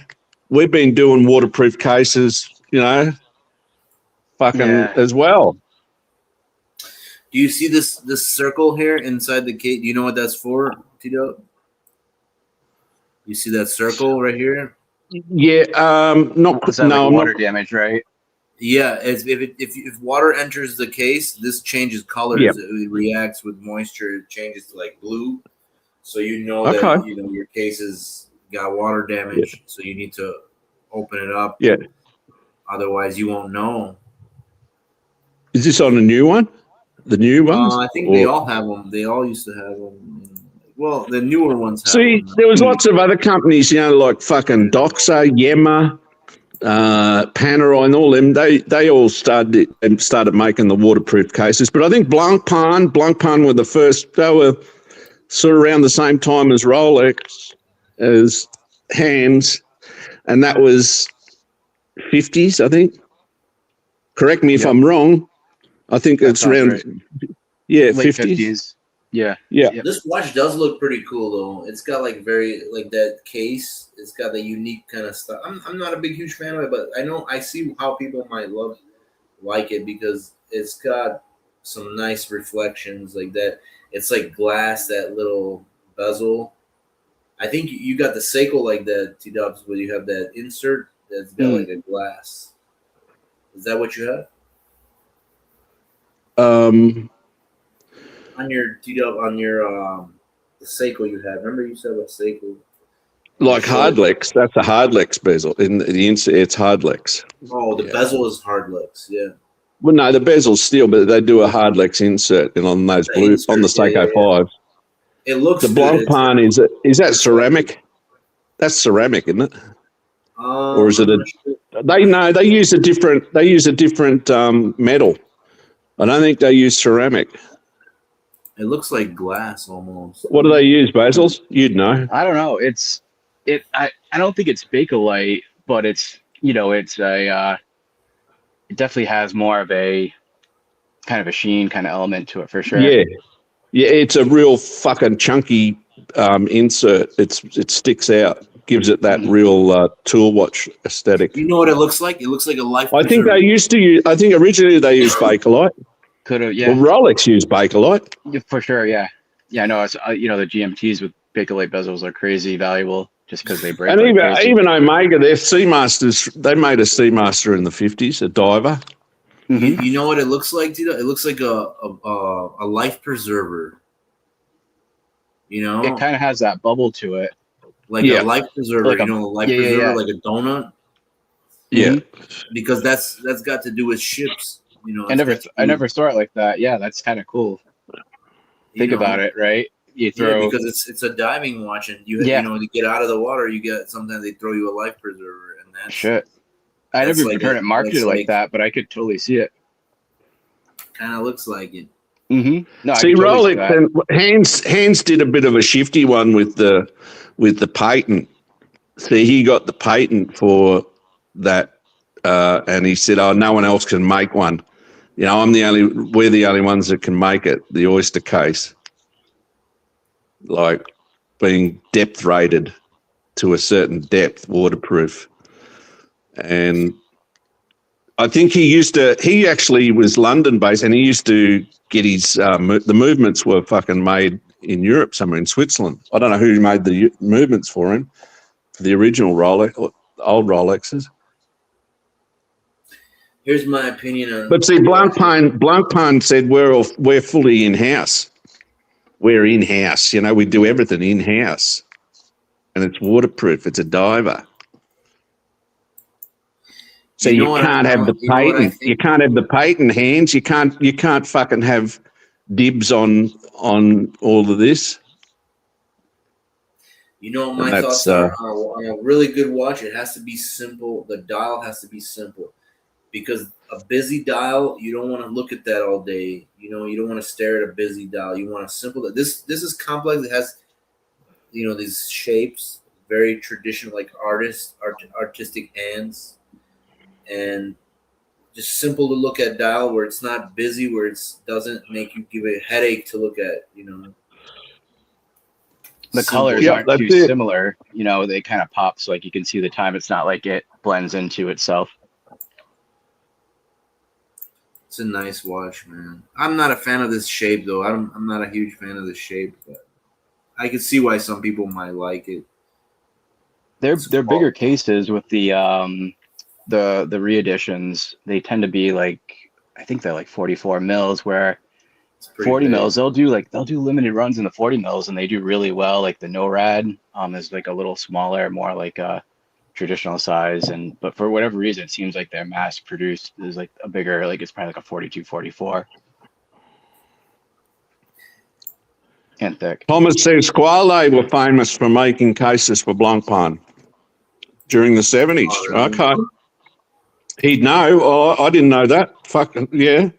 We've been doing waterproof cases, as well." Do you see this circle here inside the case? Do you know what that's for, Tito? You see that circle right here? Yeah, water damage, right? Yeah, if water enters the case, this changes colors. Yep. It reacts with moisture. It changes to like blue, so that your case has got water damage. So you need to open it up. Yeah. Otherwise, you won't know. Is this on a new one? The new ones? I think they all have them. They all used to have them. Well, the newer ones have them. There was lots of other companies, like fucking Doxa, Yema, Panerai, and all them. They all started making the waterproof cases. But I think Blancpain were the first. They were sort of around the same time as Rolex, as Hands, and that was 50s, I think. Correct me if Yep. I'm wrong. I think That it's sounds around, right. yeah, Late 50s. 50s. Yeah. Yeah. Yep. This watch does look pretty cool though. It's got like very like that case. It's got the unique kind of stuff. I'm not a big huge fan of it, but I see how people might like it because it's got some nice reflections like that. It's like glass, that little bezel. I think you got the Seiko like that, T Dubs, where you have that insert that's got Mm. like a glass. Is that what you have Um, on your T Dub on your the Seiko you had? Remember you said about Seiko on the like shoulder. Hardlex, that's a Hardlex bezel. In the insert, it's Hardlex. Oh, the Yeah. bezel is hard licks. Yeah, Well, no, the bezel's steel, but they do a Hardlex insert and on those the blue on the insert. Yeah, Seiko yeah, yeah. 5s. It looks The good. Blanc It's Pan is that reflective. ceramic? That's ceramic, isn't it? Or is it I'm a? not sure. I'm They not no, sure. they use a different metal. I don't think they use ceramic. It looks like glass almost. What do they use, Basils? You'd know. I don't know. I don't think it's Bakelite, but it's it's a it definitely has more of a kind of a sheen kind of element to it for sure. Yeah, yeah. It's a real fucking chunky insert. It sticks out, gives it that Mhm. real tool watch aesthetic. You know what it looks like? It looks like a life I think they preserver. used to use. I think originally they used Bakelite. Could have, Well, yeah. Rolex used Bakelite. Yeah, for sure, yeah. Yeah, no, it's the GMTs with Bakelite bezels are crazy valuable just because they break And like crazy. even Omega, their Seamasters, they made a Seamaster in the 50s, a diver. Hmm. You know what it looks like, Tito? It looks like a life preserver. You It know, kind of has that bubble to it, like a Yeah, life preserver. like You a know, a life yeah, yeah, preserver, yeah. like a donut, yeah. Hmm. because that's got to do with ships. You know, I it's never got to I do with never saw it like that. Yeah, that's kind of cool. you Think about know, it, right? You yeah, throw because it's a diving watch, and you yeah, know to get out of the water, you get sometimes they throw you a life preserver, and shit. I never even heard it marketed that's like like that, but I could totally see it. kind of looks like it. No, I See, could totally see Rolex that. and Hans did a bit of a shifty one with the patent. See, he got the patent for that, and he said, "Oh, no one else can make one. You know, we're the only ones that can make it. The oyster case, like being depth rated to a certain depth, waterproof." And I think he actually was London based, and he used to get his, the movements were fucking made in Europe, somewhere in Switzerland. I don't know who made the movements for him, for the original Rolex, old Rolexes. Here's my opinion on But see, watches. Blancpain said we're fully in house. We're in house. You know, we do everything in house, and it's waterproof. It's a diver. So You know you what? can't have the You know what I patent. You think. can't have the patent hands. You can't fucking have dibs on all of this. You know what And my that's thoughts are on a really good watch. It has to be simple. The dial has to be simple because a busy dial, you don't want to look at that all day. You know, you don't want to stare at a busy dial. You want a simple. This is complex. It has these shapes, very traditional, like artistic hands, and just simple to look at dial where it's not busy, where it doesn't make you give a headache to look at. The Simple. colors yeah, aren't that's too it. similar. They kind of pop so like you can see the time. It's not like it blends into itself. It's a nice watch, man. I'm not a fan of this shape, though. I'm not a huge fan of the shape, but I can see why some people might like it. It's They're bigger quality. cases with the reeditions. They tend to be like I think they're like 44 mils, where It's pretty 40 big. mils they'll do limited runs in the 40 mils and they do really well. Like the NORAD is like a little smaller, more like a traditional size, and but for whatever reason it seems like they're mass produced is like a bigger, like it's probably like a 42, 44 and thick. Thomas says Squale were famous for making cases for Blancpain during the 70s. Oh, really? Okay. He'd know. Oh, I didn't know that. Fucking, yeah.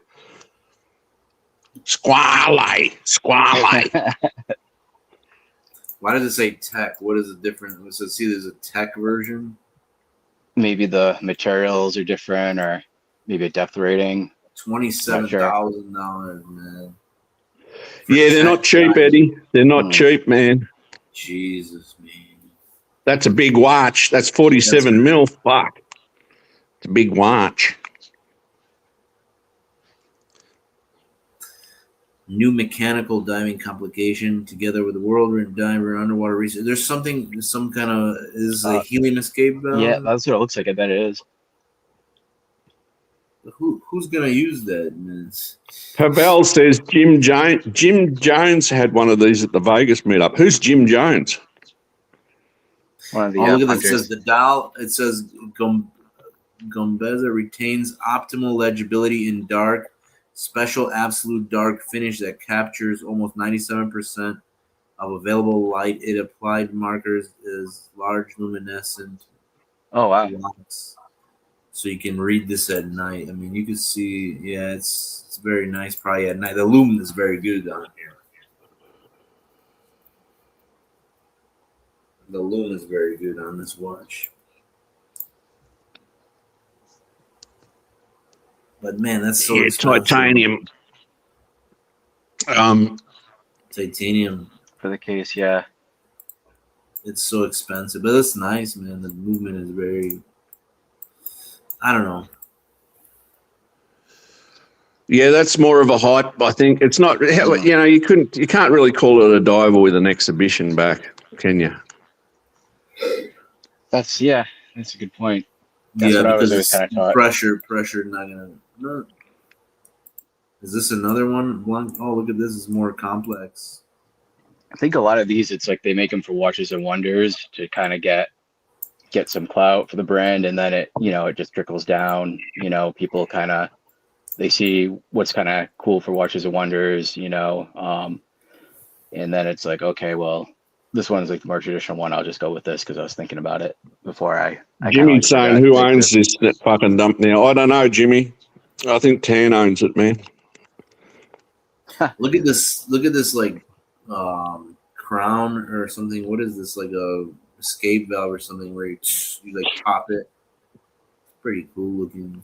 Squale. Why does it say tech? What is the difference? See, there's a tech version. maybe the materials are different, or maybe a depth rating. I'm not sure. $27,000, man. For Yeah, they're 10 not cheap, diamonds. Eddie. They're not Hmm. cheap, man. Jesus, man. That's a big watch. That's That's 47 mil. Fuck. It's a big watch. new mechanical diving complication together with the world diver underwater research. There's something, some kind of is a Uh, helium escape yeah, valve. that's what it looks like. I bet it is. Who's gonna use that, man? Pavel says Jim Jones. Jim Jones had one of these at the Vegas meetup. Who's Jim Jones? One of the Oh, look at this. It says punters. the dial. It says Gombeza retains optimal legibility in dark, special absolute dark finish that captures almost 97% of available light. It applied markers is large luminescent Oh wow. blocks, so you can read this at night. I mean, you can see. Yeah, it's very nice. Probably at night. The lumen is very good on here. The lumen is very good on this watch. But man, that's so Yeah, expensive. titanium. Um, Titanium. For the case, yeah. It's so expensive, but it's nice, man. The movement is very. I don't know. yeah, that's more of a hype. I think it's not. Yeah, You can't really call it a diver with an exhibition back, can you? That's a good point. That's yeah, what I was because always it's kind of taught. pressure. Not gonna. No. Is this another one? Blanc? Oh, look at this. It's more complex. I think a lot of these, it's like they make them for watches and wonders to kind of get some clout for the brand, and then it just trickles down. People kind of they see what's kind of cool for watches and wonders, and then it's like, okay, well, this one's like the more traditional one. I'll just go with this because I was thinking about it before I kind of like Jimmy's saying forgot who they owns exist. this that fucking dump now. I don't know, Jimmy. I think Tan owns it, man. Look at this. Look at this, like crown or something. What is this? Like a escape valve or something where you like pop it. Pretty cool looking.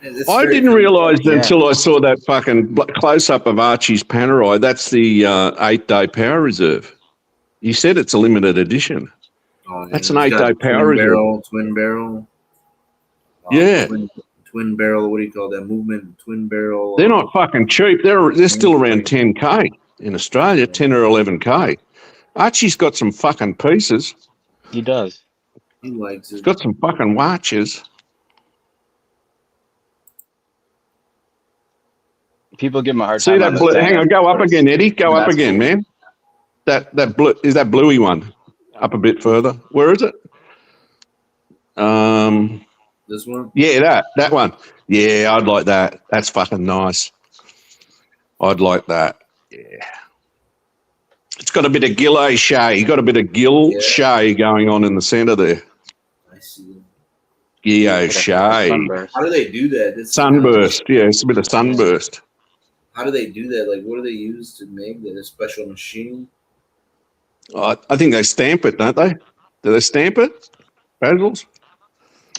It's I very didn't realise complex. Yeah, until I saw that fucking close up of Archie's Panerai. That's the 8-day power reserve. You said it's a limited edition. Oh, That's and an it's 8-day got power reserve. twin barrel, Yeah, twin barrel. What do you call that movement? Twin they're barrel. not fucking cheap. They're still around Mainspring. 10K in Australia, 10 or 11K. Archie's got some fucking pieces. he does. He likes He's it. got some fucking watches. People give him a hard See time on that the blue? Hang on, Thanet, go up again, Eddie. Go but up that's again, cool. man. That blue is that bluey one. Up a bit further. Where is it? This one. Yeah, that one. Yeah, I'd like that. That's fucking nice. I'd like that. Yeah. It's got a bit of gill shay. You got a bit of gill Yeah, shay going on in the centre there. I see. Gillo Like a shay. sunburst. How do they do that? This is kind of. Sunburst. Yeah, it's a bit of Yeah. sunburst. How do they do that? Like, what do they use to make that? A special machine? I think they stamp it, don't they? Do they stamp it? Bazils?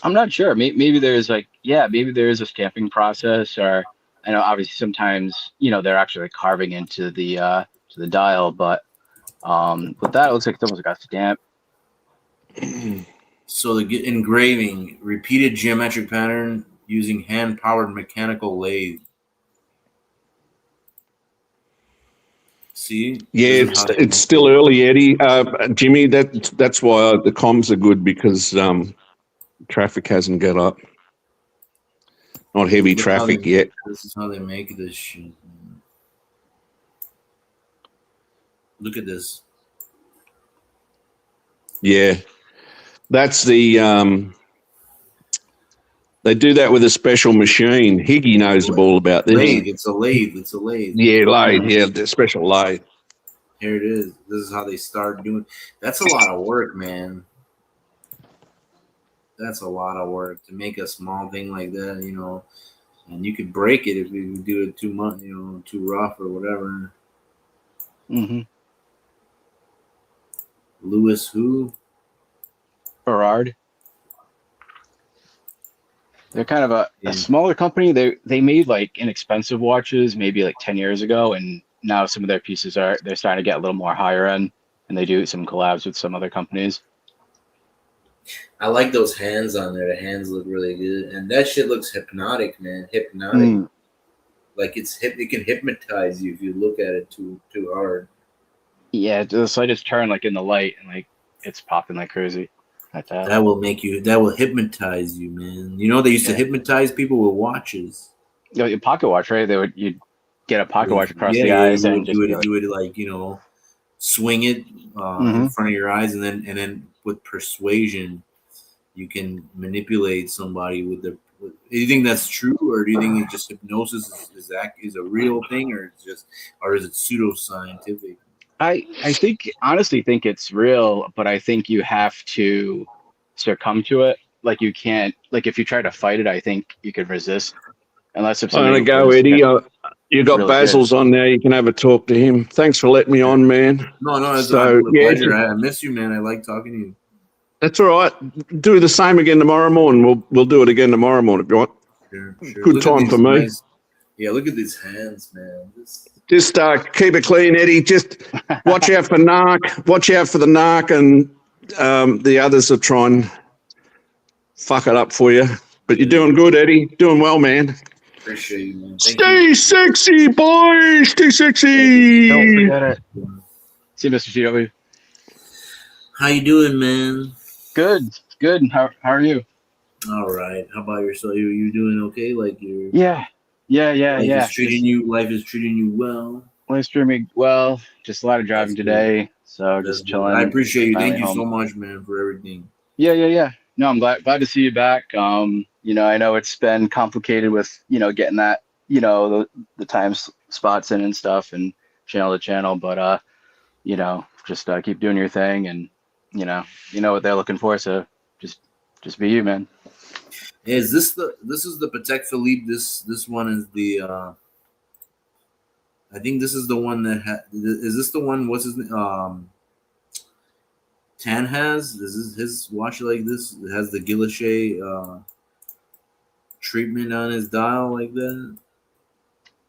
I'm not sure. Maybe there's maybe there is a stamping process, or I know obviously sometimes they're actually like carving into the dial, but with that it looks like it's almost like a stamp. So the engraving, repeated geometric pattern using hand-powered mechanical lathe. See, Yeah, this is how they it's make still it. early, Eddie. Jimmy, that's why the comms are good because traffic hasn't got up. Not heavy Look how they. traffic yet. This is how they make this shit. Look at this. Yeah, that's the. They do that with a special machine. Higgy knows all about this. Lathe. It's a lathe. It's a lathe. Yeah, lathe. Hmm. Yeah, the special lathe. Here it is. This is how they start doing. That's a lot of work, man. That's a lot of work to make a small thing like that, And you could break it if you do it too much, too rough or whatever. Mm-hmm. Lewis who? Berard. They're kind of a Yeah. smaller company. They made like inexpensive watches maybe like 10 years ago, and now some of their pieces they're starting to get a little more higher end, and they do some collabs with some other companies. I like those hands on there. The hands look really good, and that shit looks hypnotic, man. Hypnotic. Mm, Like it can hypnotize you if you look at it too hard. yeah, the slightest turn like in the light and like it's popping like crazy. Like that. That will hypnotize you, man. You know they used to Yeah. hypnotize people with watches. You know, your pocket watch, right? You'd get a pocket watch across the Yeah. eyes and just be like, You would like swing it in mm-hmm. front of your eyes, and then with persuasion, you can manipulate somebody with the. Do you think that's true, or do you think it's just hypnosis is a real thing, or is it pseudoscientific? I think honestly think it's real, but I think you have to succumb to it. Like you can't like if you try to fight it, I think you could resist unless if I'm somebody going to go, was Eddie. You got really good. Basil's on there. You can have a talk to him. Thanks for letting me on, man. No, it's So, a yeah, pleasure. I miss you, man. I like talking to you. that's all right. Do the same again tomorrow morning. We'll do it again tomorrow morning if you want. Sure. Good Look at time for these me. nice. Yeah, look at these hands, man. Just keep it clean, Eddie. Just watch out for narc. Watch out for the narc, and the others will try and fuck it up for you. But you're doing good, Eddie. Doing well, man. Appreciate you, man. Thank Stay sexy, boys. Stay Don't sexy. forget it. you. See you, Mr. GW. How you doing, man? Good, good. How are you? All right. How about yourself? You doing okay? Like your Yeah. Just life is treating you well. live streaming well. Just a lot of That's driving good. today, so That's just good. I chilling. appreciate you. Finally Thank you home. so much, man, for everything. Yeah. No, I'm glad to see you back. I know it's been complicated with, getting that, the spots in and stuff and channel to channel, but just keep doing your thing and you know what they're looking for, so just be you, man. Is this is the Patek Philippe? This one is the I think this is the one is this the one? What's his name? Tan has is his watch like this? It has the Guilloche treatment on his dial like that.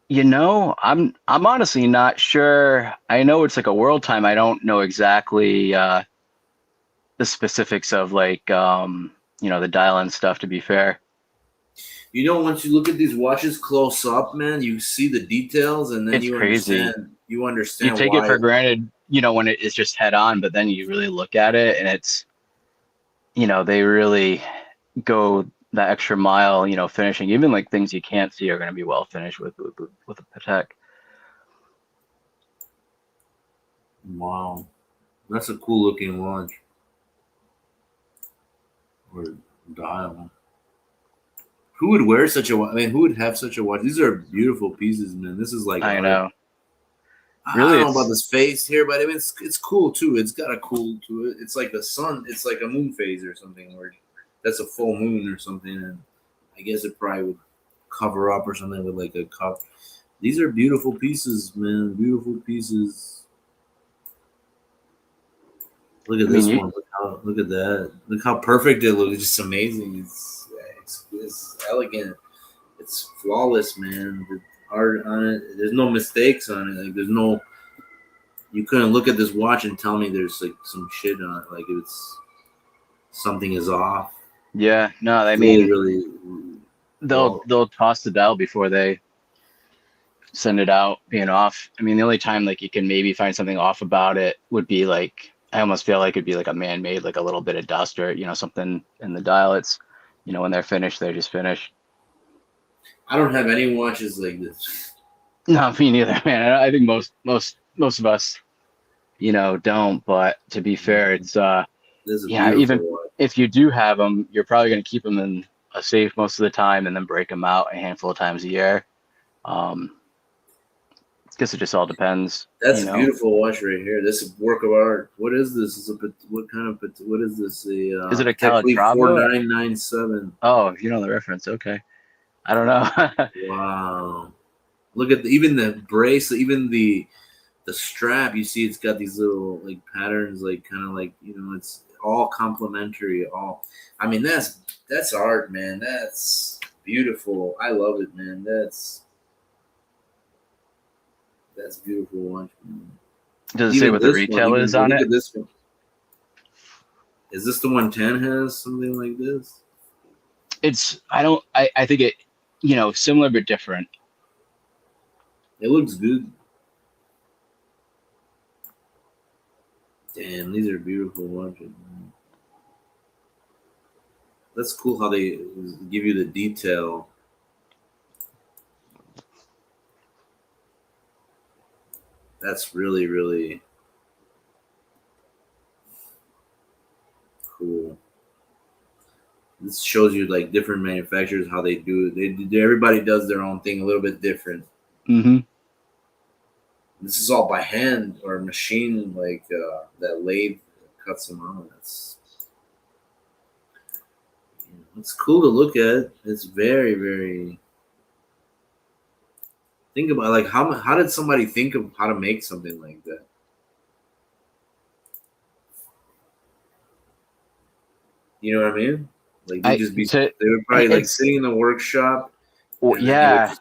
I'm honestly not sure. I know it's like a world time. I don't know exactly the specifics of like the dial and stuff, to be fair. Once you look at these watches close up, man, you see the details, and then It's crazy. You You understand take it why. for granted, when it is just head on, but then you really look at it and it's, they really go that extra mile, finishing. Even like things you can't see are going to be well finished with a Patek. Wow, that's a cool looking watch or dial. Who would wear such a watch? I mean, who would have such a watch? These are beautiful pieces, man. This is like I art. know. I Really, don't know about it's this face here, but I mean, it's cool too. It's got a cool to it. It's like the sun. It's like a moon phase or something, or that's a full moon or something. And I guess it probably would cover up or something with like a cup. These are beautiful pieces, man. Beautiful pieces. Look at I mean, this one. Look at that. Look how perfect it looks. It's just amazing. It's elegant. It's flawless, man. The art on it. There's no mistakes on it. Like there's no. You couldn't look at this watch and tell me there's like some shit on it. Like it's something is off. yeah, no, I Really, mean, really. they'll Well, they'll toss the dial before they send it out being off. I mean, the only time like you can maybe find something off about it would be like, I almost feel like it'd be like a man-made, like a little bit of dust or something in the dial. It's when they're finished, they're just finished. I don't have any watches like this. No, me neither, man. I think most of us, don't. But to be fair, it's This is a yeah. beautiful Even watch. if you do have them, you're probably going to keep them in a safe most of the time, and then break them out a handful of times a year. I guess it just all depends, That's a beautiful watch right here. This is a work of art. What is this? What is this? Is it a Patek Philippe Calatrava? 4997. Oh, you know the reference. Okay. I don't know. Wow. Look at even the bracelet, even the strap. You see, it's got these little like patterns, like kind of like it's all complementary. All, I mean, that's art, man. That's beautiful. I love it, man. That's beautiful watch, man. Does it say Even what the this one, retail even is on look it? at this one. Is this the one 10 has something like this? I think it, similar but different. It looks good. Damn, these are beautiful watches, man. That's cool how they give you the detail. That's really, really cool. This shows you like different manufacturers how they do it. Everybody does their own thing a little bit different. Mm-hmm. This is all by hand or machine, like that lathe cuts them out. It's cool to look at. It's very, very. Think about like how did somebody think of how to make something like that? You know what I mean? Like I to they were probably like it's sitting in the workshop, well, and then yeah,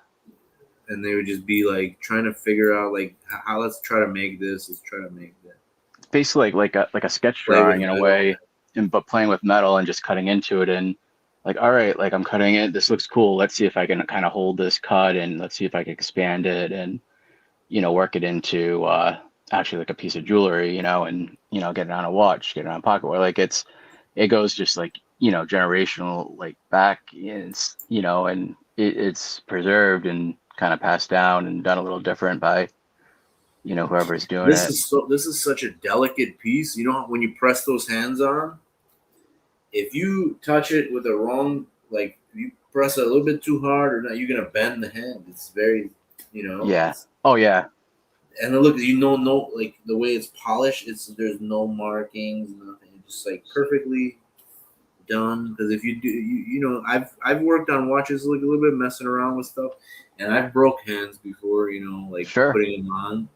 they would just be like trying to figure out like how let's try to make this. Let's try to make that. it's basically like a sketch Play with drawing in a metal. way, and but playing with metal and just cutting into it and like, all right, like I'm cutting it. This looks cool. Let's see if I can kind of hold this cut and let's see if I can expand it and work it into actually like a piece of jewelry, and get it on a watch, get it on a pocket wear. Like it goes just like generational like back. And it's preserved and kind of passed down and done a little different by whoever's doing it. This is such a delicate piece. You know when you press those hands on, if you touch it with the wrong, like you press it a little bit too hard or not, you're gonna bend the hand. It's very, Yeah. Oh yeah. and then look, no, like the way it's polished, there's no markings, nothing. It's just like perfectly done. Because if you do, I've worked on watches like a little bit messing around with stuff, and I've broke hands before, like Sure. putting them on. Well,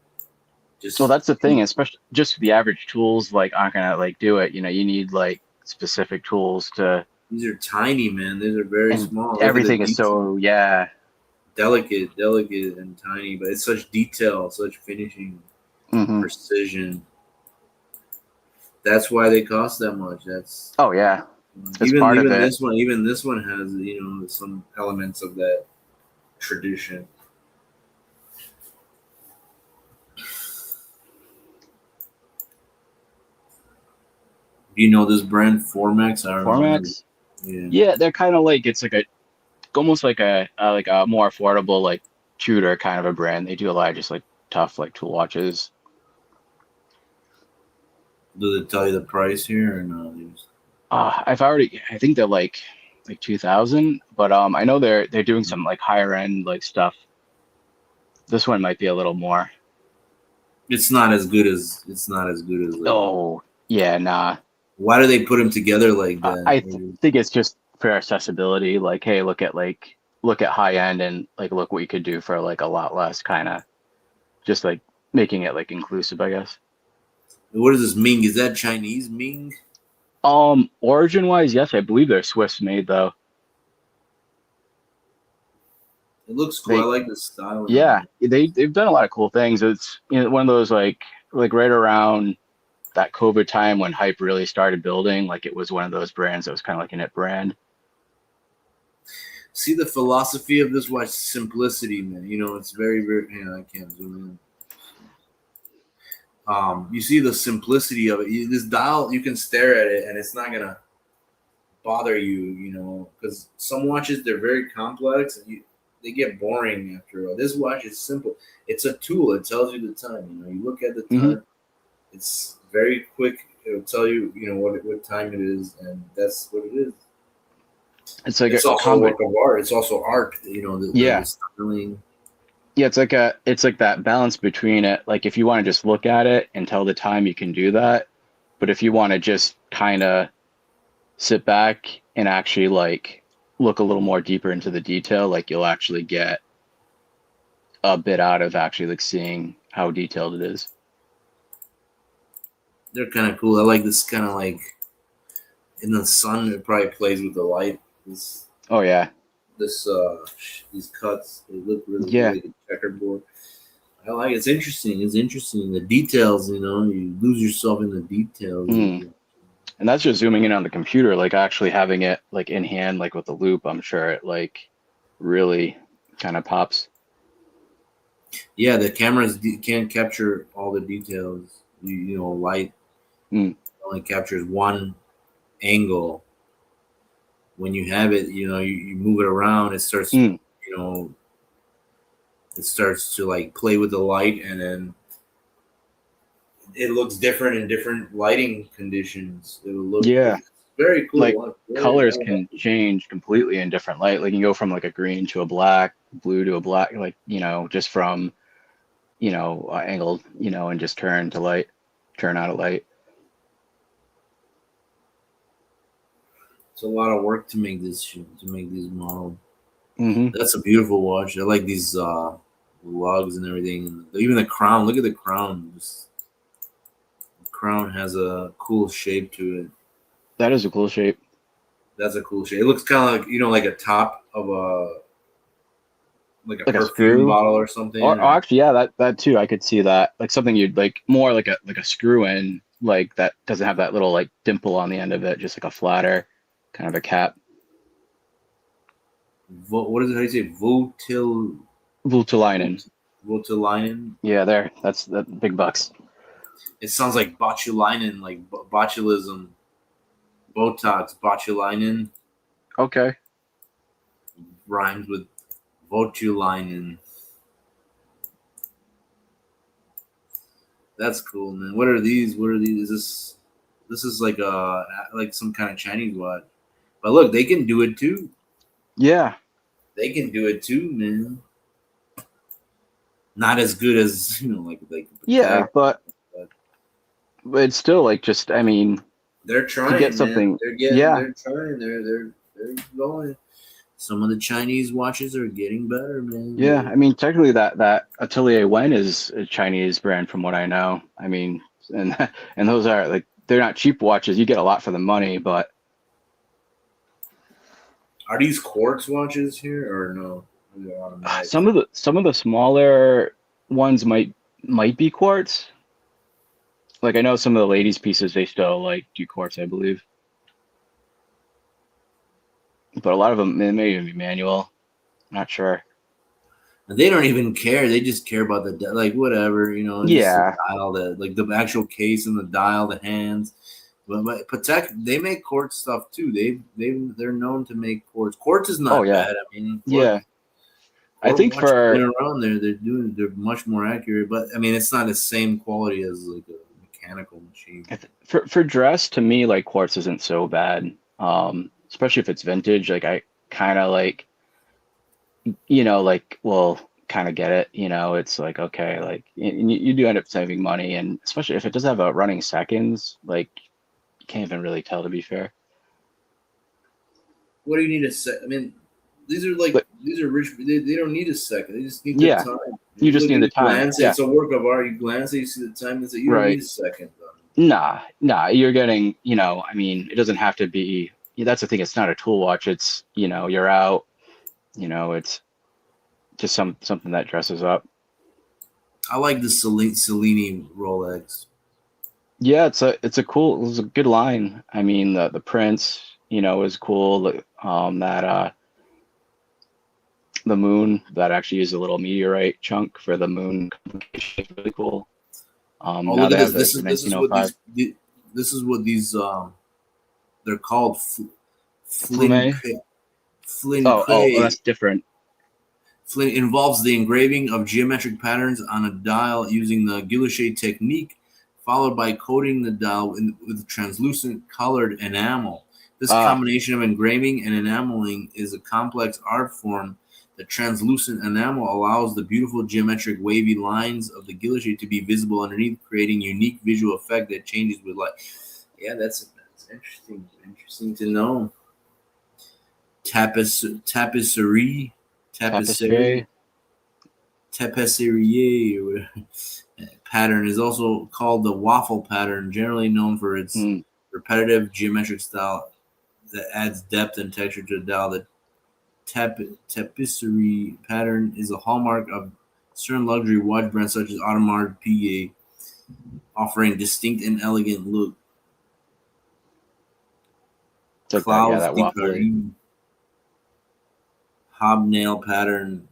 Just that's the thing, especially just the average tools like aren't gonna like do it. You need like specific tools to, these are tiny, man. These are very and small. Look at the everything is detail. so, yeah. Delicate and tiny, but it's such detail, such finishing, Hmm. precision. That's why they cost that much. That's Oh yeah, it's even part of it. even this one has some elements of that tradition. Do you know this brand Formex? I don't know. Formax. Yeah, Yeah, they're kind of like it's like almost like a more affordable like Tudor kind of a brand. They do a lot of just like tough like tool watches. do they tell you the price here or no? I think they're like 2000, but I know they're doing some like higher end like stuff. This one might be a little more. It's not as good as like. Oh, yeah, nah. Why do they put them together like that? Think it's just for accessibility. Like, hey, look at high end and like look what you could do for like a lot less, kind of just like making it like inclusive, I guess. What is this Ming? Is that Chinese Ming? Origin wise, yes, I believe they're Swiss made though. It looks cool. I They, like the styling on yeah, it. they've done a lot of cool things. It's one of those like right around that COVID time when hype really started building. Like it was one of those brands that was kind of like an it brand. See the philosophy of this watch, simplicity, man. It's very, very. I can't zoom in. You see the simplicity of it. This dial, you can stare at it, and it's not gonna bother you. Because some watches they're very complex, and they get boring after a while. This watch is simple. It's a tool. It tells you the time. You look at the Hmm. time. It's very quick. It'll tell you, what time it is, and that's what it is. It's like It's a also a combi. work of art. It's also art. The Yeah, styling. yeah. It's like that balance between it. Like if you want to just look at it and tell the time, you can do that. But if you want to just kind of sit back and actually like look a little more deeper into the detail, like you'll actually get a bit out of actually like seeing how detailed it is. They're kind of cool. I like this kind of like in the sun. It probably plays with the light. This Oh yeah. this these cuts. They look really Yeah. good, like a checkerboard. I like it. It's interesting. It's interesting. The details, you lose yourself in the details. Mm. And that's just zooming in on the computer, like actually having it like in hand, like with the loop. I'm sure it like really kind of pops. Yeah, the cameras can't capture all the details. Light Mm. only captures one angle. When you have it, you move it around. It starts, Mm. you know, it starts to like play with the light, and then it looks different in different lighting conditions. It will look Yeah. it's very Like cool. colors can change completely in different light. Like you can go from like a green to a black, blue to a black, like, just from, angle, and just turn out of light. It's a lot of work to make this shit, to make these models. Hmm. That's a beautiful watch. I like these lugs and everything. And even the crown. Look at the crown. The crown has a cool shape to it. That is a cool shape. That's a cool shape. It looks kind of like like a top of a Like a perfume screw. bottle or something. Or actually, yeah, that too. I could see that. Like something you'd like more like a screw in, like that doesn't have that little like dimple on the end of it, just like a flatter kind of a cap. What is it? How do you say? Vultulainen. Voutilainen. Yeah, there. That's the big bucks. It sounds like botulinum, like botulism, Botox, botulinum Okay. rhymes with Votulinum. That's cool, man. What are these? What are these? This is like some kind of Chinese watch. But look, they can do it too. Yeah. They can do it too, man. Not as good as like Yeah, Patek, but but it's still like just I mean, they're to get trying, man. something. They're getting. Yeah. They're trying. They're going. Some of the Chinese watches are getting better, Yeah, man. I mean, technically that Atelier Wen is a Chinese brand from what I know. I mean, and and those are like they're not cheap watches. You get a lot for the money, but Are these quartz watches here or no? They're automatic. some of the smaller ones might be quartz. Like I know some of the ladies' pieces they still like do quartz, I believe, but a lot of them they may even be manual. I'm not sure. And they don't even care. They just care about like whatever, just the Yeah. dial, like the actual case and the dial, the hands. But Patek, they make quartz stuff too. They're known to make quartz. Quartz is Oh not yeah. bad. I mean, Yeah. I quartz think watches been for around there. They're much more accurate. But I mean, it's not the same quality as like a mechanical machine. for dress to me like quartz isn't so bad. Especially if it's vintage. Like I kind of like like well kind of get it. It's like okay, like and you do end up saving money, and especially if it does have a running seconds, like you can't even really tell to be fair. What do you need a set? I mean, But these are rich. They don't need a second. They just need the yeah, time. you You just look need at the it, time. glance. Yeah, It's a work of art. You glance it, you see the time. And say you don't need right. a second. Nah, you're getting, I mean, it doesn't have to be, that's the thing, it's not a tool watch. It's, you're out, it's just something that dresses up. I like the Cellini Rolex. Yeah, it's a good line. I mean, the Prince, is cool. The moon that actually used a little meteorite chunk for the moon complication is really cool. Oh, Now look they at have this. the This is what 1905 this is what these they're called Flume. flinke. Oh, Flinke. that's different. Flint involves the engraving of geometric patterns on a dial using the guilloche technique, followed by coating the dial with translucent colored enamel. This Ah, combination of engraving and enameling is a complex art form. The translucent enamel allows the beautiful geometric wavy lines of the guilloche to be visible underneath, creating unique visual effect that changes with light. Yeah, that's interesting. Interesting to know. Tapisserie, tapisserie, tapestry. tapisserie pattern is also called the waffle pattern, generally known for its repetitive geometric style that adds depth and texture to the dial. tapisserie pattern is a hallmark of certain luxury watch brands such as Audemars Piguet, offering distinct and elegant look. It's like that, yeah, Clouds that de waffly. Paris hobnail pattern.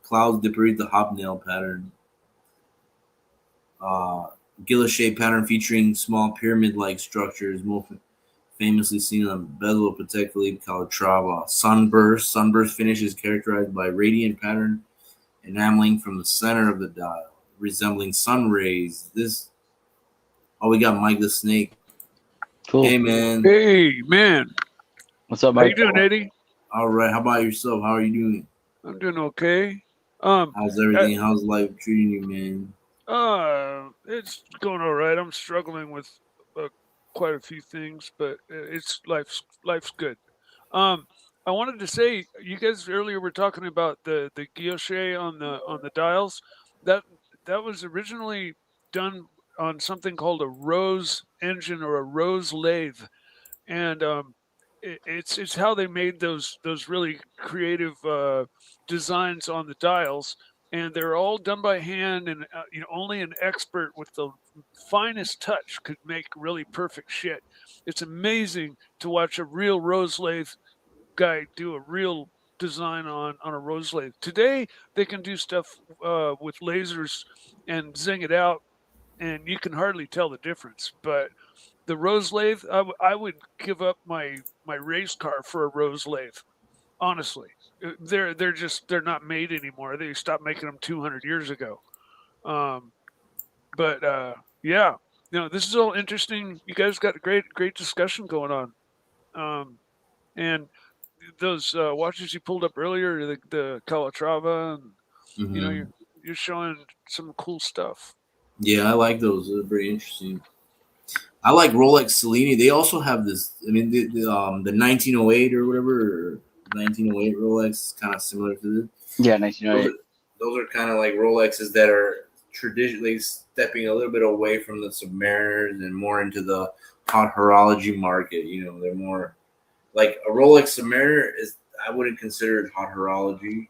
Clouds de Paris, the hobnail pattern. Uh, Gillet pattern featuring small pyramid-like structures, most famously seen on bezel of Patek Philippe Calatrava. Sunburst finish is characterized by radiant pattern enameling from the center of the dial, resembling sun rays. We got Mike the Snake. Cool. Hey man, Hey, man. What's up, How you Mike? doing, Eddie? all right. How about yourself? How are you doing? I'm doing okay. Um, How's uh, everything? How's life treating you, man? it's going all right. I'm struggling with uh, quite a few things, but it's life's good. Um, I wanted to say, you guys earlier were talking about the guilloche on the dials. That that was originally done on something called a rose engine or a rose lathe, and it's how they made those really creative designs on the dials, and they're all done by hand, and only an expert with the finest touch could make really perfect shit. It's amazing to watch a real rose lathe guy do a real design on a rose lathe. Today they can do stuff with lasers and zing it out, and you can hardly tell the difference. But the rose lathe, I would give up my race car for a rose lathe. Honestly, they're not made anymore. They stopped making them 200 years ago. Um, but yeah, this is all interesting. You guys got a great discussion going on. And those watches you pulled up earlier, the Calatrava, and you know Hmm. you're showing some cool stuff. Yeah, I like those. They're very interesting. I like Rolex Cellini. They also have this. I mean, the 1908 or whatever, or 1908 Rolex, kind of similar to this. Yeah, Those 1908. are those are kind of like Rolexes that are traditionally stepping a little bit away from the Submariners and more into the hot horology market. They're more like a Rolex Submariner is. I wouldn't consider it hot horology,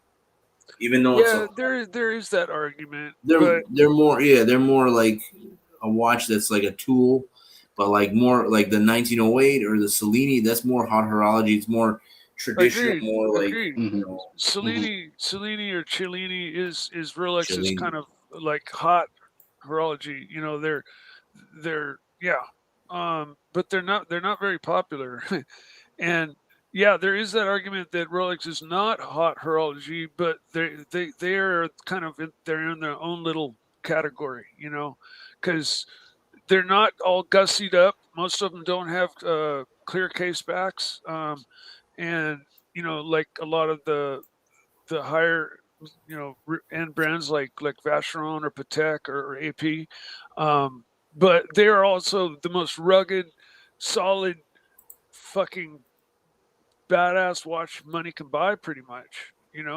even though it's a. Yeah, there is that argument, They're but they're more they're more like a watch that's like a tool, but like more like the 1908 or the Cellini. That's more hot horology. It's more traditional, agreed, more like agreed. you Hmm. know Hmm. Cellini or Cellini is Rolex's Cellini. kind of like hot horology. They're yeah, but they're not very popular. And yeah, there is that argument that Rolex is not hot horology, but they are kind of they're in their own little category, because they're not all gussied up. Most of them don't have clear case backs, and like a lot of the higher end brands like Vacheron or Patek or AP, but they are also the most rugged, solid, fucking badass watch money can buy, pretty much.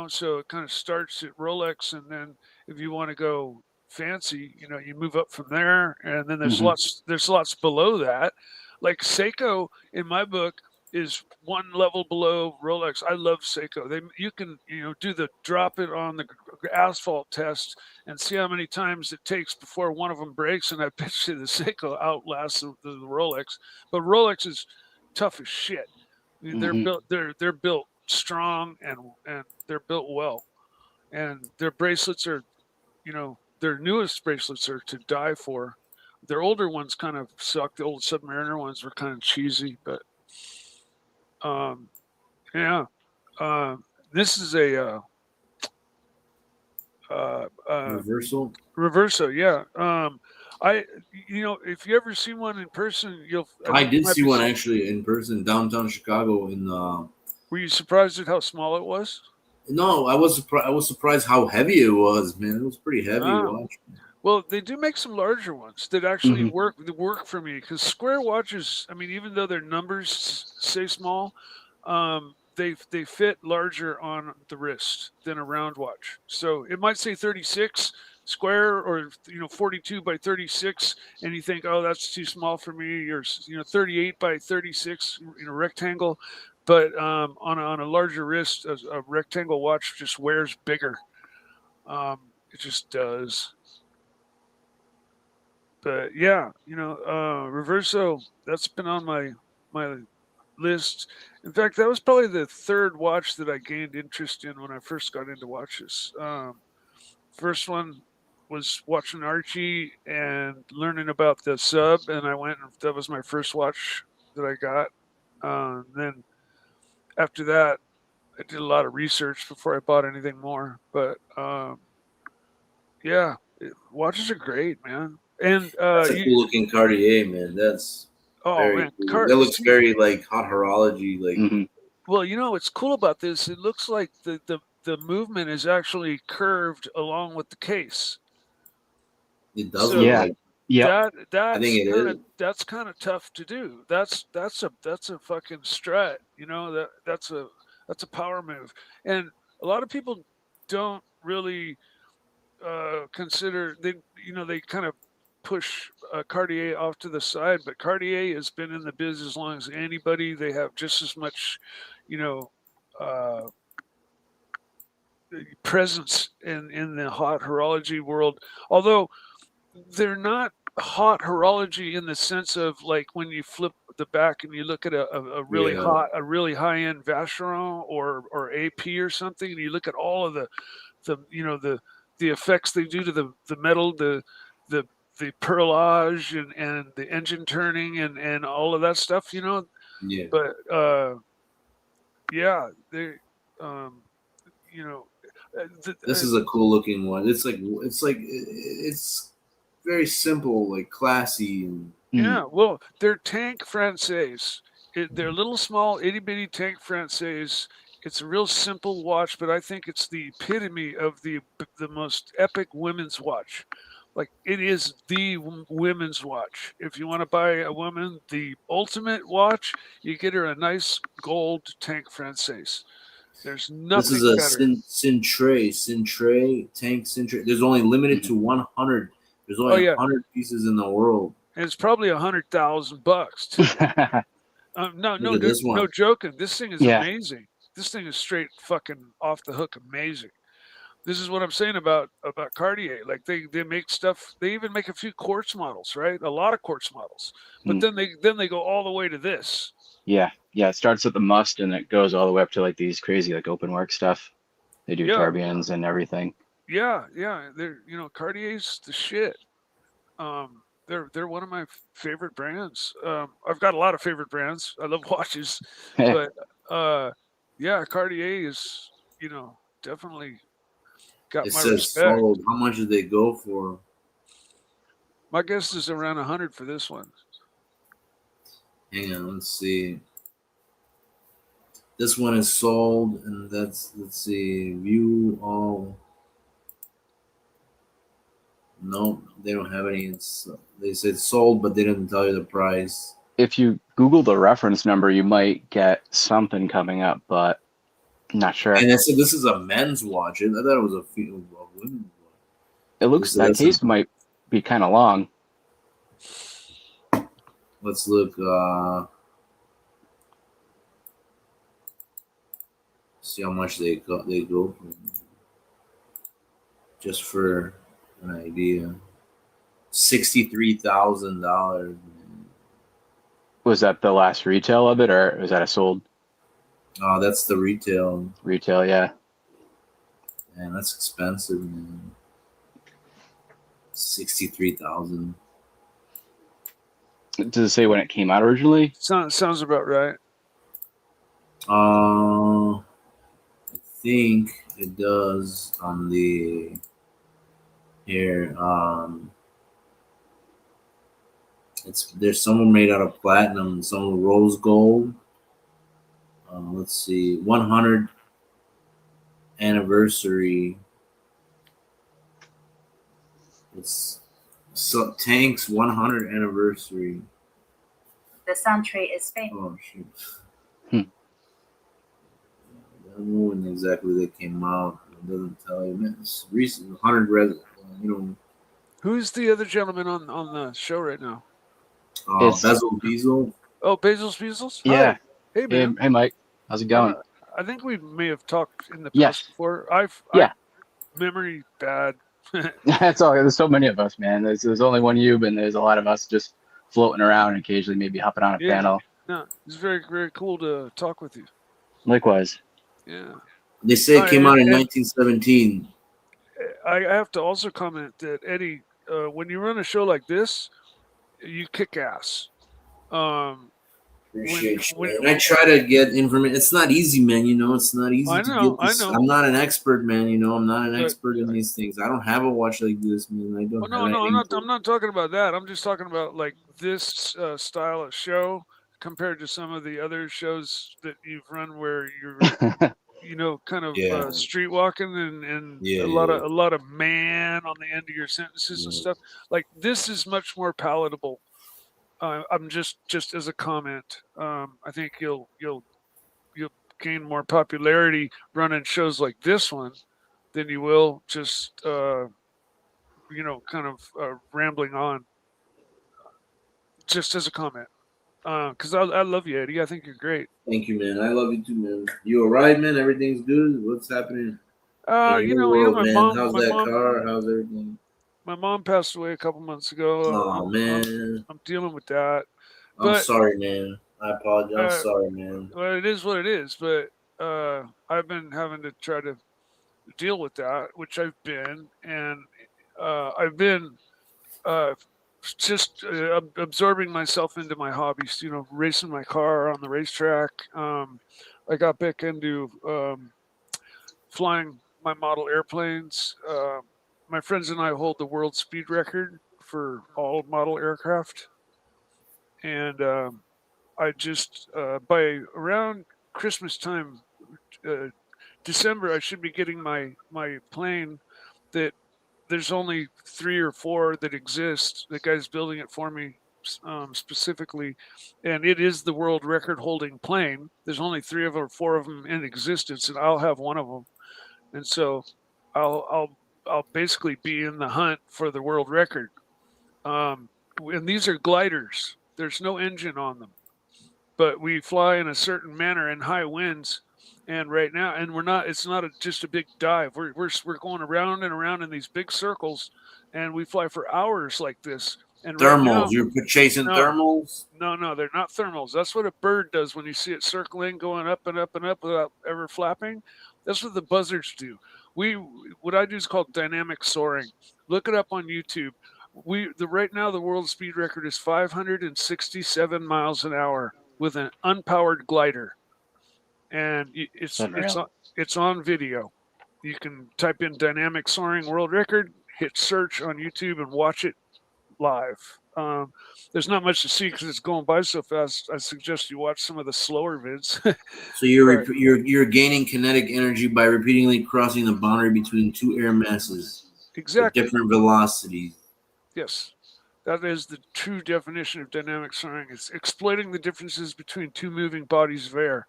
So it kind of starts at Rolex, and then if you want to go fancy, you move up from there, and then there's Hmm. lots below that. Like Seiko in my book is one level below Rolex. I love Seiko. You can do the drop it on the asphalt test and see how many times it takes before one of them breaks, and I bet you the Seiko outlasts the Rolex. But Rolex is tough as shit. I mean, Hmm. they're built strong, and they're built well, and their bracelets are, their newest bracelets are to die for. Their older ones kind of suck. The old Submariner ones were kind of cheesy, but um, yeah. Uh, this is a uh, uh, Reversal. Reverso, yeah. I, if you ever see one in person, I I think you did might see be. one actually in person downtown Chicago. Were you surprised at how small it was? No, I was surprised. I was surprised how heavy it was, man. It was pretty heavy Ah, watch. well, they do make some larger ones that actually Hmm. work for me, because square watches, I mean, even though their numbers say small, they fit larger on the wrist than a round watch. So it might say 36 square, or 42 by 36, and you think, oh, that's too small for me, or 38 by 36 in a rectangle. but on a larger wrist, a rectangle watch just wears bigger. It just does. But yeah, Reverso, that's been on my list. In fact, that was probably the third watch that I gained interest in when I first got into watches. First one was watching Archie and learning about the sub, and I went and that was my first watch that I got. Then after that, I did a lot of research before I bought anything more. But yeah, watches are great, man. And That's a cool looking Cartier, man. That's oh very man, cool. That looks very like hot horology. Like well, what's cool about this? It looks like the movement is actually curved along with the case. it does So look Yeah. like. Yeah. I think it is. that's kind of tough to do. That's a fucking strut. That's a power move, and a lot of people don't really consider they kind of push Cartier off to the side, but Cartier has been in the biz as long as anybody. They have just as much, you know, uh, presence in the hot horology world. Although they're not hot horology in the sense of like when you flip the back and you look at a really Yeah. a really high end Vacheron or AP or something, and you look at all of the effects they do to the metal, the the perlage and the engine turning and all of that stuff, Yeah. But yeah, they, um, you know, This is a cool looking one. It's very simple, like classy and yeah. Well, they're tank Français. They're little small itty bitty tank Français. It's a real simple watch, but I think it's the epitome of the most epic women's watch. Like it is the women's watch. If you want to buy a woman the ultimate watch, you get her a nice gold tank Français. There's this is nothing a better. Cintre tank Cintre. There's only limited to 100. There's Oh only yeah, 100 pieces in the world. and it's probably $100,000 too. No, Look at this one. no joking. This thing is Yeah. amazing. This thing is straight fucking off the hook amazing. This is what I'm saying about Cartier. Like they make stuff. They even make a few quartz models, right? A lot of quartz models. But then they go all the way to this. Yeah. It starts with the must and it goes all the way up to like these crazy like open work stuff. They do Yeah. tourbillons and everything. Yeah. They're Cartier's the shit. They're one of my favorite brands. I've got a lot of favorite brands. I love watches, but yeah, Cartier is definitely got It my says respect. sold. How much did they go for? My guess is around 100 for this one. Hang on, let's see. This one is sold, and let's see. View all. No, they don't have any. They said sold, but they didn't tell you the price. If you Google the reference number, you might get something coming up, but I'm not sure. And they said this is a men's watch. I thought it was a women's watch. It looks that case might be kind of long. Let's look. See how much they go for. Just for an idea, $63,000. Was that the last retail of it, or was that a sold? Oh, that's the retail. Retail, yeah. Man, that's expensive, man. 63,000. Does it say when it came out originally? Sounds about right. I think it does on the here. There's some made out of platinum, some rose gold. Let's see, 100 anniversary. It's Tank's 100 anniversary. The Suntree is famous. Oh shoot. I don't know when exactly they came out. It doesn't tell you. Man, it's recent. 100 Who's the other gentleman on the show right now? Basil Diesel. Oh, Basil's Bezos? Yeah. Hi. Hey, man. Hey, Mike. How's it going? I think we may have talked in the past Yes. before. Yeah. Memory bad. That's all. There's so many of us, man. There's only one you, and there's a lot of us just floating around and occasionally maybe hopping on a Yeah. panel. No, it's very, very cool to talk with you. Likewise. Yeah. They say it came out in 1917. I have to also comment that Eddie, when you run a show like this, you kick ass. Appreciate you, man. I try to get information. It's not easy, man. You know, it's not easy to get this. I know. I'm not an expert, man. You know, I'm not an expert in these things. I don't have a watch like this, man. I don't. I'm not talking about that. I'm just talking about like this style of show compared to some of the other shows that you've run where you're, you know, kind of street walking and a lot of man on the end of your sentences and stuff. Like this is much more palatable. I'm just as a comment. I think you'll gain more popularity running shows like this one than you will just you know, kind of rambling on. Just as a comment, because I love you, Eddie. I think you're great. Thank you, man. I love you too, man. You alright, man? Everything's good. What's happening? You know, my man. mom. How's that car? How's everything? My mom passed away a couple months ago. Oh man, I'm dealing with that. I'm sorry, man. I apologize. I'm sorry, man. Well, it is what it is. But I've been having to try to deal with that, which I've been, and I've been just absorbing myself into my hobbies. You know, racing my car on the racetrack. I got back into flying my model airplanes. My friends and I hold the world speed record for all model aircraft, and I just by around Christmas time, December, I should be getting my plane that there's only 3 or 4 that exist. The guy's building it for me specifically, and it is the world record holding plane. There's only 3 or 4 of them in existence, and I'll have one of them. And so I'll basically be in the hunt for the world record. And these are gliders. There's no engine on them, but we fly in a certain manner in high winds. And right now, and we're not. It's not just a big dive. We're going around and around in these big circles, and we fly for hours like this. And thermals. Right now, you're chasing thermals? No, they're not thermals. That's what a bird does when you see it circling, going up and up and up without ever flapping. That's what the buzzards do. What I do is called dynamic soaring. Look it up on YouTube. Right now the world speed record is 567 miles an hour with an unpowered glider, and it's on video. You can type in dynamic soaring world record, hit search on YouTube, and watch it live. There's not much to see because it's going by so fast. I suggest you watch some of the slower vids. So you're gaining kinetic energy by repeatedly crossing the boundary between 2 air masses. Exactly. With different velocities. Yes. That is the true definition of dynamic soaring. It's exploiting the differences between 2 moving bodies of air,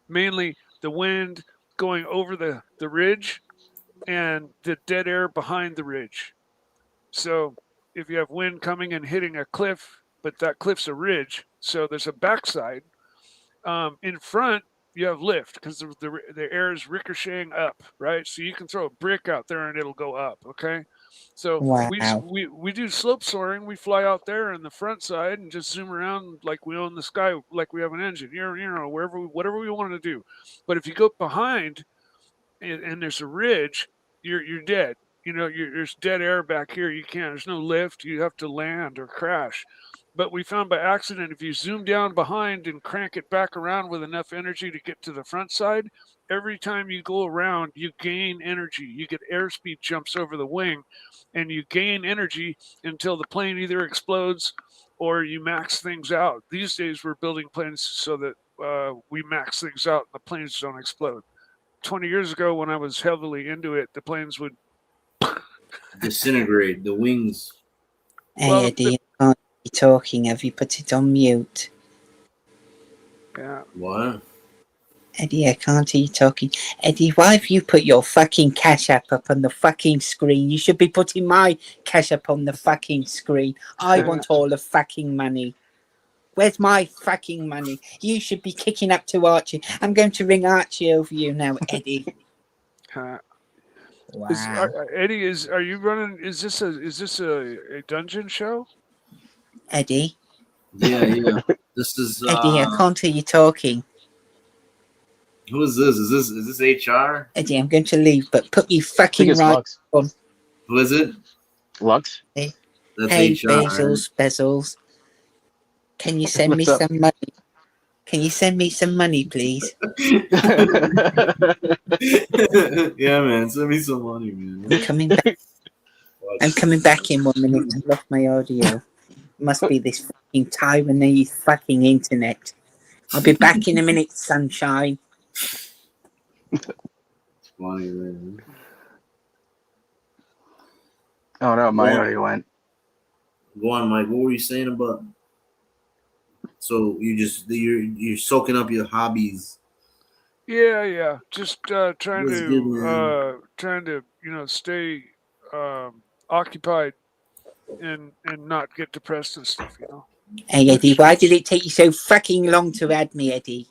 mainly the wind going over the ridge and the dead air behind the ridge. So if you have wind coming and hitting a cliff, but that cliff's a ridge, so there's a backside. In front, you have lift because the air is ricocheting up, right? So you can throw a brick out there and it'll go up, okay? So we do slope soaring. We fly out there in the front side and just zoom around like we own the sky, like we have an engine. You know, whatever we want to do. But if you go behind and there's a ridge, you're dead. You know, there's dead air back here. You can't. There's no lift. You have to land or crash. But we found by accident, if you zoom down behind and crank it back around with enough energy to get to the front side, every time you go around, you gain energy. You get airspeed jumps over the wing, and you gain energy until the plane either explodes or you max things out. These days, we're building planes so that we max things out and the planes don't explode. 20 years ago, when I was heavily into it, the planes would disintegrate, the wings. Hey, Eddie, you can't be talking. Have you put it on mute? Yeah. What? Eddie, I can't hear you talking. Eddie, why have you put your fucking Cash App up on the fucking screen? You should be putting my Cash App on the fucking screen. I want all the fucking money. Where's my fucking money? You should be kicking up to Archie. I'm going to ring Archie over you now, Eddie. Wow. Eddie, are you running? Is this a dungeon show? Eddie, Yeah. This is Eddie, I can't hear you talking. who is this? Is this HR? Eddie, I'm going to leave, but put me I think fucking it's right Lux. on. Who is it? Lux? That's Hey, HR. right? Bezos, Bezos. Can you send me What's up? some money? Can you send me some money, please? Yeah, man. Send me some money, man. I'm coming back. I'm coming back in 1 minute. I lost my audio. Must be this fucking Taiwanese fucking internet. I'll be back in a minute, sunshine. Funny, man. Oh no, my Well- audio went. Go on, Mike. What were you saying about? So you're soaking up your hobbies. Yeah. Just trying That's good, man. to stay occupied and not get depressed and stuff. Hey, Eddie, why did it take you so fucking long to add me, Eddie?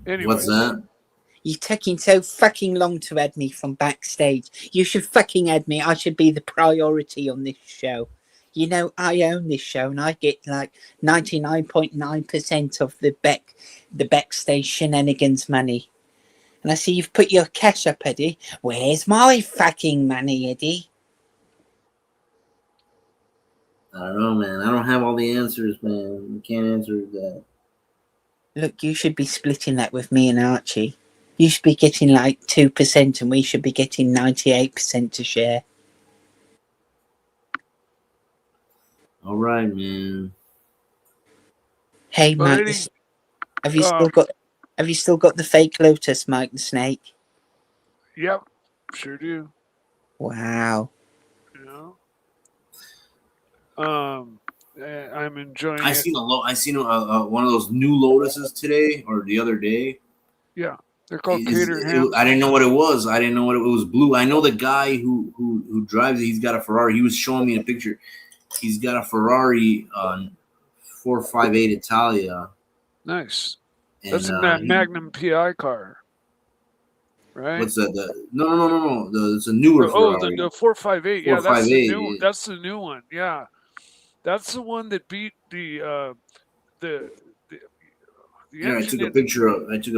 Anyways, What's that? You're taking so fucking long to add me from backstage. You should fucking add me. I should be the priority on this show. You know, I own this show and I get like 99.9% of the backstage shenanigans money. And I see you've put your cash up, Eddie. Where's my fucking money, Eddie? I don't know, man. I don't have all the answers, man. I can't answer that. Look, you should be splitting that with me and Archie. You should be getting like 2% and we should be getting 98% to share. All right, man. Hey, Well, Mike, Eddie, have you still got the fake Lotus, Mike the Snake? yep, sure do. Wow. I'm enjoying I it. seen one of those new Lotuses today or the other day. Yeah, they're called Caterham. I didn't know what it was. I didn't know what it was. Blue. I know the guy who drives it. He's got a Ferrari. He was showing me a picture. He's got a Ferrari 458 Italia. Nice. And, That's a Magnum PI car, right? What's that? No. It's a newer Ferrari. The 458. Yeah, that's the 458, new. yeah. That's the new one. Yeah, that's the one that beat the Yeah, I took a engine.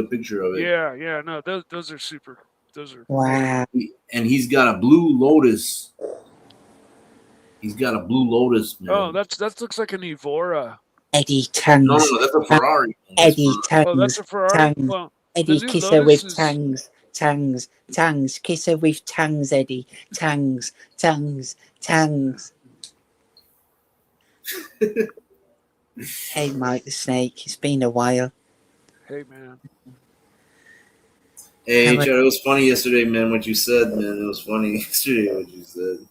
picture of it. Yeah. No, those are super. Those are. Wow. And he's got a blue Lotus. He's got a blue Lotus, man. Oh, that looks like an Evora. Eddie Tongues. No, that's a Ferrari. Eddie Tongues. Oh, that's a Ferrari. Tongues. Well, Eddie, the new kiss her Lotus with is- tongues. Kiss her with tongues, Eddie. Tongues. Hey, Mike the Snake. It's been a while. Hey, man. Hey, How HR, it was funny yesterday, man. What you said, man. It was funny yesterday. What you said.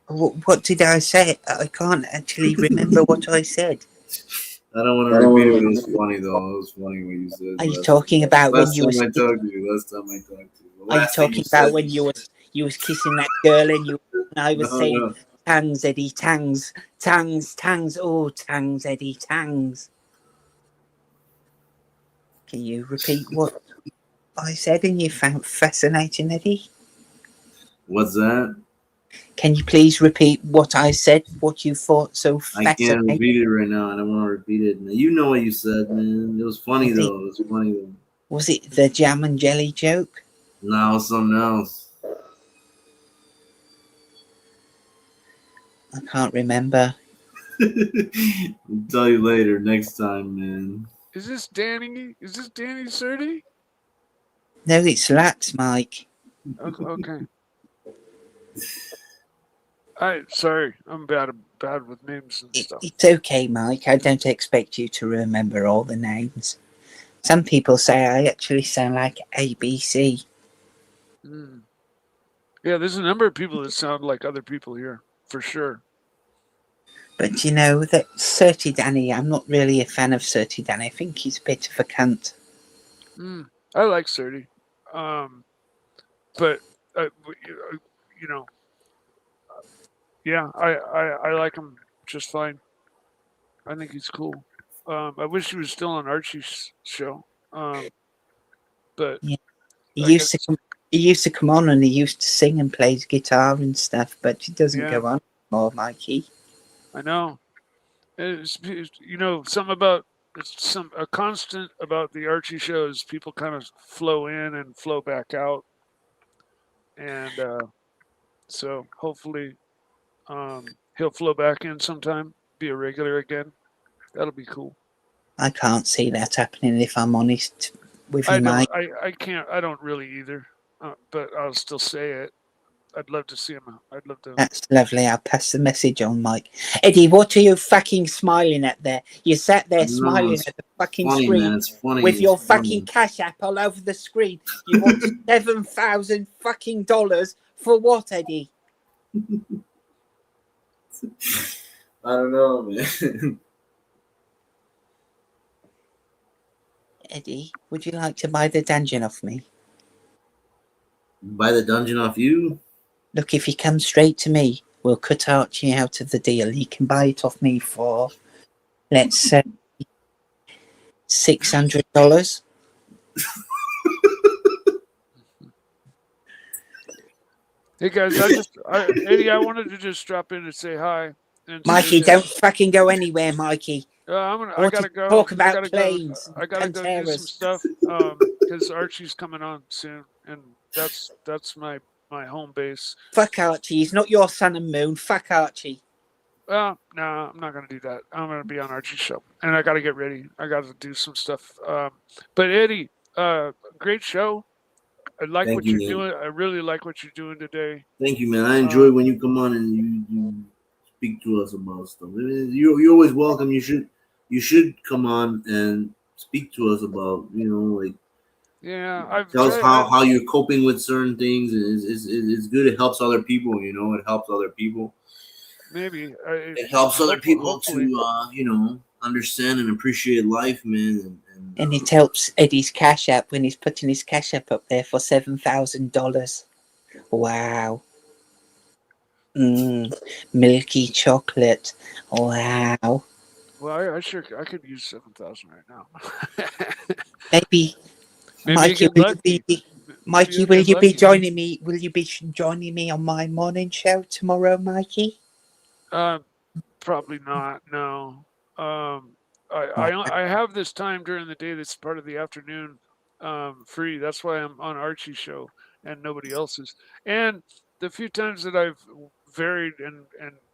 What did I say? I can't actually remember what I said. I don't want to repeat it, but it was funny though. It was funny what you said. Are you talking about when you Last were? time I talked to you. Are you talking about when you was kissing that girl and I was saying No. Tangs, Eddie, Tangs. Oh, Tangs, Eddie, Tangs. Can you repeat what I said and you found fascinating, Eddie? What's that? Can you please repeat what I said, what you thought so I can't fascinating? repeat it right now. I don't want to repeat it. You know what you said, man. It was funny though. It was funny though. Was it the jam and jelly joke? No, it was something else. I can't remember. I'll tell you later, next time, man. Is this Danny? Is this Danny Surdy? No, it's Lax, Mike. Okay. Sorry, I'm bad with names and stuff. It's okay, Mike. I don't expect you to remember all the names. Some people say I actually sound like ABC. Yeah, there's a number of people that sound like other people here, for sure. But you know that Surty Danny, I'm not really a fan of Surty Danny. I think he's a bit of a cunt. I like Surdy, but you know, Yeah, I like him just fine. I think he's cool. I wish he was still on Archie's show. But Yeah. I guess He used to come on and he used to sing and play his guitar and stuff, but he doesn't yeah, go on anymore, Mikey. I know. Some about a constant about the Archie show is people kind of flow in and flow back out, and so hopefully he'll flow back in sometime, be a regular again. That'll be cool. I can't see that happening if I'm honest with I you, don't. Mike. I can't. I don't really either. But I'll still say it. I'd love to see him. I'd love to. That's lovely. I'll pass the message on, Mike. Eddie, what are you fucking smiling at there? You sat there No, smiling it's at the fucking funny, man. screen It's funny. with your It's fucking funny. cash app all over the screen. You want $7,000 fucking dollars for what, Eddie? I don't know, man. Eddie, would you like to buy the dungeon off me? Buy the dungeon off you? Look, if you come straight to me, we'll cut Archie out of the deal. He can buy it off me for, let's say, $600. Hey guys, Eddie, I wanted to just drop in and say hi. And Mikey, say don't fucking go anywhere, Mikey. I want gotta to go. talk about I gotta planes go. I gotta and go do some Panteras. stuff. Because Archie's coming on soon, and that's my home base. Fuck Archie. He's not your sun and moon. Fuck Archie. No, I'm not gonna do that. I'm gonna be on Archie's show, and I gotta get ready. I gotta do some stuff. But Eddie, great show. I like Thank what you, you're man. doing. I really like what you're doing today. Thank you, man. I enjoy when you come on and you speak to us about stuff. I mean, you're always welcome. You should come on and speak to us about like Yeah, I've tell us tried. how you're coping with certain things. It's good. It helps other people. It helps other people. Maybe It helps other people hopefully. to understand and appreciate life, man. And it helps Eddie's cash app when he's putting his cash app up there for $7,000. Wow. Milky chocolate. Wow. Well, I could use 7,000 right now. Maybe Maybe Mikey, you get lucky. Mikey, will you be joining me? Will you be joining me on my morning show tomorrow, Mikey? Probably not. No. I have this time during the day that's part of the afternoon free. That's why I'm on Archie's show and nobody else's. And the few times that I've varied and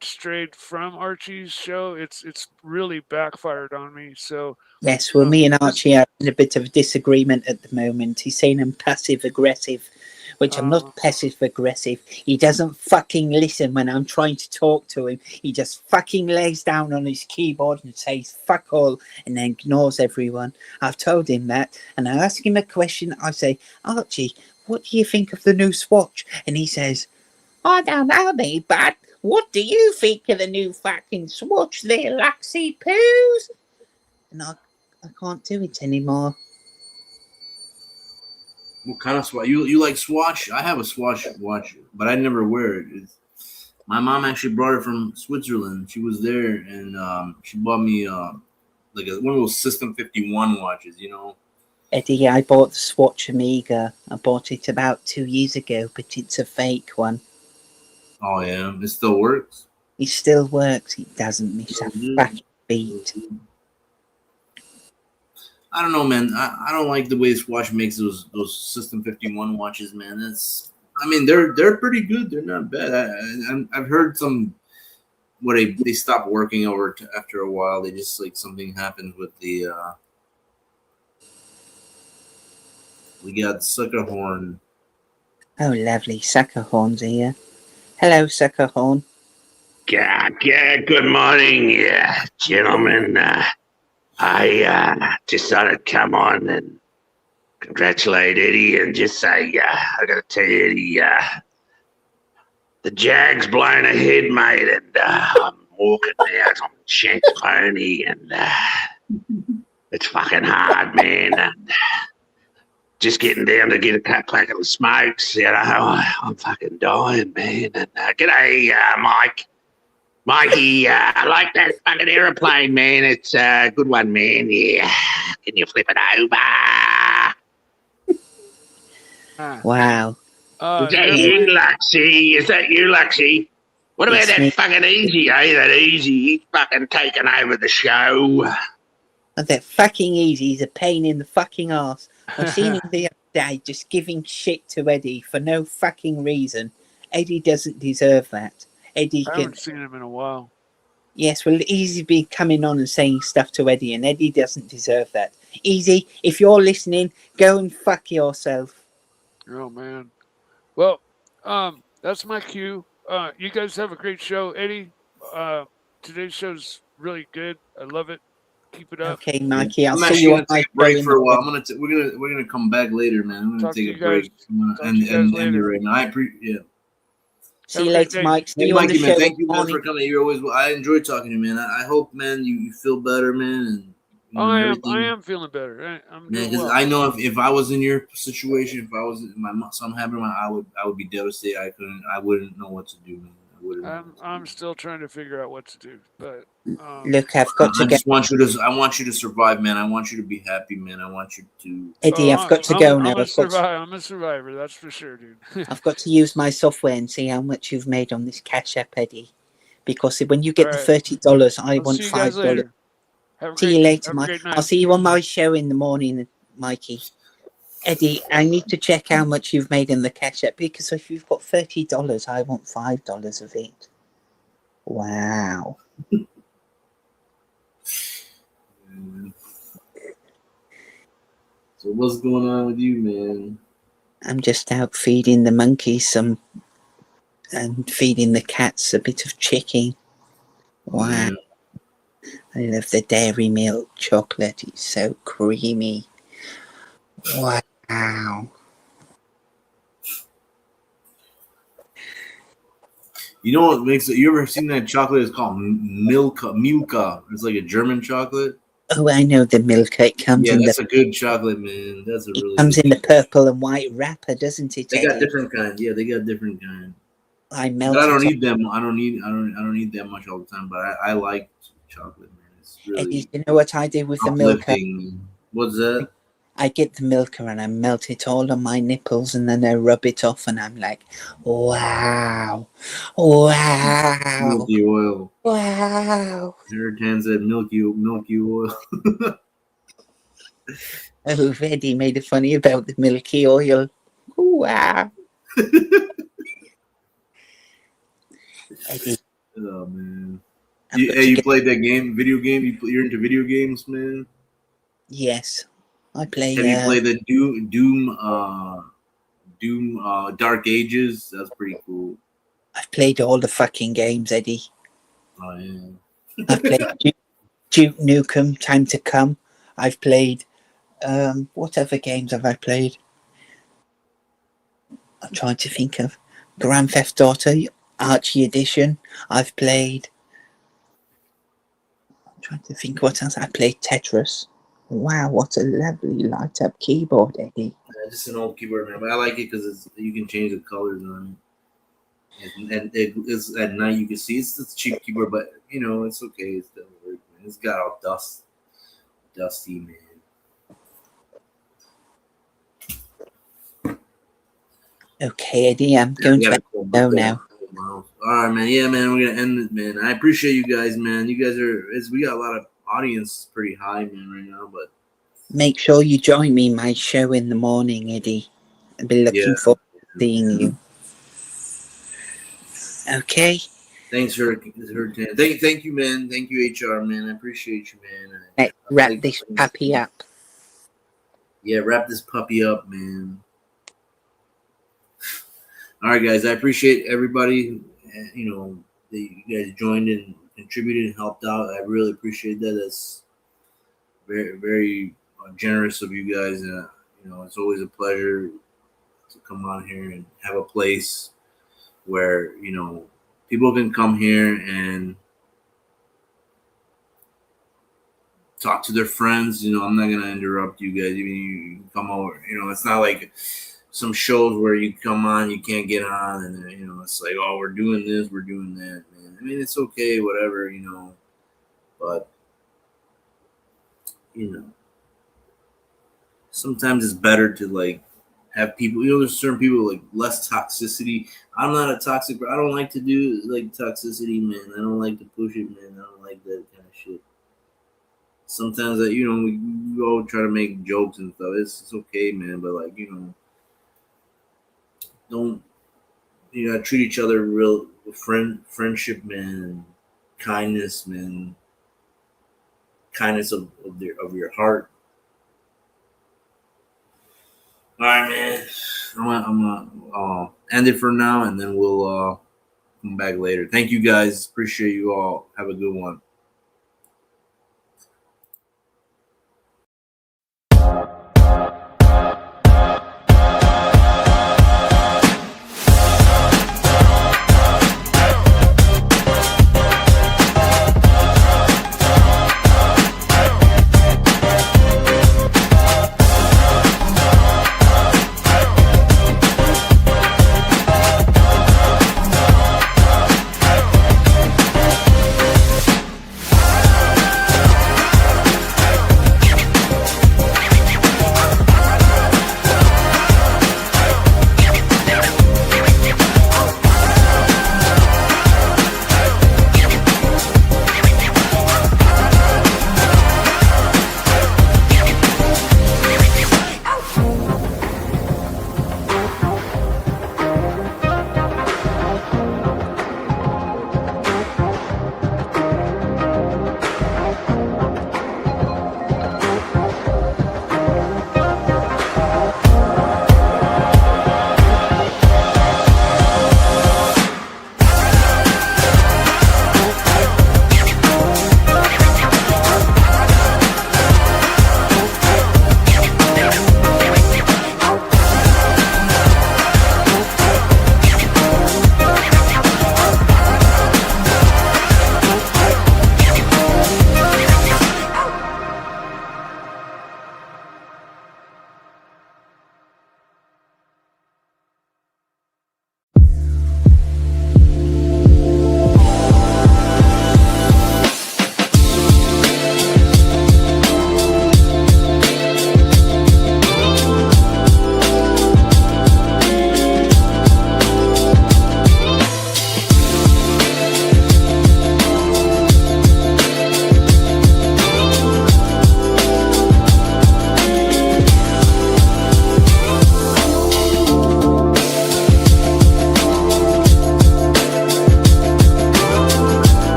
strayed from Archie's show, it's really backfired on me. So Yes, well, me and Archie are in a bit of a disagreement at the moment. He's saying I'm passive aggressive, which I'm not passive aggressive. He doesn't fucking listen when I'm trying to talk to him. He just fucking lays down on his keyboard and says fuck all and then ignores everyone. I've told him that, and I ask him a question. I say, Archie, what do you think of the new Swatch? And he says, I don't know, but what do you think of the new fucking Swatch there, Luxy Poos? And I can't do it anymore. What kind of Swatch? You like Swatch? I have a Swatch watch, but I never wear it. My mom actually brought it from Switzerland. She was there, and she bought me like one of those System 51 watches. Eddie, I bought the Swatch Amiga. I bought it about 2 years ago, but it's a fake one. Oh yeah, it still works. It still works. It doesn't miss a fucking beat. I don't know, man. I don't like the way Swatch makes those System 51 watches, man. They're pretty good. They're not bad. I've heard some where they stop working after a while. They just like something happens with the. We got Sucker Horn. Oh, lovely. Sucker Horn's here. Hello, Sucker Horn. Yeah, good morning, gentlemen. I just thought I'd come on and congratulate Eddie and just say, I gotta tell you, Eddie, the Jag's blown ahead, mate, and I'm walking out on Shank's pony, and it's fucking hard, man. And just getting down to get a packet of smokes, I'm fucking dying, man. And g'day, Mike. Mikey, I like that fucking aeroplane, man. It's a good one, man. Yeah. Can you flip it over? Wow. Is that Airplane. you, Luxy? Is that you, Luxy? What about It's that me. fucking Easy, eh? That Easy, he's fucking taking over the show. Oh, that fucking Easy. He's a pain in the fucking arse. I seen him the other day just giving shit to Eddie for no fucking reason. Eddie doesn't deserve that. Eddie I can. haven't seen him in a while. Yes, well, Easy's been coming on and saying stuff to Eddie, and Eddie doesn't deserve that. Easy, if you're listening, go and fuck yourself. Oh man. Well, that's my cue. You guys have a great show, Eddie. Uh, today's show's really good. I love it. Keep it up. Okay, Mikey, I'll I'm see actually you on gonna my take a show break in for the a while. morning. We're gonna come back later, man. I'm gonna Talk to take you a break. guys. I'm gonna Talk to you guys end it later. right now. Yeah. See Have you a great later, day. Mike. See Hey, you on the Mikey, man, show in thank the you, man, for morning. coming. You're always. I enjoy talking to you, man. I hope, man, you feel better, man, and I everything. am feeling better. I'm Man, doing because well. I know if I was in your situation, if I was in something happened, I would be devastated. I wouldn't know what to do, man. I wouldn't know what to I'm do. still trying to figure out what to do, but Look, I've got to I go. just want you to. I want you to survive, man. I want you to be happy, man. I want you to. Eddie, I've got to go now. I'm a survivor. That's for sure, dude. I've got to use my software and see how much you've made on this Cash App, Eddie. Because when you All get the right. $30, I I'll want see you guys $5. later. Have a See you great later, have a Mike. great I'll night. see you on my show in the morning, Mikey. Eddie, I need to check how much you've made in the Cash App because if you've got $30, I want $5 of it. Wow. So what's going on with you, man? I'm just out feeding the monkeys some and feeding the cats a bit of chicken. Wow. Yeah. I love the dairy milk chocolate. It's so creamy. Wow. You know what makes it? You ever seen that chocolate? It's called Milka. Milka. It's like a German chocolate. Oh, I know the milk. It comes Yeah, in that's a good chocolate, man. That's a it really comes good. in the purple and white wrapper, doesn't it, They got Eddie? different kinds. Yeah, they got different kinds. I But melt I don't it on. need them. I don't need that much all the time. But I like chocolate, man. It's Eddie, really you know what I do with the milk? uplifting. What's that? I get the milker and I melt it all on my nipples and then I rub it off and I'm like, wow, wow, Milky oil. wow. Hurricane said milky oil. Oh, Eddie made it funny about the milky oil. Wow. Eddie, Oh man. I've got Hey, to you get. played that game, video game? You're into video games, man? Yes, I play. Have you played the Doom Dark Ages? That's pretty cool. I've played all the fucking games, Eddie. Oh yeah. I've played Duke Nukem, Time to Come. I've played. What other games have I played? I'm trying to think of Grand Theft Auto Archie Edition. I've played. I'm trying to think what else. I played Tetris. Wow, what a lovely light up keyboard, Eddie. Yeah, just an old keyboard, man. But I like it because you can change the colors on it, and it's at night you can see it's a cheap keyboard, but you know it's okay. It's still work, man. It's got all dusty, man. Okay, Eddie, I'm going to go now. All right, man. Yeah, man. We're gonna end it, man. I appreciate you guys, man. You guys we got a lot of audience, pretty high, man, right now. But Make sure you join me in my show in the morning, Eddie. I'll be looking forward to seeing you. Okay. Thanks for thank you, man. Thank you, HR, man. I appreciate you, man. Let's wrap this puppy up. Yeah, wrap this puppy up, man. All right, guys. I appreciate everybody. You know, you guys joined and contributed and helped out. I really appreciate that. That's very, very generous of you guys. You know, it's always a pleasure to come on here and have a place where people can come here and talk to their friends. I'm not gonna interrupt you guys. Even you can come over. It's not like some shows where you come on, you can't get on, and it's like, oh, we're doing this, we're doing that, man. I mean, it's okay, whatever, but sometimes it's better to like have people. There's certain people like less toxicity. I'm not a toxic. I don't like to do like toxicity, man. I don't like to push it, man. I don't like that kind of shit. Sometimes that we all try to make jokes and stuff. It's okay, man. But like don't treat each other real friendship, man. Kindness, man. Kindness of your heart. All right, man. I'm gonna end it for now, and then we'll come back later. Thank you guys. Appreciate you all. Have a good one.